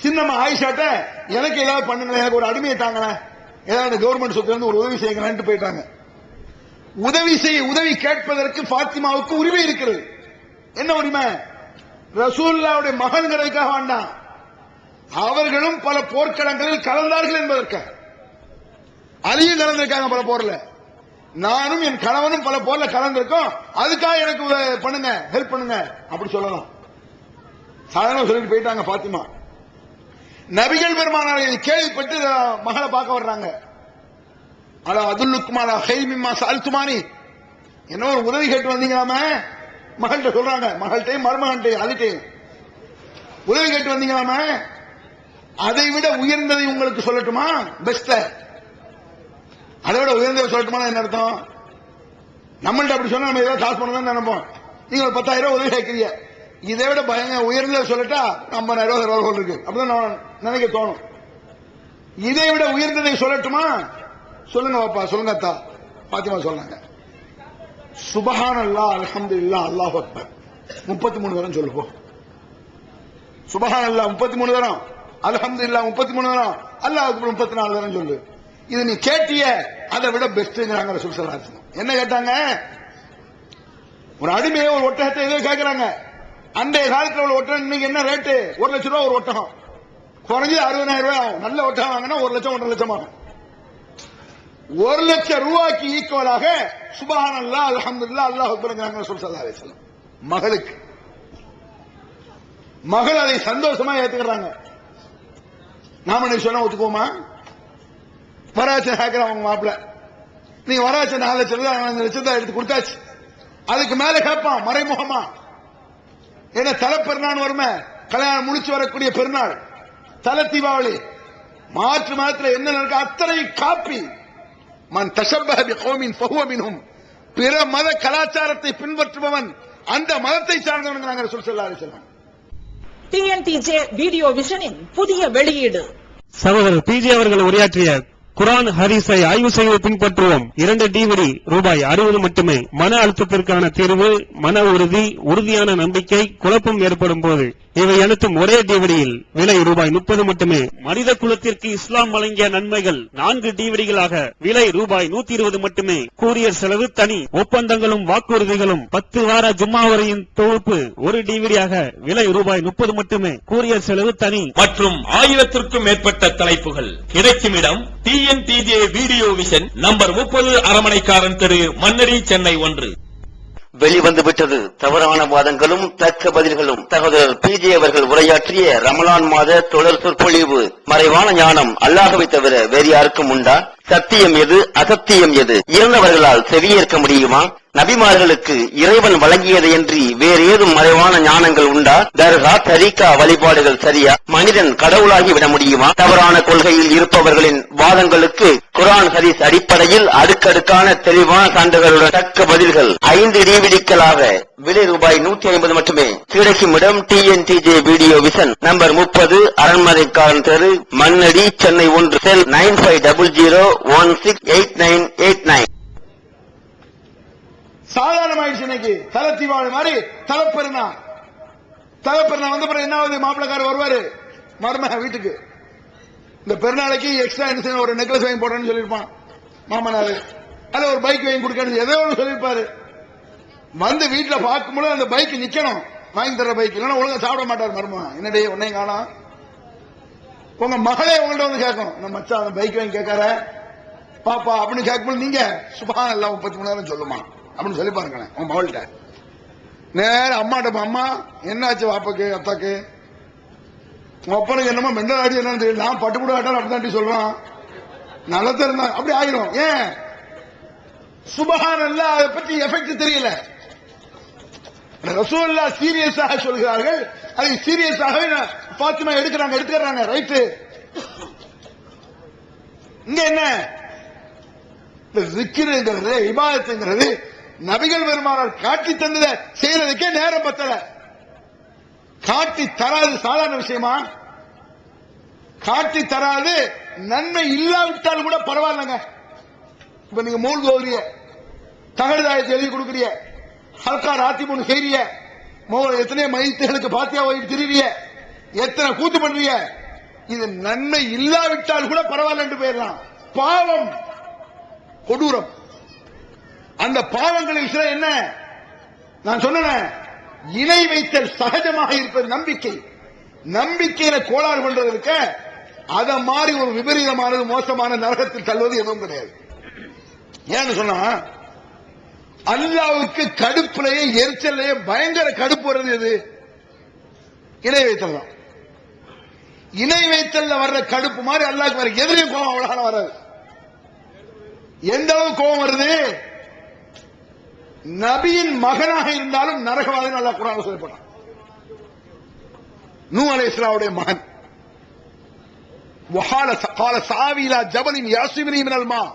சின்னம்மா ஆயிஷாட்ட எனக்கு ஏதாவது பண்ணுங்க, எனக்கு ஒரு அடிமையை தாங்களேன், ஏதாவது கவர்மெண்ட் சொத்துல இருந்து ஒரு உதவி செய்யுங்கன்னு போயிட்டாங்க. உதவி கேட்பதற்கு பாத்திமாவுக்கு உரிமை இருக்கிறது. என்ன உரிமை? ரசூலுல்லாஹ்வுடைய மகன்களுக்காக வேண்டாம், அவர்களும் பல போர்க்களங்களில் கலந்தார்கள் என்பதற்காக. அலியும் கலந்திருக்காங்க பல போர்ல, நானும் என் கணவனும் பல போர்ல கலந்திருக்கோம், அதுக்காக எனக்கு பண்ணுங்க, ஹெல்ப் பண்ணுங்க அப்படி சொல்லலாம். சாதாரண சொல்லிட்டு போயிட்டாங்க பாத்திமா. நபிகள் பெருமானாரை கேள்விப்பட்டு மகளை பார்க்க வர்றாங்க. அலா அதுல்லுக்குமாலா ஹைமிம்மா சால்துமானி, என்ன ஒரு உதவி கேட்டு வந்தீங்களாம? மகள்கிட்ட சொல்றாங்க, மகள்கிட்டையும் மருமகன்ட்டையும் அதுட்டையும் உதவி கேட்டு வந்தீங்களாம? அதை விட உயர்ந்ததை உங்களுக்கு சொல்லட்டுமா? பெஸ்ட், அதை விட உயர்ந்ததை சொல்லட்டுமா? என்ன அர்த்தம்? நம்மள்ட்ட அப்படி சொன்னா நம்ம ஏதாவது காசு பண்ணதான் நினைப்போம். நீங்க ஒரு 10,000 ரூபாய் உதவி கேட்கறீங்க, இதை விட பயங்கர உயர்ந்ததை சொல்லட்டா 50,000 ரூபாய் இருக்கு அப்படிதான் நினைக்க தோணும். இதை விட உயர்ந்ததை சொல்லட்டுமா? சொல்லுங்க பாப்பா, சொல்லுங்க அத்தா. பாத்திமா சொல்றாங்க, சுபஹானல்லாஹ் அல்ஹம்துலில்லாஹ் அல்லாஹு அக்பர் 33 தரம் சொல்லு போ. சுபஹானல்லாஹ் 33 தரம், அல்ஹம்துலில்லாஹ் 33 தரம், அல்லாஹ் அக்பர் 34 தரம் சொல்லு. இது நீ கேட்டிய அதை விட பெஸ்ட்ங்கறாங்க ரசூல் ஸல்லல்லாஹு அலைஹி வஸல்லம். என்ன கேட்டாங்க? ஒரு அடிமையை ஒரு ஒட்டகத்தை ஏதோ கேட்கறாங்க. அன்றைய காலத்தில் உள்ள ஒட்டகம் இன்னைக்கு என்ன ரேட்டு? 1 லட்சம் ரூபாய் ஒரு ஒட்டகம், குறைஞ்சது 60,000 ரூபாய் ஆகும். நல்ல ஒட்டகம் வாங்கினா 1 லட்சம் 1.5 லட்சம் ஆகும். 1 லட்சம் ரூபாய்க்கு ஈக்குவலாக சுபஹானல்லாஹ் அல்ஹம்துலில்லாஹ் அல்லாஹு அக்பர்ங்கறாங்க ரசூல் ஸல்லல்லாஹு அலைஹி வஸல்லம். மகளுக்கு மகள் அதை சந்தோஷமா ஏத்துக்கறாங்க. நாம என்ன சொன்னா ஒத்துக்குவோமா? வராச்ச கேக்குறாங்க அவங்க மாப்பிள்ள, நீங்க வராச்ச 4 லட்சம் ரூபாய் 5 லட்சம் எடுத்து கொடுத்தாச்சு, அதுக்கு மேல கேட்பான் மறைமுகமா. ஏன்னா தலை பெருநாள் வருமே, கல்யாணம் முடிச்சு வரக்கூடிய பெருநாள், தலை தீபாவளி, மாற்று மாதத்துல என்ன நடக்க அத்தனை காப்பி. மன் தஷப்பஹ பிகௌமின் ஃபஹுவ மின்ஹும். பிற மத கலாச்சாரத்தை பின்பற்றுபவன் அந்த மதத்தை சார்ந்தவன் நாங்கள் ரசூல் ஸல்லல்லாஹு அலைஹி வஸல்லம். டிஎன்டிஜே வீடியோ விஷனின் புதிய வெளியீடு. சகோதரர் பிஜே அவர்கள் உரையாற்றிய குர்ஆன் ஹதீஸை ஆய்வு செய்து பின்பற்றுவோம் 2 DVD ரூபாய் 60 மட்டுமே. மன அழுத்தத்திற்கான தீர்வு, மன உறுதி, உறுதியான நம்பிக்கை, குழப்பம் ஏற்படும் போது இவை அனைத்தும் ஒரே டிவிடியில் விலை ரூபாய் 30 மட்டுமே. மனித குலத்திற்கு இஸ்லாம் வழங்கிய நன்மைகள் 4 டிவிடிகளாக விலை ரூபாய் 120 மட்டுமே. கூரியர் செலவு தனி. ஒப்பந்தங்களும் வாக்குறுதிகளும் 10 வார ஜும்மா வரையின் தொகுப்பு ஒரு டிவிடியாக விலை ரூபாய் 30 மட்டுமே. கூரியர் செலவு தனி. மற்றும் 1000க்கும் மேற்பட்ட தலைப்புகள் கிடைக்கும் இடம் டிஎன்டிஜே வீடியோ விஷன், நம்பர் 30, அரமனைக்காரன் தெரு, மன்னடி, சென்னை 1. வெளிவந்துவிட்டது தவறான வாதங்களும் தக்க பதில்களும். சகோதரர் பிஜே அவர்கள் உரையாற்றிய ரமலான் மாத தொடர் சொற்பொழிவு. மறைவான ஞானம் அல்லாஹ்வை தவிர வேறு யாருக்கும் உண்டா? சத்தியம் எது, அசத்தியம் எது? இறந்தவர்களால் செவியேற்க முடியுமா? நபிமார்களுக்கு இறைவன் வழங்கியதையன்றி வேறு ஏதும் மறைவான ஞானங்கள் உண்டா? தர்கா, தரீகா வழிபாடுகள் சரியா? மனிதன் கடவுளாகி விட முடியுமா? தவறான கொள்கையில் இருப்பவர்களின் வாதங்களுக்கு குர்ஆன் ஹதீஸ் அடிப்படையில் அடுக்கடுக்கான தெளிவான சான்றுகளுடன் தக்க பதில்கள் 5 டிவிடிக்களாக விலை ரூபாய் 150 மட்டுமே. கிடைக்கும் இடம் டிஎன்டிஜே வீடியோ விஷன், நம்பர் 30, அரண்மனைக்காரன் தெரு, மன்னடி, சென்னை 1. செல் 9500168989. சாதாரணமாயிடுச்சு இன்னைக்கு. தலை தீபாவளி மாதிரி தலைப்பெருனா வந்த பிறகு என்ன ஆகுது? மாப்பிள்ளக்காரர் வருவாரு மருமக வீட்டுக்கு. இந்த பெருநாளைக்கு எக்ஸ்ட்ரா என்ன செய்யணும், ஒரு நெக்லஸ் வாங்கி போடுறேன்னு சொல்லியிருப்பான் மாமனாரு, அல்ல ஒரு பைக் வாங்கி கொடுக்கணும், ஏதோ ஒன்று சொல்லியிருப்பாரு. வந்து வீட்டுல பார்க்கும்போது அந்த பைக் நிக்கணும், வாங்கி தர பைக், இல்லைன்னா ஒழுங்கா சாப்பிட மாட்டார் மருமக. என்னடே உன்னையும் காணோம். உங்க மகளே உங்கள்ட்ட வந்து கேட்கணும், நம்ம மச்சான் அந்த பைக் வாங்கி கேட்கார பாப்பா அப்படின்னு கேட்கும்போது நீங்க சுபஹான் அல்லாஹ் 33 நேரம் சொல்லுமா அப்படின்னு சொல்லி பாருங்களேன். உங்க மகள்கிட்ட நேரம் அம்மாட்ட, அம்மா என்னாச்சு வாப்பாக்கு அத்தாக்கு, உங்க அப்பனுக்கு என்னமோ மெண்டல் ஆடி என்னன்னு தெரியல, நான் பட்டு கூட ஆட்டாலும் அப்படிதான் சொல்றான், நல்லா இருந்தா அப்படி ஆயிரும். ஏன்? சுபஹான் அல்லாஹ் அதை பற்றி எஃபெக்ட் தெரியல. ரசூலுல்லாஹ் சீரியஸாக சொல்கிறார்கள், அதை சீரியஸாகவே பாத்திமா எடுக்கிறாங்க ரைட்டு. இங்க என்ன ஜிக்ருங்கிறது, இபாதத்துங்கிறது நபிகள் பெருமானார் காட்டி தந்தத செய்யறதுக்கே நேரம் பத்தல. காட்டி தராது சாதாரண விஷயமா? காட்டி தராது நன்மை இல்லாவிட்டால் கூட பரவாயில்லங்க. இப்ப நீங்க மூழ்கு ஓதுறிய, தகடுதாயத்தை எழுதி கொடுக்குறிய, ஹல்கா ராத்தி மூணு செய்றிய, எத்தனை மைத்துகளுக்கு பாத்தியா போய் திரிவிய, எத்தனை கூத்து பண்றிய, இது நன்மை இல்லாவிட்டால் கூட பரவாயில்ல என்று போயிடலாம். பாவம் கொடூரம். அந்த பாவங்களில் சில என்ன நான் சொன்னேன், இணை வைத்தல் சகஜமாக இருப்பது நம்பிக்கை. நம்பிக்கையில கோளாறு கொண்டது இருக்க, அதை மாறி ஒரு விபரீதமானது மோசமான நரகத்தில் தள்ளுவது எதுவும் கிடையாது. ஏன்னு சொன்னா, அல்லாவுக்கு கடுப்புலையே எரிச்சலையே பயங்கர கடுப்பு வருது எது? இணை வைத்தல் தான். இணை வைத்தல்ல வர்ற கடுப்பு மாதிரி அல்லாஹ்க்கு வர எதிரையும் கோபம் அவ்வளவு வராது. எந்த அளவு கோபம் வருது? நபியின் மகனாக இருந்தாலும் நரகவாதம் அல்லாஹ் குர்ஆன்ல சொல்லப்பட்டான். நூஹ் அலைஹிஸ்ஸலாமுடைய மகன் قال سآوي إلى جبل يعصمني من الماء.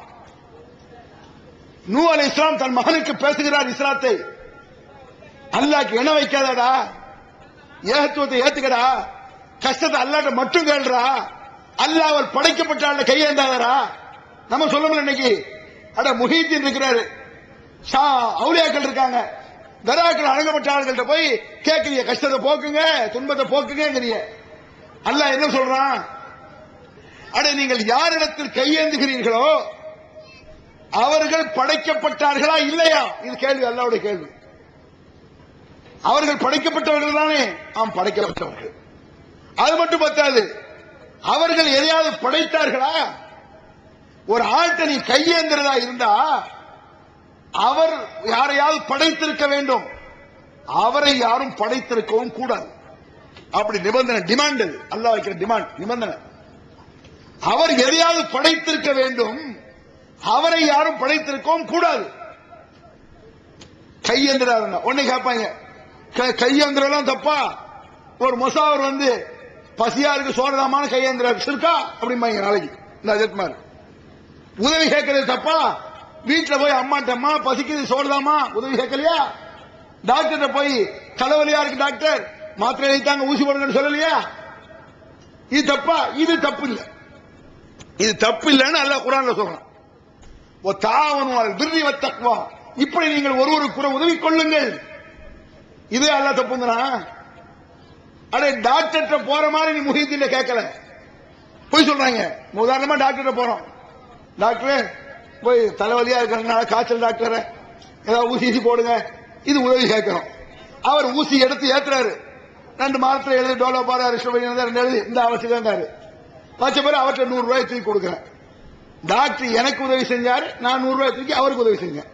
நூஹ் அலைஹிஸ்ஸலாம் தன் மகனுக்கு பேசுகிறார் இஸ்லாத்தை. அல்லாஹ்க்கு இணை வைக்காதடா, ஏகத்துவத்தை ஏத்துக்கடா, கஷ்டத்தை அல்லாஹ்ட்ட மட்டும் கேளுடா, அல்லாஹ் அவர் படைக்கப்பட்ட ஆள கையேந்தாதடா. நம்ம சொல்லணும் இன்னைக்கு. அட முஹீத்தீன் இருக்கிறாரு, அவுலியாக்கள் இருக்காங்க, தராக்கள் அடங்கப்பட்ட ஆளுகள்கிட்ட போய் கேட்கறிய, கஷ்டத்தை போக்குங்க, துன்பத்தை போக்குங்க. அல்லாஹ் என்ன சொல்றான்? அட நீங்கள் யாரிடத்தில் கையேந்துகிறீர்களோ அவர்கள் படைக்கப்பட்டார்களா இல்லையா? இது கேள்வி, அல்லாஹ்வுடைய கேள்வி. அவர்கள் படைக்கப்பட்டவர்கள் தானே? ஆம், படைக்கப்பட்டவர்கள். அது மட்டும் பத்தாது, அவர்கள் எதையாவது படைத்தார்களா? ஒரு ஆட்டை நீ கையேந்திரதா இருந்தா அவர் யாரையாவது படைத்திருக்க வேண்டும், அவரை யாரும் படைத்திருக்கவும் கூடாது. அப்படி நிபந்தனை, டிமாண்ட். அல்லாஹ் வைக்கிற டிமாண்ட், நிபந்தனை. அவர் எதையாவது படைத்திருக்க வேண்டும், அவரை யாரும் படைத்திருக்கவும் கூடாது. கையேந்திரம் உடனே கேட்பாங்க, கையேந்திரம் தப்பா? ஒரு மொசாவர் வந்து பசியா இருக்கு சோழதாமான கையேந்திரம் இருக்கா அப்படிம்பாங்க. நாளைக்கு இந்த அஜத்மார் உதவி கேட்கறது தப்பா? வீட்டுல போய் அம்மாட்டம்மா பசிக்குது சோழதாமா உதவி கேட்கலையா? டாக்டர் போய் தலைவலியா இருக்கு டாக்டர் மாத்திரை எழுத்தாங்க ஊசி போடுங்கன்னு சொல்லலையா? இது தப்பா? இது தப்பு இல்ல, இது தப்பு இல்லன்னு அல்லாஹ் குர்ஆன்ல சொல்றான். பிர்ரி வத்தக்வா, இப்படி நீங்கள் ஒருவருக்கு உதவி கொள்ளுங்கள். இது அல்லாஹ் தப்புங்கறா? அடே டாக்டர் போற மாதிரி நீ முஹீதீன் கேட்கல, போய் சொல்றாங்க. உதாரணமா டாக்டர் போறோம், டாக்டர் போய் தலைவலியா இருக்கிறதுனால காய்ச்சல் டாக்டர் ஏதாவது ஊசி போடுங்க, இது உதவி கேட்கிறோம். அவர் ஊசி எடுத்து ஏத்துறாரு, 2 மாதத்துல எழுதி டோலோ பாரு 2 எழுதி இந்த அவசியம் வச்ச பிறகு அவர்கிட்ட 100 ரூபாய் தூக்கி கொடுக்கிறேன். டாக்டர் எனக்கு உதவி செஞ்சாரு, நான் 100 ரூபாய் தூக்கி அவருக்கு உதவி செஞ்சேன்.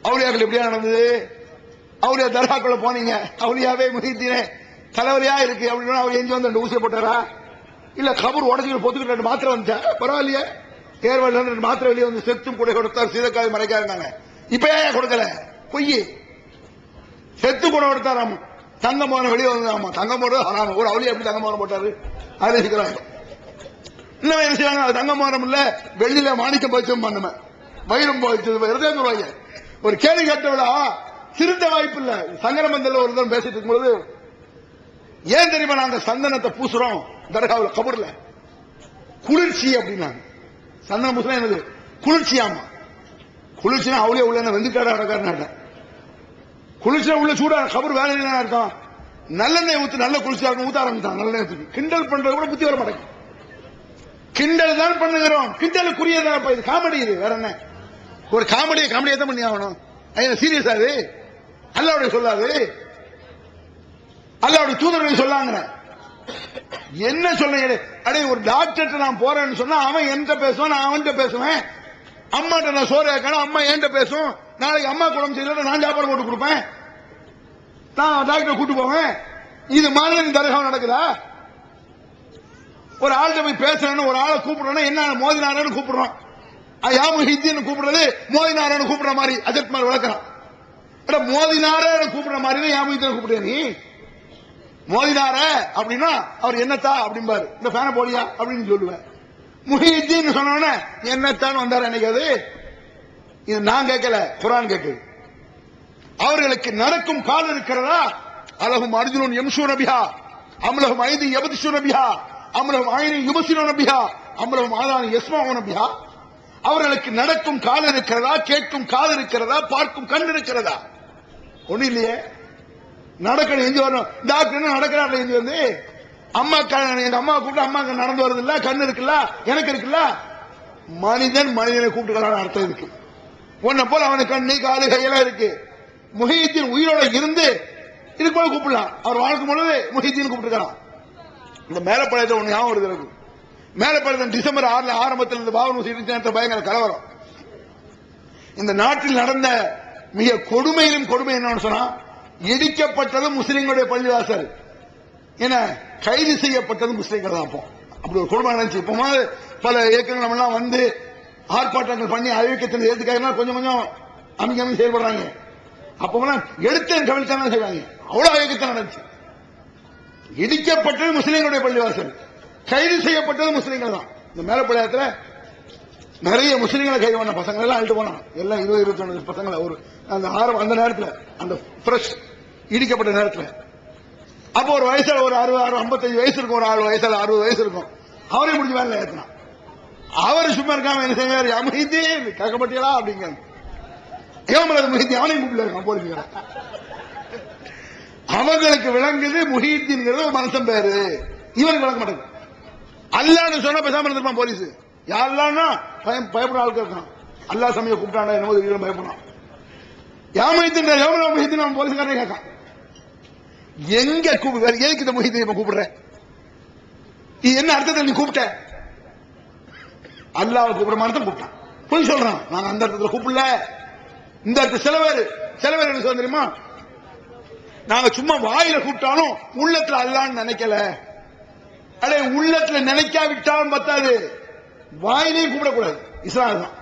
அவுலியாக்கள் எப்படியா நடந்தது? அவுலியா தர்காக்குள்ள போனீங்க, அவுலியாவே முஹீதீனே தலைவலியா இருக்கு அப்படின்னு அவர் எஞ்சி வந்து 2 ஊசியை போட்டாரா? இல்ல கபூர் உடச்சு பொத்துக்கிட்டு 2 மாத்திரை வந்துச்சா? பரவாயில்லையே, ஏர்வாள் 2 மாத்திரை வெளியே வந்து செத்தும் கூட கொடுத்தார், சீதக்காய் மறைக்காருந்தாங்க. இப்ப ஏன் கொடுக்கல? பொய். செத்து கூட கொடுத்தாராம், தங்கம் போன வெளியே வந்தாமா. தங்கம் போடுறது ஹராம். ஒரு அவுலியா எப்படி தங்கம் போன போட்டாரு? அறிவிக்கிறாங்க. இன்னும் என்ன செய்வாங்க? தங்கம் போனம் இல்ல, வெள்ளியில மாணிக்கம் பயிற்சியும் பண்ணுமே, வயிறும் போயிடுச்சு. ஒரு கேள்வி கேட்டவிடா திருத்த வாய்ப்பு இல்ல. சங்கரமந்தல ஒரு தான் பேசிட்டு இருக்கும்போது, ஏன் தெரியுமா நாங்க சந்தனத்தை பூசுறோம் தர்காவுல கபூர்ல? குளிர்ச்சி அப்படின்னாங்க. சந்தனம் பூசுறா என்னது? குளிர்ச்சியாமா. குளிர்ச்சினா அவுலியா உள்ள வெந்துக்காட நடக்காரு. குளிர்ச்சியா உள்ள சூடா கபூர் வேலை என்ன இருக்கும்? நல்லெண்ணெய் ஊத்து நல்ல குளிர்ச்சியா இருக்கும், ஊத்த ஆரம்பிச்சாங்க. நல்லெண்ணெய் கிண்டல் பண்றது கூட புத்தி வர மாட்டேங்குது. கிண்டல் தான் பண்ணுகிறோம், கிண்டலுக்குரியதான். இது காமெடி, இது வேற என்ன? ஒரு காமெடியை தான் பண்ணி ஆகணும். சீரியஸா? அது அல்லாஹ்வுடைய சொல்லாது, அல்லாஹ்வுடைய தூதர்கள் சொல்லாங்க. என்ன சொல்றீங்க? அடே ஒரு டாக்டர் நான் போறேன்னு சொன்னா அவன் என்கிட்ட பேசுவான், நான் அவன்கிட்ட பேசுவேன். அம்மாட்ட நான் சோறு கேட்கணும், அம்மா என்கிட்ட பேசும். நாளைக்கு அம்மா குழம்பு செய்யல நான் சாப்பாடு போட்டு கொடுப்பேன், நான் டாக்டர் கூட்டு போவேன். இது மாதிரி தர்காவில் நடக்குதா? ஒரு ஆள்கிட்ட போய் பேசுறேன்னு ஒரு ஆளை கூப்பிடுறோம், என்ன மோதினாரன்னு கூப்பிடுறோம். யாமுஹித்தீன் கூப்பிடுறது மோதினாரன்னு கூப்பிடுற மாதிரி அஜத்மார் விளக்குறான். மோதினாரன்னு கூப்பிடுற மாதிரி யாமுஹித்தீன் கூப்பிடுற நீ? மோதினார அப்படின்னா அவர் என்னத்தா அப்படிம்பாரு, இந்த ஃபேனை போடியா அப்படின்னு சொல்லுவேன். முஹித்தீன் சொன்ன என்னத்தான் வந்தார் என்னைக்காது? இது நான் கேட்கல, குர்ஆன் கேட்குது. அவர்களுக்கு நடக்கும் கால் இருக்கிறதா? அலஹும் அர்ஜுனன் யம்ஷூன பிஹா அம்லஹும் ஐதி யப்துஷூன பிஹா அம்லஹும் ஐனி யுபஸிருன பிஹா அம்லஹும் ஆதானி யஸ்மஊன பிஹா. அவர்களுக்கு நடக்கும் கால் இருக்கிறதா? கேட்கும் கால் இருக்கிறதா? பார்க்கும் கண் இருக்கிறதா? ஒண்ணு இல்லையே. நடக்கணும், எஞ்சி வரணும். டாக்டர் நடக்கிறாரு, எஞ்சி வந்து அம்மா எங்க அம்மா கூப்பிட்டு அம்மா நடந்து வருது இல்ல, கண் இருக்குல்ல, எனக்கு இருக்குல்ல. மனிதன் மனிதனை கூப்பிட்டுக்கலாம் அர்த்தம் இருக்கு. உன்னை போல அவனுக்கு கண்ணு காலு கையெல்லாம் இருக்கு. முஹித்தீன் உயிரோட இருந்து இதுக்கு போல கூப்பிடலாம். அவர் வாழ்க்கும் பொழுது முஹித்தீன் கூப்பிட்டுருக்கலாம். இந்த மேலப்பாளையத்தில் ஒண்ணு ஞாபகம் வருது எனக்கு. மேலப்பாளையத்தில் டிசம்பர் 6 ஆரம்பத்தில் இந்த பாபர் மசூதி பயங்கர கலவரம். இந்த நாட்டில் நடந்த மிக கொடுமையிலும் கொடுமை என்னன்னு சொன்னா, இடிக்கப்பட்டது முஸ்லிம்களுடைய பள்ளிவாசல், என கைது செய்யப்பட்டது முஸ்லிம்கள் தான். அப்படி ஒரு கொடுமை நடந்துச்சு. இப்போ பல இயக்கங்கள் நம்ம எல்லாம் வந்து ஆர்ப்பாட்டங்கள் பண்ணி அறிவிக்கத்தின் ஏற்றுக்காக கொஞ்சம் கொஞ்சம் அமைக்க செயல்படுறாங்க. அப்ப எடுத்து கவிழ்த்தான் செய்வாங்க. அவ்வளவு இயக்கத்தில் நடந்துச்சு. இடிக்கப்பட்டது முஸ்லிம்களுடைய பள்ளிவாசல், கைது செய்யப்பட்டது முஸ்லிம்கள் தான். இந்த மேலப்பாளையத்தில் நிறைய முஸ்லிம்களை கைது பண்ண பசங்க எல்லாம் அழுட்டு போனான். எல்லாம் 20-21 பசங்களை ஒரு அந்த நேரத்தில், அந்த பிரஷ் இடிக்கப்பட்ட நேரத்தில். அப்போ ஒரு வயசுல ஒரு 60-55 வயசு இருக்கும், ஒரு 6 வயசுல 60 வயசு இருக்கும். அவரே முடிஞ்ச வேலை ஏற்றினான். அவரு சும்மா இருக்காம என்ன செய்வார்? முஹித்தீன் கேட்கப்பட்டியலா அப்படிங்க. முஹித்தீன் அவனையும் கூப்பிட்டு இருக்கான் போலீஸ்காரன். அவங்களுக்கு விளங்குது முஹித்தீன் ஒரு மனுஷன் பேரு, இவனுக்கு விளங்க மாட்டேங்குது. அல்லான்னு சொன்னா பேசாம இருந்திருப்பான் போலீஸ். யாரெல்லாம் பயப்படுற ஆளுக்கு இருக்கான். அல்லா சமயம் கூப்பிட்டாண்டா என்னமோ பயப்படான். முஹித்தீன் போலீஸ்காரனே கேட்கான், எங்க எதுக்கு இந்த முஹித்தீன் கூப்பிடுற? என்ன அர்த்தத்தில் நீ கூப்பிட்ட? அல்லாஹ் கூப்பிட மாதிரி கூப்பிட்டான். போய் சொல்றான், நாங்க அந்த இடத்துல கூப்பிடல, இந்த இடத்துல சில பேர் என்ன சொல்ல தெரியுமா? நாங்க சும்மா வாயில கூப்பிட்டாலும் உள்ளத்துல அல்லான்னு நினைக்கல. அடே உள்ளத்துல நினைக்காவிட்டாலும் பத்தாது, வாயிலையும் கூப்பிடக்கூடாது. இஸ்லாம் தான்.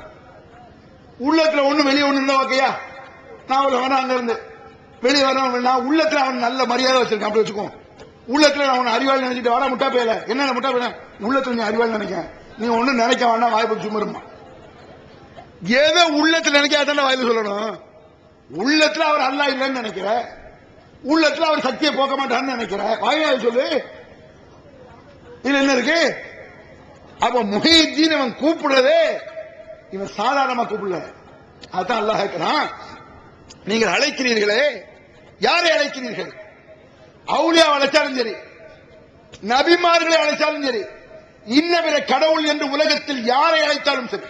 உள்ளத்துல ஒண்ணு வெளியே ஒண்ணு இருந்தா ஓகேயா? நான் வேணா அங்க இருந்து வெளியே வரணும், நான் உள்ளத்துல அவன் நல்ல மரியாதை வச்சிருக்கேன், அப்படி வச்சுக்கோ. உள்ளத்துல அவன் அறிவாளி நினைச்சிட்டு வாடா முட்டா பேல, என்ன முட்டா பேல, உள்ளத்துல நீ அறிவாளி நினைக்க, நீ ஒண்ணும் நினைக்க வேண்டாம், வாய்ப்பு சும்மா. ஏதோ உள்ளத்துல நினைக்காதான் வாயில சொல்லணும். உள்ளத்துல அவர் அல்லா இல்லைன்னு நினைக்கிற, உள்ளத்துல அவர் சக்தியை போக்க மாட்டான்னு நினைக்கிற, வாயில சொல்லு. இது என்ன இருக்கு? அப்ப முஹீத்தீன் அவன் கூப்பிடுறதே இவன் சாதாரணமா கூப்பிடல. அதான் அல்லாஹ் கேட்கிறான், நீங்கள் அழைக்கிறீர்களே, யாரை அழைக்கிறீர்கள்? அவுலியா அழைச்சாலும் சரி, நபிமார்களை அழைச்சாலும் சரி, இன்ன பிற கடவுள் என்று உலகத்தில் யாரை அழைத்தாலும் சரி,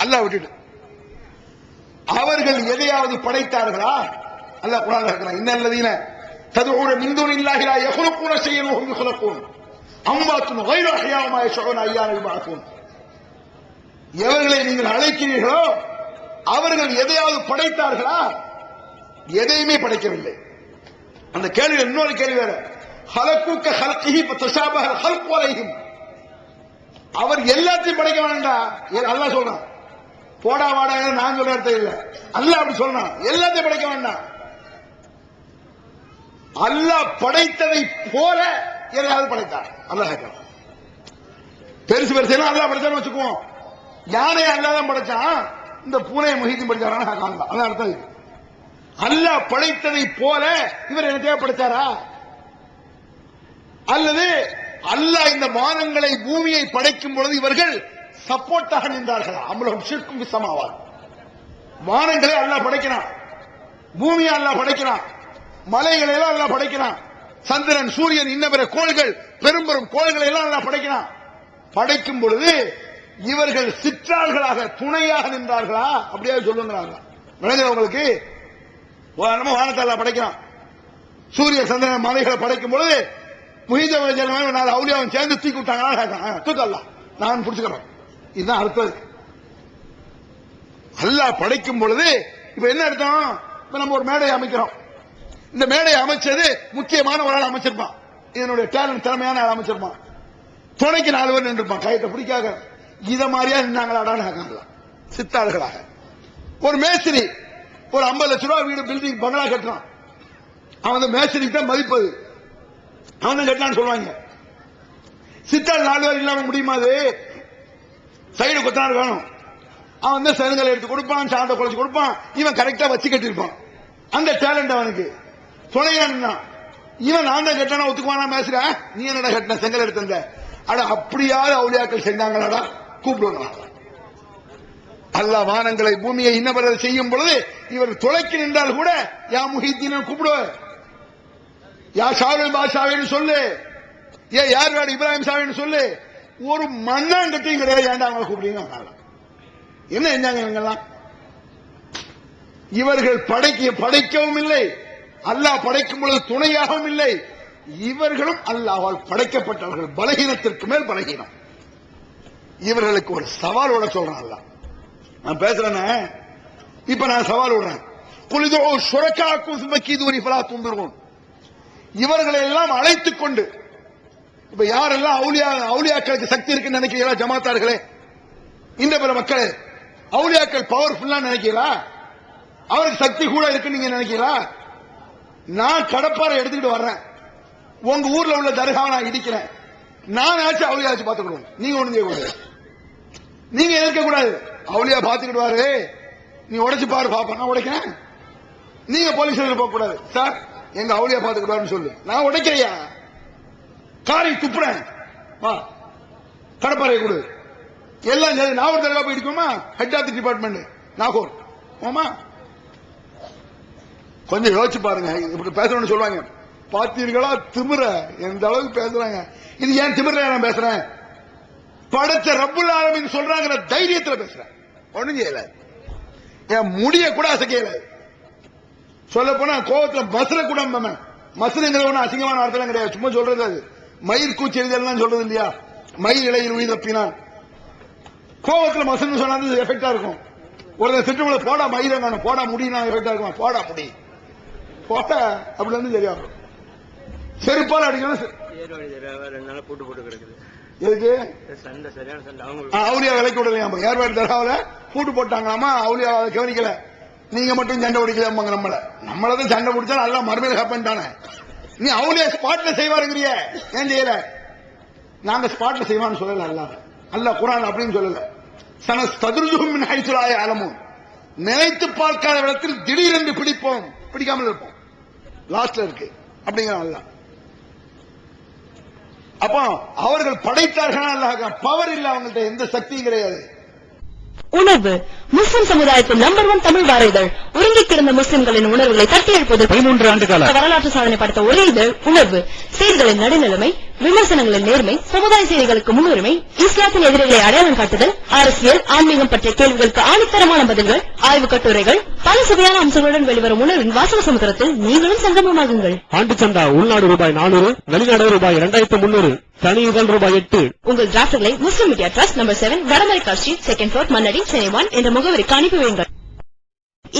அல்லாஹ் விட்டுட்டு அவர்கள் எதையாவது படைத்தார்களா? அல்லாஹ் குர்ஆன்ல சொல்றான், இன்னல்லதீன ததுஊன மின் துனில்லாஹி லா யഖ்லுகூன ஷையன் வஹும் யഖ்லுகூன் அம்வாத்துன் கைரு அஹ்யா மா யஷஊன அய்யான யுபஅஸூன். எவர்களை நீங்கள் அழைக்கிறீர்களோ அவர்கள் எதையாவது படைத்தார்களா? எதையுமே படைக்கவில்லை. அந்த கேள்வி இன்னொரு கேள்வி வேற, ஹலக்குக்க ஹல்கிஹி ஃபதஷாபஹ ஹல்கு அலைஹிம். அவர் எல்லாத்தையும் படைக்க வேண்டாம். அல்லாஹ் சொல்றான், போடா வாடா நான் சொல்ற அர்த்தம் இல்ல, அல்லாஹ் அப்படி சொல்றான், எல்லாத்தையும் படைக்க வேண்டாம். அல்லாஹ் படைத்ததை போல எதையாவது படைத்தார். அல்லாஹ் கேட்கிறான், பெருசு பெருசு எல்லாம் அல்லாஹ் படைச்சான்னு வச்சுக்குவோம். யானை அல்லாஹ் தான் படைச்சான், இந்த பூனையை முஹீத்தீன் படைச்சாரான்னு காணலாம். அதான் அர்த்தம் இது. அல்லாஹ் படைத்ததை போல இவர் என்ன தேவைப்படுத்தாரா? அல்லது அல்லாஹ் இந்த வானங்களை பூமியை படைக்கும் பொழுது இவர்கள் சப்போர்ட்டாக நின்றார்கள்? அம்லஹும் ஷிர்கும் பிஸ்ஸமாவாத். வானங்களை அல்லாஹ் படைக்கிறான், பூமியை அல்லாஹ் படைக்கிறான், மலைகளை எல்லாம் அல்லாஹ் படைக்கிறான், சந்திரன் சூரியன் இன்ன பிற கோள்கள் பெரும் பெரும் கோள்களை எல்லாம் அல்லாஹ் படைக்கிறான். படைக்கும் பொழுது இவர்கள் சிற்றார்களாக துணையாக நின்றார்களா? அப்படியே சொல்லுங்கிறாங்க. விளங்குறவங்களுக்கு வானத்தை அல்லாஹ் படைக்கிறான், சூரிய சந்திரன் மலைகளை படைக்கும் பொழுது முஹீத்தீன் நாலு அவுலியாவும் சேர்ந்து தூக்கி விட்டாங்களா? தூக்கலாம், நான் பிடிச்சுக்கிறேன். இதுதான் அர்த்தம். அல்லாஹ் படைக்கும் பொழுது இப்ப என்ன அர்த்தம்? இப்ப நம்ம ஒரு மேடையை அமைக்கிறோம், இந்த மேடையை அமைச்சது முக்கியமான ஒரு ஆள் அமைச்சிருப்பான், இதனுடைய டேலண்ட் திறமையான ஆள் அமைச்சிருப்பான், துணைக்கு 4 பேர் நின்றுப்பான் கையத்தை பிடிக்காக. இத மாதிரியா நின்னாங்களாடான்னு சித்தாள்களாக. ஒரு மேஸ்திரி ஒரு 50 லட்சம் ரூபாய் வீடு பில்டிங் பங்களா கட்டுறான், அவன் மேஸ்திரிக்கு தான் மதிப்பது, அவன் தான் கட்டலான்னு சொல்லுவாங்க. சித்தாள் 4 பேர் இல்லாம முடியுமா? அது சைடு கொத்தாடு வேணும், அவன் வந்து செங்கலை எடுத்து கொடுப்பான், சாந்த குறைச்சு கொடுப்பான், இவன் கரெக்டா வச்சு கட்டிருப்பான். அந்த டேலண்ட் அவனுக்கு துணையா. இவன் நான் தான் கட்டினா ஒத்துக்குவானா? மேஸ்திரி, நீ என்னடா கட்டின செங்கல் எடுத்த? அட அப்படியாவது அவுலியாக்கள் செஞ்சாங்களாடா, கூப்பிடுவாங்க. அல்லாஹ் வானங்களை பூமியை இன்னவரை செய்யும் பொழுது இவர் துளைக்கு நின்றால் கூட யா முஹீத்தீன் கூப்பிடுவார், யா ஷாவுல் பாஷாவின்னு சொல்லு, யார் வேறு இப்ராஹிம் ஷாவின்னு சொல்லு. ஒரு மண்ணாங்கட்டையும் கிடையாது, ஏன்டா அவங்க கூப்பிடுங்க? என்ன செஞ்சாங்க இவங்கெல்லாம்? இவர்கள் படைக்கவும் இல்லை, அல்லாஹ் படைக்கும் பொழுது துணையாகவும் இல்லை. இவர்களும் அல்லாஹ்வால் படைக்கப்பட்டவர்கள், பலகீனத்திற்கு மேல் பலகீனம். இவர்களுக்கு ஒரு சவால் விட சொல்றான் அல்லாஹ். நான் பேசுறேன்னு இப்ப நான் சவால் விடுறேன், குலிதோ ஷுரகாக்கும் சுமக்கீதூனி ஃபலா துன்பிருன். இவர்களை எல்லாம் அழைத்துக் கொண்டு, இப்ப யாரெல்லாம் அவுலியாக்களுக்கு சக்தி இருக்குன்னு நினைக்கிறீங்களா? ஜமாத்தார்களே, இந்த பிற மக்களே, அவுலியாக்கள் பவர்ஃபுல்லா நினைக்கிறீங்களா? அவருக்கு சக்தி கூட இருக்குன்னு நீங்க நினைக்கிறீங்களா? நான் கடப்பாறை எடுத்துக்கிட்டு வர்றேன், உங்க ஊர்ல உள்ள தர்காவை நான் இடிக்கிறேன், நான் ஆச்சு அவுலியாச்சு பார்த்துக்கிடுவோம், நீங்க ஒண்ணு செய்யக்கூடாது, நீங்க எதிர்க்க கூடாது. அவுலியா பார்த்துக்கிடுவாரு, நீ உடைச்சு பாரு பாப்பா, நான் உடைக்கிறேன். நீங்க போலீஸ் போக கூடாது, சார் எங்க அவுலியா பார்த்துக்கிடுவாருன்னு சொல்லு, நான் உடைக்கிறையா, காரை துப்புறேன், வா கடப்பாறை கொடு, எல்லாம் நான் ஒரு தடவை போய் இடிக்குமா? Head of the department Nagore ஆமா. கொஞ்சம் யோசிச்சு பாருங்க, இப்படி பேசணும்னு சொல்லுவாங்க, பாத்தீர்களா திமிர எந்த அளவுக்கு பேசுறாங்க. இது ஏன் திமிர நான் பேசுறேன்? படைச்ச ரப்புல் ஆலமீன் சொல்றாங்கிற தைரியத்துல பேசுறேன், ஒண்ணும் செய்யல, என் முடிய கூட அசைக்கல. சொல்ல போனா கோவத்துல மசுர கூட, மசுரங்கிற ஒண்ணு அசிங்கமான வார்த்தை கிடையாது, சும்மா சொல்றது. அது மயிர் கூச்சி எழுதலாம் சொல்றது இல்லையா? மயிர் இலையில் உயிர் தப்பினான், கோவத்துல மசுன்னு சொன்னா எஃபெக்டா இருக்கும். ஒரு திட்டமுள்ள போடா மயிர போடா முடியும் எஃபெக்டா இருக்கும், போடா முடி போட்டா அப்படி வந்து சரியா இருக்கும். செருப்பால் அடிக்கணும். எதுக்கு அவுலியா விலைக்கு விடலையா? ஏர்வாடி தராவில பூட்டு போட்டாங்களாமா, அவுலியா கவனிக்கல, நீங்க மட்டும் சண்டை பிடிக்கலாமாங்க நம்மளதான் சண்டை பிடிச்சா நல்லா மறுமையில் ஹேப்பன் தானே. நீ அவளே ஸ்பாட்ல செய்வாருங்கிறிய, ஏன் செய்யல? நாங்க ஸ்பாட்ல செய்வான்னு சொல்லல. அல்லாஹ் குர்ஆன் அப்படின்னு சொல்லல. சனஸ்ததுருஜுஹும் மின் ஹைஸு லா யஅலமூன், நினைத்து பார்க்காத இடத்தில் திடீரென்று பிடிப்போம், பிடிக்காமல் இருப்போம், லாஸ்ட்ல இருக்கு அப்படிங்கிற அல்லாஹ். அப்போ அவர்கள் படைத்தார்கள், அல்லாஹ் பவர் இல்ல, அவங்கள்ட்ட எந்த சக்தியும் கிடையாது. உணர்வு முஸ்லிம் சமுதாயத்தின் நம்பர் 1 தமிழ் வார இதழ். உறங்கிக் கிடந்த முஸ்லிம்களின் உணர்வுகளை தட்டி எழுப்பது 13 ஆண்டு கால வரலாற்று சாதனை படைத்த ஒரே இதழ் உணர்வு. செய்திகளின் நடுநிலைமை, விமர்சனங்களின் நேர்மை, சமுதாய செய்திகளுக்கு முன்னுரிமை, இஸ்லாத்தின் எதிரிகளை அடையாளம் காட்டுதல், அரசியல், ஆன்மீகம் பற்றிய கேள்விகளுக்கு ஆணித்தரமான பதில்கள், ஆய்வு கட்டுரைகள், பல சுவையான அம்சங்களுடன் வெளிவரும் உணர்வின் வாசக சமுத்திரத்தில் நீங்களும் சங்கமமாகுங்கள். ஆண்டு சந்தா உள்நாடு ரூபாய் 400, வெளிநாடு ரூபாய் 2300, தனி இதழ் ரூபாய் 8. உங்கள் டிராப்ட்களை Muslim media trust number 7 Vadamaraikka street, 2nd floor, Mannady, Chennai 1 என்ற முகவரிக்கு அனுப்பி வையுங்கள்.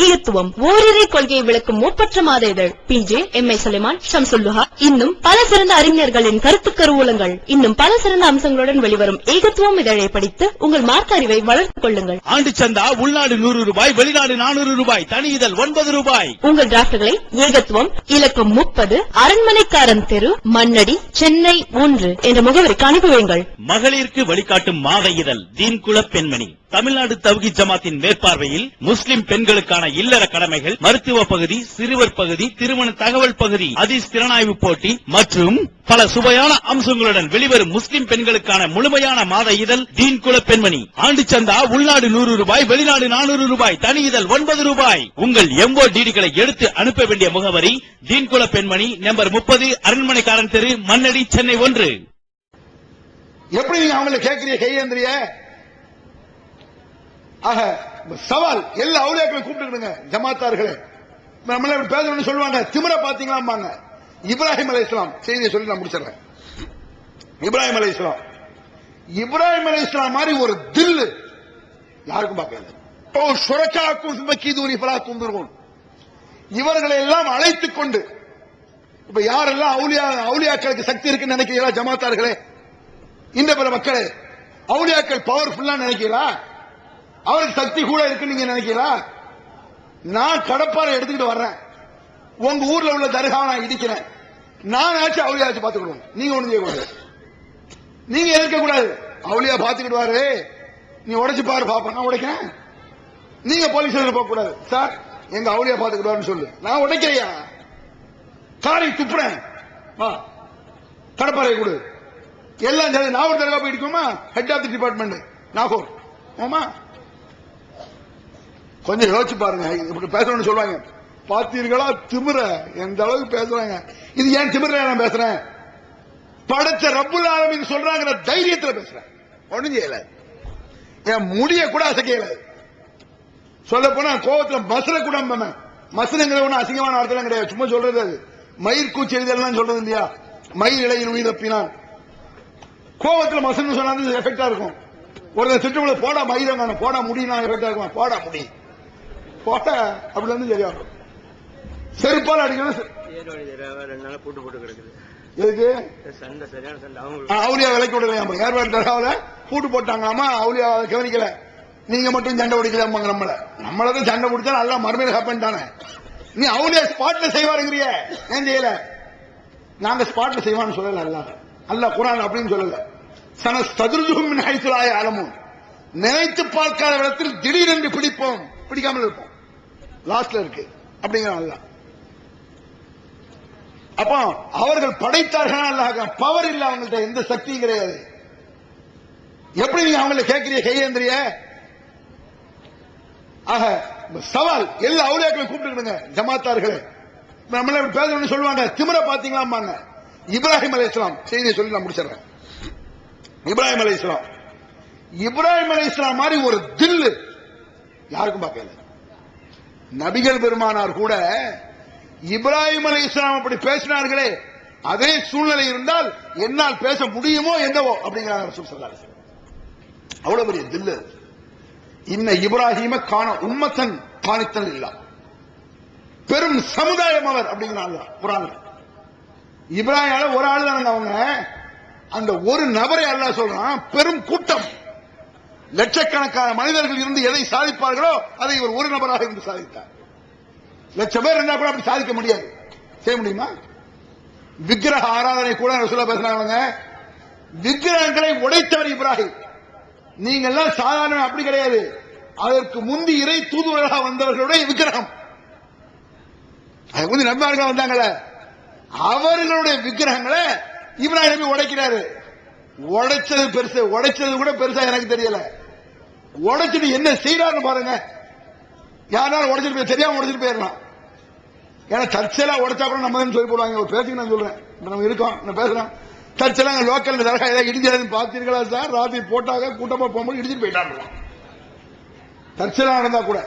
ஈகத்துவம் ஓரிரை கொள்கையை விளக்கும் முற்பற்ற மாத இதழ் PJ, MI சுலைமான், ஷம்சுல்லுஹா, இன்னும் பல சிறந்த அறிஞர்களின் கருத்து கருவூலங்கள், இன்னும் பல சிறந்த அம்சங்களுடன் வெளிவரும் ஈகத்துவம் இதழை படித்து உங்கள் மார்க்க அறிவை வளர்த்துக் கொள்ளுங்கள். ஆண்டு சந்தா உள்நாடு 100 ரூபாய், வெளிநாடு 400 ரூபாய், தனி இதழ் 9 ரூபாய். உங்கள் டிராப்ட்களை ஈகத்துவம் இலக்கம் 30 அரண்மனைக்காரன் தெரு, மன்னடி, சென்னை 1 என்ற முகவரிக்கு அனுப்பி வையுங்கள். மகளிருக்கு வழிகாட்டும் மாத இதழ் தீன்குல பெண்மணி, தமிழ்நாடு தவ்ஹீத் ஜமாத்தின் மேற்பார்வையில் முஸ்லிம் பெண்களுக்கான இல்லற கடமைகள், மருத்துவ பகுதி, சிறுவர் பகுதி, திருமண தகவல் பகுதி, ஹதீஸ் திறனாய்வு போட்டி மற்றும் பல சுவையான அம்சங்களுடன் வெளிவரும் முஸ்லிம் பெண்களுக்கான முழுமையான மாத இதழ் தீன்குல பெண்மணி. ஆண்டு சந்தா உள்நாடு 100 ரூபாய், வெளிநாடு 400 ரூபாய், தனி இதழ் 9 ரூபாய். உங்கள் MODDகளை எடுத்து அனுப்ப வேண்டிய முகவரி தீன்குல பெண்மணி, நம்பர் 30, அரண்மனைக்காரன் தெரு, மன்னடி, சென்னை 1. எப்படி நீங்க அவங்கள கேட்கறிய கையேந்திரிய? ஆக சவால் எல்லா அவுலியாக்களை கூப்பிட்டுக்கிடுங்க, ஜமாத்தார்களே. நம்மள பேசணும்னு சொல்லுவாங்க, திமிர பாத்தீங்களாம்பாங்க. இப்ராஹிம் அலைஹிஸ்ஸலாம் செய்தியை சொல்லி நான் முடிச்சிடறேன். இப்ராஹிம் அலைஹிஸ்ஸலாம் மாதிரி ஒரு தில்லு யாருக்கும் பார்க்கல. இவர்களை எல்லாம் அழைத்துக் கொண்டு இப்ப யாரெல்லாம் அவுலியாக்களுக்கு சக்தி இருக்குன்னு நினைக்கிறீங்களா ஜமாத்தார்களே? இந்த பிற மக்களே, அவுலியாக்கள் பவர்ஃபுல்லா நினைக்கிறீங்களா? அவருக்கு சக்தி கூட இருக்குன்னு நீங்க நினைக்கிறீங்களா? நான் கடப்பாறை எடுத்துக்கிட்டு வர்றேன், உங்க ஊர்ல உள்ள தர்காவை நான் இடிக்கிறேன், நான் ஆச்சு அவுலியாச்சு பாத்துக்கிடுவோம். நீங்க ஒண்ணு செய்யக்கூடாது, நீங்க எதிர்க்க கூடாது. அவுலியா பாத்துக்கிடுவாரு, நீ உடைச்சு பாரு, பாப்பா நான் உடைக்கிறேன். நீங்க போலீஸ் போக கூடாது, சார் எங்க அவுலியா பாத்துக்கிடுவாருன்னு சொல்லு. நான் உடைக்கிறையா, காரை துப்புறேன், கடப்பாறை கொடு, எல்லாம் நாகூர் தர்கா போய் இடிக்குமா? Head of the department Nagore. ஆமா, கொஞ்சம் யோசிச்சு பாருங்க. இப்படி பேசணும்னு சொல்லுவாங்க, பாத்தீர்களா திமிர எந்த அளவுக்கு பேசுறாங்க. இது ஏன் திமிர நான் பேசுறேன்? படைச்ச ரப்புல் ஆலமீன் சொல்றாங்கிற தைரியத்தில் பேசுறேன். ஒண்ணும் செய்யல, என் முடிய கூட அசைக்கல. சொல்ல போனா கோவத்துல மசல கூட, மசலுங்கிற ஒண்ணு அசிங்கமான வார்த்தை கிடையாது, சும்மா சொல்றது. அது மயிர் கூச்சி எழுதலாம் சொல்றது இல்லையா? மயிர் இலையின் உயிர் தப்பினான். கோவத்துல மசல்னு சொன்னா எஃபெக்டா இருக்கும். ஒரு திட்டங்களை போடா மயிரம், போடா முடியும் எஃபெக்டா இருக்கும். போடா முடி, போட்டா அப்படி வந்து சரியா இருக்கும். செருப்பால் அடிக்கணும். எதுக்கு அவுலியா விலைக்கு விடலையா? ஏர்வாடு தராவில பூட்டு போட்டாங்களாமா, அவுலியா கவனிக்கல. நீங்க மட்டும் சண்டை பிடிக்கலாமாங்க. நம்மளதான் சண்டை பிடிச்சா நல்லா மறுமையில் ஹேப்பன் தானே. நீ அவுலியா ஸ்பாட்ல செய்வாருங்கிறிய, ஏன் செய்யல? நாங்க ஸ்பாட்ல செய்வான்னு சொல்லல. அல்லாஹ் குர்ஆன் அப்படின்னு சொல்லல. சனஸ்ததுருஜுஹும் மின் ஹைஸு லா யஅலமூன், நினைத்து பார்க்காத இடத்தில் திடீரென்று பிடிப்போம், பிடிக்காமல் இருப்போம், லாஸ்ட்ல இருக்கு அப்படிங்கிற அல்லாஹ். அப்போ அவர்கள் படைத்தார்கள், அல்லாஹ் பவர் இல்ல, அவங்கள்ட்ட எந்த சக்தியும் கிடையாது. எப்படி நீங்க அவங்கள கேட்கறிய கையேந்திரிய? ஆக சவால் எல்லா அவுலியாக்களை கூப்பிட்டுக்கிடுங்க, ஜமாத்தார்களே. நம்மள பேசணும்னு சொல்லுவாங்க, திமிர பாத்தீங்களாம்பாங்க. இப்ராஹிம் அலைஹிஸ்ஸலாம் செய்தியை சொல்லி நான் முடிச்சிடறேன். இப்ராஹிம் அலைஹிஸ்ஸலாம் மாதிரி ஒரு தில்லு யாருக்கும் பார்க்கல. நபிகள் பெருமானார் கூட இப்ராஹிம் அலைஹிஸ்ஸலாம் அப்படி பேசினார்களே, அதே சூழ்நிலை இருந்தால் என்னால் பேச முடியுமோ என்னவோ அப்படிங்கிறாங்க ரசூல் ஸல்லல்லாஹு அலைஹி வஸல்லம். அவ்வளவு பெரிய தில்லு. இன்ன இப்ராஹிம கான உம்மத்தன் காணித்தல் இல்ல, பெரும் சமுதாயம் அவர் அப்படிங்கிறாங்க குர்ஆன்ல. இப்ராஹிம் ஒரு ஆள் தானங்க அவங்க, அந்த ஒரு நபரை அல்லாஹ் சொல்றான் பெரும் கூட்டம். லட்சக்கணக்கான மனிதர்கள் இருந்து எதை சாதிப்பார்களோ அதை இவர் ஒரு நபராக இருந்து சாதித்தார். லட்சம் பேர் இருந்தா கூட அப்படி சாதிக்க முடியாது. செய்ய முடியுமா? விக்கிரக ஆராதனை கூட ரசூலுல்லாஹ் பேசுறாங்க, விக்கிரகங்களை உடைத்தவர் இப்ராஹிம். நீங்க எல்லாம் சாதாரண அப்படி கிடையாது, அதற்கு முந்தி இறை தூதுவராக வந்தவர்களுடைய விக்கிரகம். அதுக்கு முந்தி நபிமார்கள் வந்தாங்களே, அவர்களுடைய விக்கிரகங்களை இப்ராஹிம் நபி உடைக்கிறாரு. உடைச்சது பெருசு, உடைச்சது கூட பெருசா எனக்கு தெரியல. உடைச்சிட்டு என்ன செய்யறாருன்னு பாருங்க. யாராலும் உடைச்சிட்டு போய் தெரியாம உடைச்சிட்டு போயிடலாம். ஏன்னா தற்செயலா உடைச்சா கூட நம்ம சொல்லி போடுவாங்க. ஒரு பேச்சுக்கு நான் சொல்றேன், நம்ம இருக்கோம், நான் பேசுறேன். தற்செயலா லோக்கல் தரகா ஏதாவது இடிஞ்சதுன்னு பார்த்தீர்களா சார்? ராத்திரி போட்டாங்க, கூட்டமா போகும்போது இடிச்சிட்டு போயிட்டாங்க. தற்செயலா நடந்தா கூட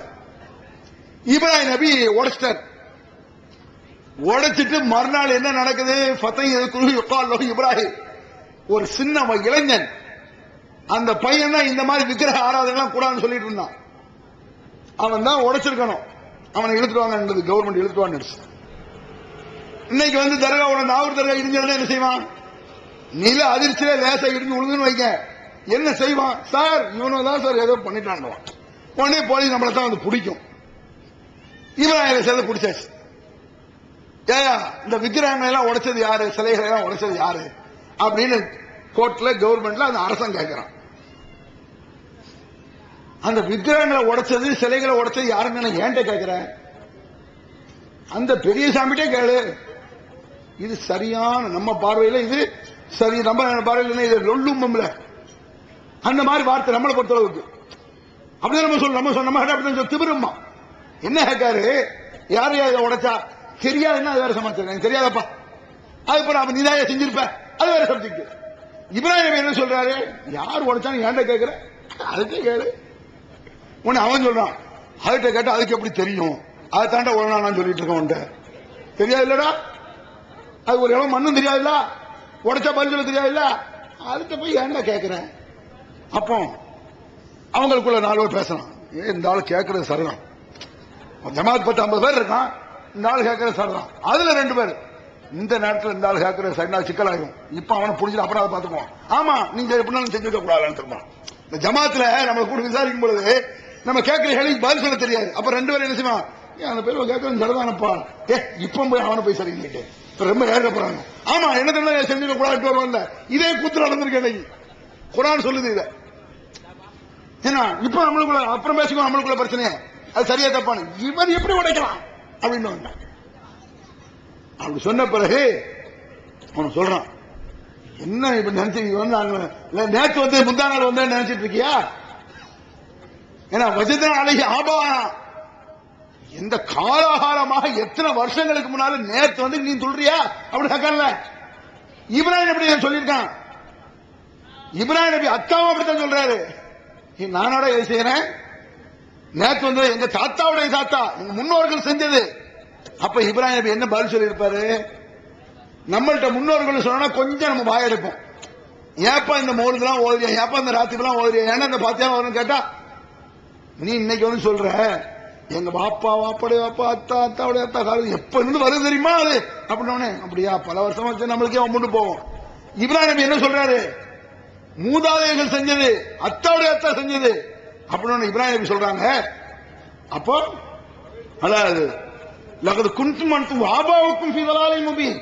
இப்ராஹிம் நபி உடைச்சிட்டார். உடைச்சிட்டு மறுநாள் என்ன நடக்குது? இப்ராஹிம் ஒரு சின்ன இளைஞன், அந்த பையன் தான் இந்த மாதிரி விக்கிரக ஆராதனை கூடாதுன்னு சொல்லிட்டு இருந்தான். அவன் தான் உடைச்சிருக்கணும், அவனை இழுத்துருவாங்க, கவர்மெண்ட் இழுத்துருவான்னு. இன்னைக்கு வந்து தர்காவோட நாவூர் தர்கா இடிஞ்சதுன்னா என்ன செய்வான்? நில அதிர்ச்சியில லேசா இடிஞ்சு விழுதுன்னு வைக்க என்ன செய்வான்? சார் இவனதான் சார் ஏதோ பண்ணிட்டான். உடனே போலீஸ் நம்மளை தான் வந்து பிடிக்கும். இப்ராஹிம் சேர்ந்து பிடிச்சாச்சு. ஏயா இந்த விக்கிரகங்களை எல்லாம் உடைச்சது யாரு, சிலைகளை எல்லாம் உடைச்சது யாரு அப்படின்னு கோர்ட்ல கவர்மெண்ட்ல அந்த அரசன் கேட்கிறான். அந்த விக்கிரகங்களை உடைச்சது, சிலைகளை உடைச்சது யாருன்னு ஏன்ட்ட கேட்கிறேன்? அந்த பெரிய சாமிட்டே கேளு. இது சரியான நம்ம பார்வையில இது சரி, நம்ம பார்வையில் இது லொல்லும் அந்த மாதிரி வார்த்தை நம்மளை பொறுத்தளவுக்கு அப்படிதான் நம்ம சொல்ல நம்ம அப்படிதான் திமிரம்மா. என்ன கேட்காரு? யாரு உடைச்சா தெரியாதுன்னா அது வேற சமாச்சாரம், எனக்கு தெரியாதப்பா. அதுக்கப்புறம் அவன் நீதாய செஞ்சிருப்ப, அது வேற சப்ஜெக்ட். இப்ராஹிம் என்ன சொல்றாரு? யார் உடைச்சான்னு ஏன்ட்ட கேட்கிற? அதுக்கே கேளு. உன்னை அவன் சொல்றான், அதுகிட்ட கேட்டா அதுக்கு எப்படி தெரியும்? அதை தாண்ட உடனே நான் சொல்லிட்டு இருக்கேன். தெரியாது இல்லடா, அது ஒரு இடம் மண்ணும் தெரியாதுல்ல, உடைச்சா பதில் சொல்ல தெரியாதுல்ல, அதுக்கு போய் ஏன்டா கேட்கிறேன்? அப்போ அவங்களுக்குள்ள 4 பேர் பேசலாம். இந்த ஆள் கேட்கறது சரிதான். ஜமாத் 10-50 பேர் இருக்கான், இந்த ஆள் கேட்கறது சரிதான். அதுல 2 பேர் இந்த நேரத்தில் இந்த ஆள் கேட்கறது சரினா சிக்கலாகும். இப்ப அவனை புடிச்சிட்டு அப்புறம் அதை பார்த்துக்குவோம். ஆமா நீங்க எப்படினாலும் செஞ்சுக்க கூடாதுன்னு இருப்பான். இந்த ஜமாத்துல நம்ம கூட விசாரிக்கும் பொழுது நம்ம கேட்கிற கேள்விக்கு பதில் சொல்ல தெரியாது. அப்ப 2 பேரும் என்ன செய்வான்? அந்த பேர் கேட்கறது சரிதானப்பா, இப்ப போய் அவனை போய் சரிங்க ரொம்ப ஏற்க போறாங்க. ஆமா என்ன தெரியும் செஞ்சுக்க கூடாது வருவாங்க. இதே கூத்து நடந்திருக்கு இன்னைக்கு. குர்ஆன் சொல்லுது இத. ஏன்னா இப்ப நம்மளுக்குள்ள அப்புறம் பேசிக்கோ, நம்மளுக்குள்ள பிரச்சனை அது சரியா தப்பானு இவன் எப்படி உடைக்கலாம் அப்படின்னு அப்படி சொன்ன பிறகு அவன் சொல்றான், என்ன இப்ப நினைச்சு நேற்று வந்து முந்தா நாள் வந்து நினைச்சிட்டு இருக்கியா? ஏன்னா வஜதனா அலைஹி ஆபா, எந்த காலாகாலமாக எத்தனை வருஷங்களுக்கு முன்னால நேற்று வந்து நீ சொல்றியா அப்படி கேட்கல. இப்ராஹிம் எப்படி சொல்லியிருக்கான்? இப்ராஹிம் நபி அத்தாவும் அப்படித்தான் சொல்றாரு. நானோட எது செய்யறேன்? நேற்று வந்து எங்க தாத்தாவுடைய தாத்தா எங்க முன்னோர்கள் செஞ்சது. அப்ப இப்ராஹிம் நபி என்ன பதில் சொல்லி இருப்பாரு? நம்மள்ட்ட முன்னோர்கள் சொன்னா கொஞ்சம் நம்ம வாயெடுப்போம். ஏப்பா இந்த மௌலிதெல்லாம் ஓதுறியா, ஏப்பா இந்த ராத்திரிலாம் ஓதுறியா, ஏன்னா இந்த பாத்தியா வரும்னு கேட்டா நீ இன்னைக்கு வந்து சொல்ற எங்க பாப்பா வாப்பாடைய வாப்பா அத்தா அத்தாவுடைய அத்தா காலம் எப்ப இருந்து வருது தெரியுமா அது அப்படின்னே. அப்படியா பல வருஷமா வச்சு நம்மளுக்கே முண்டு போவோம். இப்ராஹிம் நபி என்ன சொல்றாரு? மூதாதையர்கள் செஞ்சது, அத்தாவுடைய அத்தா செஞ்சது அப்படின்னு இப்ராஹிம் நபி சொல்றாங்க. அப்போ அதாவது லகது குன்தும் அன்தும் ஆபாவுக்கும் ஃபீ ضلالٍ முபீன்,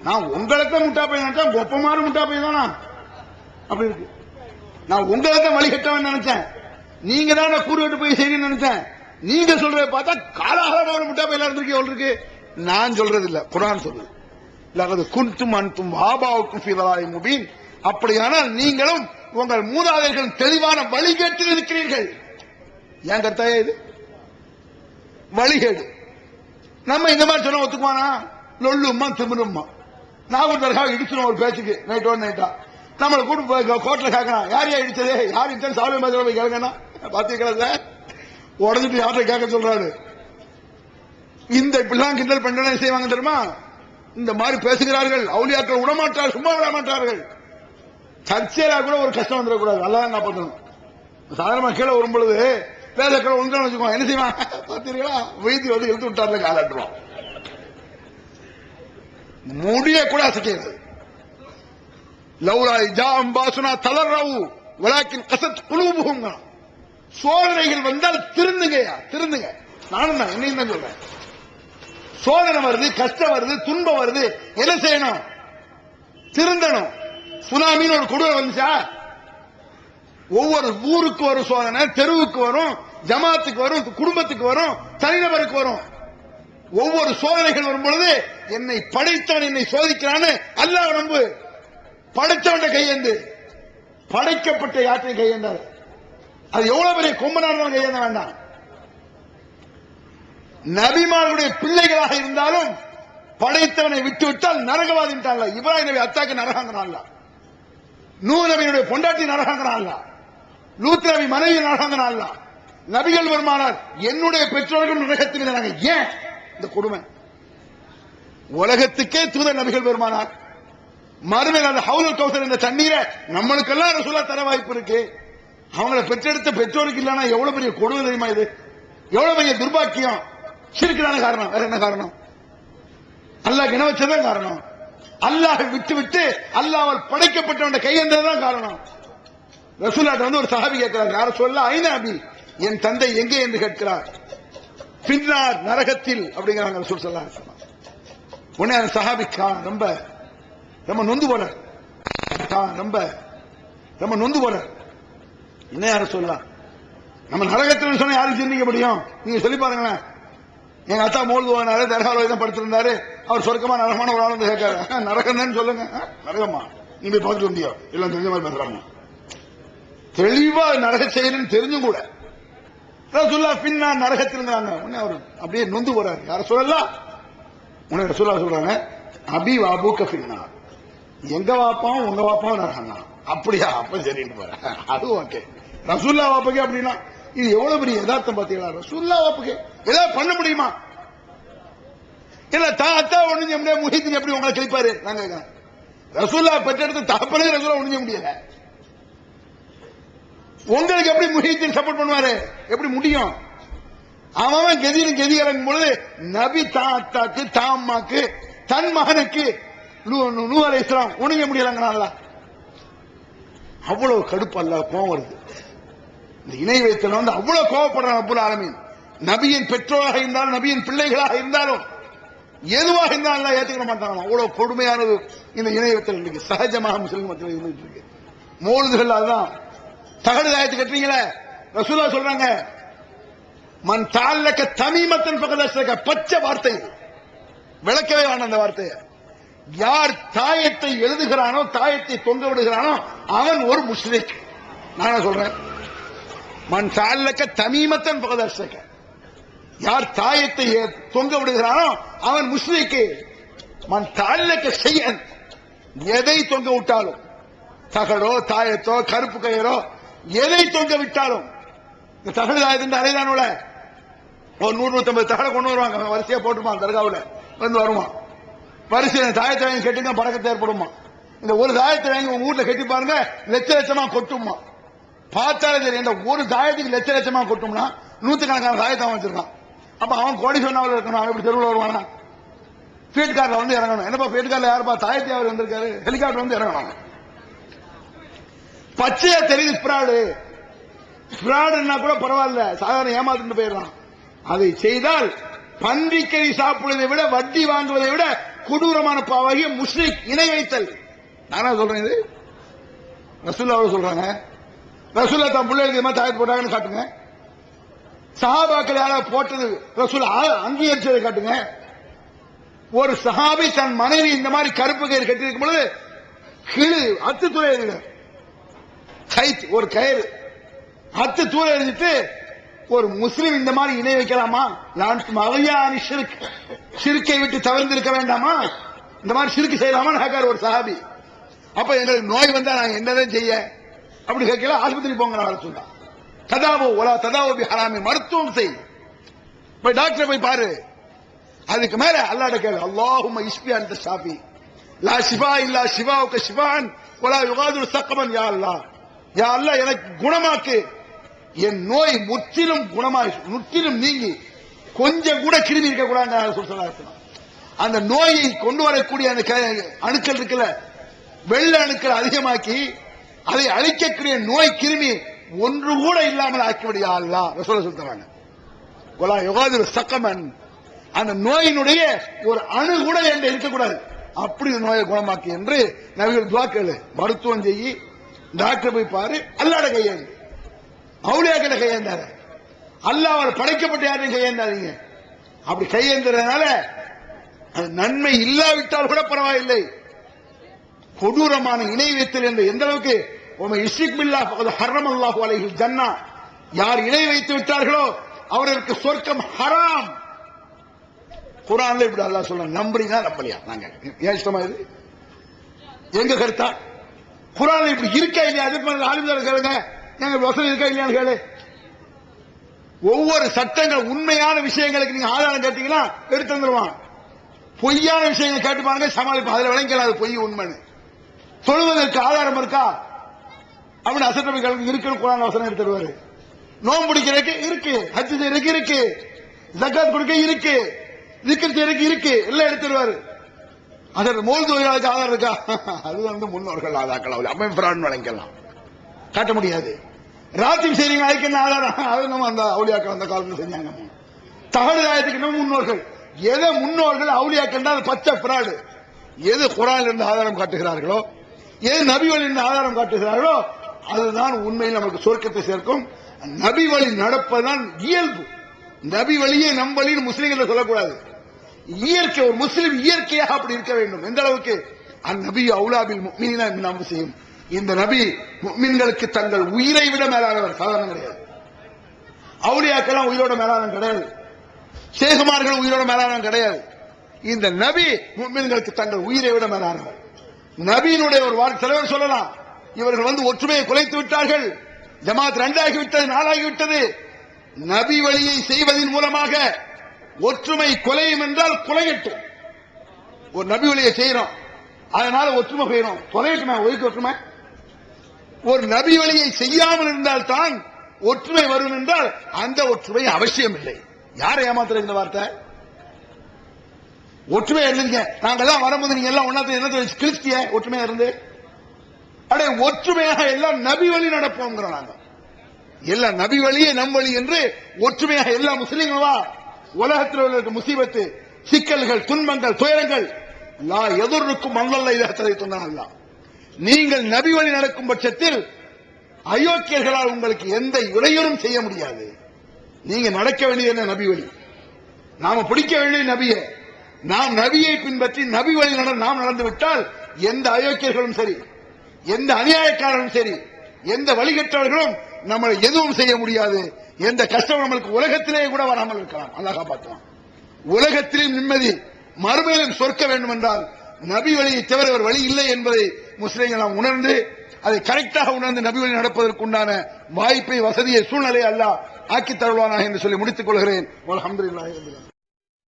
நான் உங்களுக்கு முட்டா பையன் நினைச்சேன், ஒப்பமான முட்டா பையன் தானா அப்படி இருக்கு. நான் உங்களுக்கு வழிகட்டவன் நினைச்சேன், நீங்க தான் கூறுவிட்டு போய் செய்யணும்னு நினைச்சேன். நீங்க சொல்றதை பார்த்தா காலாகாலமான முட்டா பையன் இருக்கு. நான் சொல்றது இல்ல, குர்ஆன் சொல்லுது. லகது குன்தும் அன்தும் ஆபாவுக்கும் ஃபீ ضلالٍ முபீன், அப்படியானால் நீங்களும் உங்கள் மூதாதையர்கள் தெளிவான வழிகேட்டில் இருக்கிறீர்கள். ஏன் கர்த்தாயே இது வழிகேடு? நம்ம இந்த மாதிரி சொன்ன ஒத்துக்குவானா? லொல்லுமா திமிருமா. நாகூர் தர்கா இடிச்சிடும் ஒரு பேச்சுக்கு நைட்டோட நைட்டா. நம்மளை கூட்டு கோர்ட்ல கேட்கணும், யார் இடிச்சது, யார் இடிச்சது சாமி மாதிரி போய் கேட்கணும். பாத்தீங்களா உடஞ்சிட்டு யார்கிட்ட கேட்க சொல்றாரு. இந்த இப்படிலாம் கிண்டல் பண்ண செய்வாங்க தெரியுமா? இந்த மாதிரி பேசுகிறார்கள். அவுலியாக்கள் விடமாட்டார்கள், சும்மா விடமாட்டார்கள். சர்ச்சையில கூட ஒரு கஷ்டம் வந்துடக்கூடாது, அல்லாஹ் காப்பாற்றணும். சாதாரணமா கீழே வரும்பொழுது வேலைக்களை ஒன்று வச்சுக்கோ, என்ன செய்வான் பார்த்தீங்களா? வைத்தி வந்து இழுத்து விட்டார்ல காலாட்டுவான். முடிய கூட அசைக்கிறது. லவ்லாய் ஜாம் பாசுனா தளர்றவு வலாக்கின் கசத் குலூபுங்க. சோதனைகள் வந்தால் திருந்துங்கயா, திருந்துங்க. நானும் தான் என்னையும் தான் சொல்றேன். சோதனை வருது, கஷ்டம் வருது, துன்பம் வருது, என்ன செய்யணும்? திருந்தணும். சுனாமின்னு ஒரு கொடுமை வந்துச்சா? ஒவ்வொரு ஊருக்கு ஒரு சோதனை, தெருவுக்கு வரும், ஜமாத்துக்கு வரும், குடும்பத்துக்கு வரும், தனிநபருக்கு வரும். ஒவ்வொரு சோதனைகள் வரும் பொழுது என்னை படைத்தவன் என்னை சோதிக்கிறான்னு அல்லாஹ் நம்பு. படைத்தவன் கையேந்து, படைக்கப்பட்ட யாத்திரை கையேந்தார். அது எவ்வளவு பெரிய கொம்பனார் கையேந்த வேண்டாம். நபிமார்களுடைய பிள்ளைகளாக இருந்தாலும் படைத்தவனை விட்டுவிட்டால் நரகவாதிட்டான்ல. இப்ராஹிம் நபி அத்தாக்கு நரகாங்கிறான்ல, நூ நபியுடைய பொண்டாட்டி நரகாங்கிறான்ல, லூத் நபி மனைவி நரகாங்கிறான்ல. நபிகள் பெருமானார் என்னுடைய பெற்றோர்கள் நரகத்தில் இருந்தாங்க. ஏன் இந்த கொடுமை? உலகத்துக்கே தூதர் நபிகள் பெருமானார். மறுமையில் அந்த ஹவுலுல் கௌசர் என்ற தண்ணீரை நம்மளுக்கெல்லாம் ரசூலா தர வாய்ப்பு இருக்கு. அவங்களை பெற்றெடுத்த பெற்றோருக்கு இல்லைன்னா எவ்வளவு பெரிய கொடுமை தெரியுமா? இது எவ்வளவு பெரிய துர்பாக்கியம். ஷிர்க்குதான காரணம், வேற என்ன காரணம்? அல்லாஹ் இணை வச்சதான் காரணம். அல்லாஹ் விட்டு விட்டு அல்லாஹ்வால் படைக்கப்பட்டவன் கையெழுந்ததான் காரணம். ரசூலுல்லாஹ் வந்து ஒரு சஹாபி கேட்கிறார், யார சொல்ல ஐனா அபி, என் தந்தை எங்கே என்று கேட்கிறார். பின்னார் நரகத்தில் அப்படிங்கிறாங்க ரசூல் ஸல்லல்லாஹு அலைஹி வஸல்லம். உடனே அந்த சஹாபி ரொம்ப ரொம்ப நொந்து போனார். ரொம்ப நொந்து போனார். என்ன யார சொல்லலாம், நம்ம நரகத்தில் சொன்னா யாரும் சிந்திக்க முடியும்? நீங்க சொல்லி பாருங்களேன். எங்க அத்தா மோல்து போனாரு, தர்காவில் தான் படுத்திருந்தாரு. அவர் சொர்க்கமா நரகமான ஒரு ஆள் வந்து கேட்காரு, நரகம் தான் சொல்லுங்க. நரகமா? நீ போய் பார்த்துட்டு வந்தியோ? எல்லாம் தெரிஞ்ச மாதிரி பேசுறாங்க. தெளிவா நரக செயலுன்னு தெரிஞ்சும் கூட ரசூலுல்லாஹ் பின்னா நரகத்தில் இருந்தாங்க. உடனே அவர் அப்படியே நொந்து போறாரு. யார சொல்லலாம்? உடனே ரசூலுல்லாஹ் சொல்றாங்க, அபி வாபூக்க பின்னா, எங்க வாப்பாவும் உங்க வாப்பாவும் நரகம் தான். அப்படியா? அப்ப சரின்னு போற. அது ஓகே. ரசூலுல்லாஹ் வாப்புக்கே அப்படின்னா இது எவ்வளவு பெரிய யதார்த்தம் பாத்தீங்களா? ரசூலுல்லாஹ் வாப்புக்கே ஏதாவது பண்ண முடியுமா? இல்ல தாத்தா ஒண்ணு செய்ய முடியாது. முஹிதீன் எப்படி உங்களை கிழிப்பாரு? நாங்க ரசூலுல்லாஹ் பெற்றெடுத்து தகப்பனே ரசூலுல்லாஹ் ஒண்ணு செய்ய முடியல. உங்களுக்கு எப்படி முஹிதீன் சப்போர்ட் பண்ணுவாரு? எப்படி முடியும்? அவன் கெதியின் கெதி இறங்கும் பொழுது நபி தாத்தாக்கு தாம்மாக்கு தன் மகனுக்கு நூ அலைஹிஸ்ஸலாம் ஒண்ணுங்க முடியலங்கிறான்ல. அவ்வளவு கடுப்பு, அல்ல கோவம் வருது. இந்த இணை வைத்தல் வந்து அவ்வளவு கோவப்படுறான் ரப்புல் ஆலமீன். நபியின் பெற்றோராக இருந்தாலும் நபியின் பிள்ளைகளாக இருந்தாலும் எதுவாக இருந்தாலும் ஏற்றுக்க மாட்டாங்க. அவ்வளவு கொடுமையானது இந்த இணை வைத்தல். இன்னைக்கு சகஜமாக முஸ்லிம் மக்கள் இருந்துட்டு இருக்கு. மௌலிதுகள் அதுதான். தகடு தாயத்து கட்டுறீங்களே, ரசூலுல்லாஹ் சொல்றாங்க, மன் தஅல்லக தமீமத்தன் ஃபகத் அஷ்ரக. பச்சை வார்த்தை, விளக்கவே வேண்டாம் அந்த வார்த்தையை. யார் தாயத்தை எழுதுகிறானோ, தாயத்தை தொங்க விடுகிறானோ அவன் ஒரு முஷ்ரிக். நான் சொல்றேன், மன் தஅல்லக தமீமத்தன் ஃபகத் அஷ்ரக. யார் தாயத்தை தொங்க விடுகிறானோ அவன் முஷ்ரிக். மன் தஅல்லக ஷைஅன், எதை தொங்க விட்டாலும், தகடோ தாயத்தோ கருப்பு கயிறோ எதை தொங்க விட்டாலும், இந்த தகடு தாயத்தின் அரைதானோட ஒரு 100-150 தகடை கொண்டு வருவாங்க. வரிசையா போட்டுமா தர்காவில் வந்து வருவான். வரிசையில் தாயத்தை வாங்கி கட்டிங்க பறக்கத்தை ஏற்படுமா. இந்த ஒரு தாயத்தை வாங்கி உங்க வீட்டுல கட்டி பாருங்க, லட்ச லட்சமா கொட்டுமா. பார்த்தாலே தெரியும். இந்த ஒரு தாயத்துக்கு லட்ச லட்சமா கொட்டும்னா 100கணக்கான தாயத்தை வச்சிருக்கான். அப்ப அவன் கோடி சொன்னாவில் இருக்கணும். அவன் எப்படி தெருவில் வருவானா? ஃபீல்ட் கார்ல வந்து இறங்கணும். என்னப்பா ஃபீல்ட் கார்ல யாருப்பா தாயத்தை அவர் வந்திருக்காரு, ஹெலிகாப்டர் வந்து இறங்கணும். பச்சையா தெரியுது பிராடு. பிராடுன்னா கூட பரவாயில்ல, சாதாரண ஏமாத்துட்டு போயிடலாம். அதை செய்தால் பன்றிக்கறி சாப்பிடுவதை விட, வட்டி வாங்குவதை விட கொடூரமான பாவாகிய முஷ்ரிக், இணை வைத்தல். நானா சொல்றேன், இது ரசூலுல்லாஹ் சொல்றாங்க. ரசூலுல்லாஹ் தான் பிள்ளைகளுக்கு இது மாதிரி தாயத்து போட்டாங்கன்னு காட்டுங்க. சஹாபாக்கள் யாராவது போட்டது ரசூலுல்லாஹ் அங்கீகரிச்சதை காட்டுங்க. ஒரு சஹாபி தன் மனைவி இந்த மாதிரி கருப்பு கயிறு கட்டியிருக்கும் பொழுது கிளு அத்து துறை ஒரு கயிறு அத்து தூர எழுதிட்டு, ஒரு முஸ்லிம் இந்த மாதிரி இணை வைக்கலாமா? மகையானி ஷிர்க், ஷிர்க்கை விட்டு தவிர்த்திருக்க வேண்டாமா? இந்த மாதிரி ஷிர்க் செய்யலாமா கேட்காரு ஒரு சஹாபி. அப்ப எங்களுக்கு நோய் வந்தா நாங்க என்னதான் செய்ய? அப்படி கேட்கல, ஆஸ்பத்திரி போங்க சொல்ல. ததாவோ ஒலா ததாவோ பி ஹராமி, மருத்துவம் செய், போய் டாக்டர் போய் பாரு. அதுக்கு மேல அல்லாஹ்ட்ட கேளு, அல்லாஹும்ம இஷ்பி அன்த ஷாஃபி லா ஷிஃபா இல்லா ஷிஃபாஉக ஷிஃபான் வலா யுகாதிரு ஸக்கமன். யா அல்லாஹ், யா அல்லாஹ் எனக்கு குணமாக்கு, என் நோய் முற்றிலும் குணமாய் முற்றிலும் நீங்கி கொஞ்சம் கூட கிருமி இருக்க கூடாது. அந்த நோயை கொண்டு வரக்கூடிய அந்த அணுக்கள் இருக்குல்ல, வெள்ள அணுக்கள் அதிகமாக்கி அதை அழிக்கக்கூடிய நோய் கிருமி ஒன்று கூட இல்லாமல் ஆக்கிவிடியா அல்லாஹ் ரசூலுல்லாஹ் சொல்றாங்க. வலா யுகாதிரு ஸக்கமன், அந்த நோயினுடைய ஒரு அணு கூட என்கிட்ட இருக்கக்கூடாது, அப்படி நோயை குணமாக்கு என்று நபிகள் துஆ கேளு. மருத்துவம் செய்யி, டாக்டர் போய் பாரு, அல்லாஹ்ட கையேந்து, அவுலியாக்கிட்ட கையேந்தாரு, அல்லாஹ்வால் படைக்கப்பட்ட யாரையும் கையேந்தாதீங்க. அப்படி கையேந்தறதுனால அது நன்மை இல்லாவிட்டால் கூட பரவாயில்லை. கொடூரமான இணை வைத்தல் என்ற எந்த அளவுக்கு இஷ்ரிக் பில்லாஹ் ஃபகத் ஹர்ரமல்லாஹு அலைஹில் ஜன்னா, யார் இணை வைத்து விட்டார்களோ அவர்களுக்கு சொர்க்கம் ஹராம். குர்ஆன்ல இப்படி அல்லாஹ் சொல்றான். நம்புறீங்களா நம்பலையா? நாங்க ஏன் இஷ்டமா இது எங்க கருத்தா? குர்ஆன்ல இப்படி இருக்கா இல்லையா? அதுக்கு மேல ஆலிம்கள் கேளுங்க, எங்க வசனம் இருக்கா இல்லையான்னு கேளு. ஒவ்வொரு சட்டங்கள் உண்மையான விஷயங்களுக்கு நீங்க ஆதாரம் கேட்டீங்கன்னா எடுத்து வந்துருவான். பொய்யான விஷயங்கள் கேட்டு பாருங்க, சமாளிப்பான். அதுல விளங்கல அது பொய் உண்மைன்னு. சொல்வதற்கு ஆதாரம் இருக்கா அப்படின்னு அசட்டமைகளுக்கு இருக்குன்னு குர்ஆன் வசனம் எடுத்து தருவாரு. நோன்பு பிடிக்கிறதுக்கு இருக்கு, ஹஜ் செய்யறதுக்கு இருக்கு, ஜகாத் கொடுக்க இருக்கு, திக்ர் செய்யறதுக்கு இருக்கு, எல்லாம் எடுத்துருவாரு. அதற்கு மௌலித் தொழிலாளருக்கு ஆதாரம் இருக்கா? அது வந்து முன்னோர்கள் ஆதாக்கள் அமைப்பு வழங்கலாம், காட்ட முடியாது. ராத்திரி செய்றீங்க, அதுக்கு என்ன ஆதாரம்? அது நம்ம அந்த அவுலியாக்கள் அந்த காலத்தில் செஞ்சாங்க. தகவலாயத்துக்கு நம்ம முன்னோர்கள், எதை முன்னோர்கள் அவுலியாக்கள் தான் பச்சை பிராடு. எது குர்ஆனில் இருந்து ஆதாரம் காட்டுகிறார்களோ, எது நபி வழி இருந்து ஆதாரம் காட்டுகிறார்களோ அதுதான் உண்மையில் நமக்கு சொர்க்கத்தை சேர்க்கும். நபி வழி நடப்பதுதான் இயல்பு. நபி வழியே நம் வழின்னு முஸ்லீம்கள் சொல்லக்கூடாது. இயற்கை, ஒரு முஸ்லீம் இயற்கையாக அப்படி இருக்க வேண்டும். எந்த அளவுக்கு அந்நபி அவுலாபில் முஃமினீன மின் அன்ஃபுஸிஹிம், இந்த நபி முஃமின்களுக்கு தங்கள் உயிரை விட மேலானவர். சாதாரண கிடையாது. அவுலியாக்கெல்லாம் உயிரோட மேலானவன் கிடையாது, ஷேகுமார்கள் உயிரோட மேலானவன் கிடையாது. இந்த நபி முஃமின்களுக்கு தங்கள் உயிரை விட மேலானவர். நபியினுடைய ஒரு வார்த்தை தலைவர் சொல்லலாம், இவர்கள் வந்து ஒற்றுமையை குலைத்து விட்டார்கள், ஜமாத் ரெண்டாகி விட்டது, நாளாகி விட்டது. நபி வழியை செய்வதன் மூலமாக ஒற்றுமை குலையும் என்றால் குலையட்டும். ஒரு நபி வழியை செய்யறோம், அதனால ஒற்றுமை பெயரும் குலையட்டுமே, ஒதுக்கு ஒற்றுமை. ஒரு நபி வழியை செய்யாமல் இருந்தால் தான் ஒற்றுமை வரும் என்றால் அந்த ஒற்றுமை அவசியம் இல்லை. யாரை ஏமாத்துற இந்த வார்த்தை? ஒற்றுமையா இருந்தீங்க, நாங்கெல்லாம் வரும்போது நீங்க எல்லாம் ஒன்னா என்ன கிறிஸ்திய ஒற்றுமையா இருந்து அடே ஒற்றுமையாக எல்லாம் நபி வழி நடப்போங்கிறோம். நாங்க எல்லாம் நபி வழியே நம் வழி என்று ஒற்றுமையாக எல்லா முஸ்லீம்களா உலகத்தில் உள்ள முசீபத்து, சிக்கல்கள், துன்பங்கள், துயரங்கள் லா எதிர்க்கும் அல்லல்ல இதை சொன்னாங்க. நீங்கள் நபி வழி நடக்கும் பட்சத்தில் அயோக்கியர்களால் உங்களுக்கு எந்த இடையூறும் செய்ய முடியாது. நீங்க நடக்க வேண்டிய என்ன? நபி வழி. நாம பிடிக்க வேண்டிய நபியை, நாம் நபியை பின்பற்றி நபி வழி நாம் நடந்து விட்டால் எந்த அயோக்கியர்களும் சரி, எந்த அநியாயக்காரரும் சரி, எந்த வழிகட்டவர்களும் நம்மளை எதுவும் செய்ய முடியாது. எந்த கஷ்டம் நம்மளுக்கு உலகத்திலேயே கூட வராமல் இருக்கலாம். அல்லாஹ் காப்பாற்றுவான். உலகத்திலும் நிம்மதி, மறுமையிலும் சொர்க்க வேண்டும் என்றால் நபி வழியை தவிர ஒரு வழி இல்லை என்பதை முஸ்லிம்கள் நாம் உணர்ந்து அதை கரெக்டாக உணர்ந்து நபி வழி நடப்பதற்குண்டான வாய்ப்பை, வசதியை, சூழ்நிலையை அல்லாஹ் ஆக்கி தருவானாக என்று சொல்லி முடித்துக் கொள்கிறேன். அல்ஹம்துலில்லாஹ்.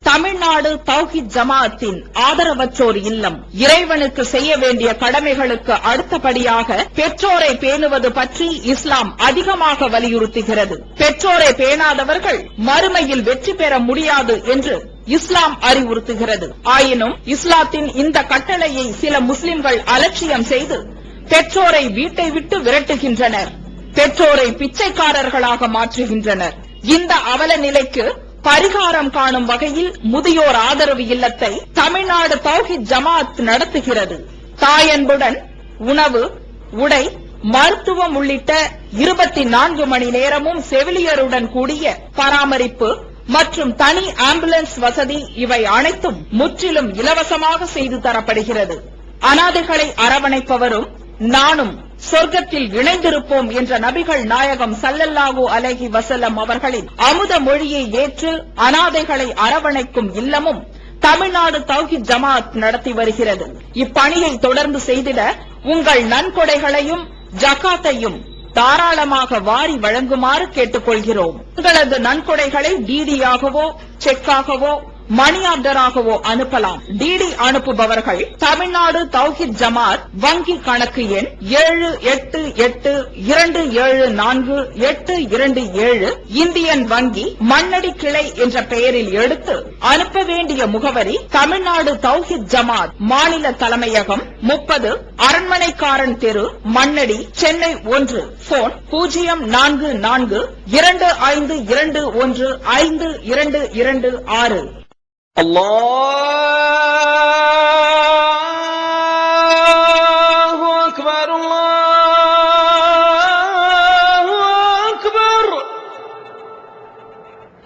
தமிழ்நாடு தௌஹீத் ஜமாஅத்தின் ஆதரவற்றோர் இல்லம் இறைவனுக்கு செய்ய வேண்டிய கடமைகளுக்கு அடுத்தபடியாக பெற்றோரை பேணுவது பற்றி இஸ்லாம் அதிகமாக வலியுறுத்துகிறது. பெற்றோரை பேணாதவர்கள் மறுமையில் வெற்றி பெற முடியாது என்று இஸ்லாம் அறிவுறுத்துகிறது. ஆயினும் இஸ்லாத்தின் இந்த கட்டளையை சில முஸ்லிம்கள் அலட்சியம் செய்து பெற்றோரை வீட்டை விட்டு விரட்டுகின்றனர், பெற்றோரை பிச்சைக்காரர்களாக மாற்றுகின்றனர். இந்த அவல நிலைக்கு பரிகாரம் காணும் வகையில் முதியோர் ஆதரவு இல்லத்தை தமிழ்நாடு தௌஹீத் ஜமாஅத் நடத்துகிறது. தாயன்புடன் உணவு, உடை, மருத்துவம் உள்ளிட்ட 24 மணி நேரமும் செவிலியருடன் கூடிய பராமரிப்பு மற்றும் தனி ஆம்புலன்ஸ் வசதி, இவை அனைத்தும் முற்றிலும் இலவசமாக செய்து தரப்படுகிறது. அனாதைகளை அரவணைப்பவரும் நானும் சொர்க்கத்தில் இணைந்திருப்போம் என்ற நபிகள் நாயகம் ஸல்லல்லாஹு அலைஹி வஸல்லம் அவர்களின் அமுத மொழியை ஏற்று அனாதைகளை அரவணைக்கும் இல்லமும் தமிழ்நாடு தௌஹீத் ஜமாஅத் நடத்தி வருகிறது. இப்பணியை தொடர்ந்து செய்திட உங்கள் நன்கொடைகளையும் ஜகாத்தையும் தாராளமாக வாரி வழங்குமாறு கேட்டுக்கொள்கிறோம். உங்களது நன்கொடைகளை டிடியாகவோ, செக்காகவோ, மணி ஆர்டராகவோ அனுப்பலாம். டிடி அனுப்புபவர்கள் தமிழ்நாடு தௌஹீத் ஜமாஅத் வங்கி கணக்கு எண் 7882748227 இந்தியன் வங்கி மண்ணடி கிளை என்ற பெயரில் எடுத்து அனுப்ப வேண்டிய முகவரி தமிழ்நாடு தௌஹீத் ஜமாஅத் மாநில தலைமையகம் 30 அரண்மனைக்காரன் தெரு, மண்ணடி, சென்னை 1. போன் 04425215226. الله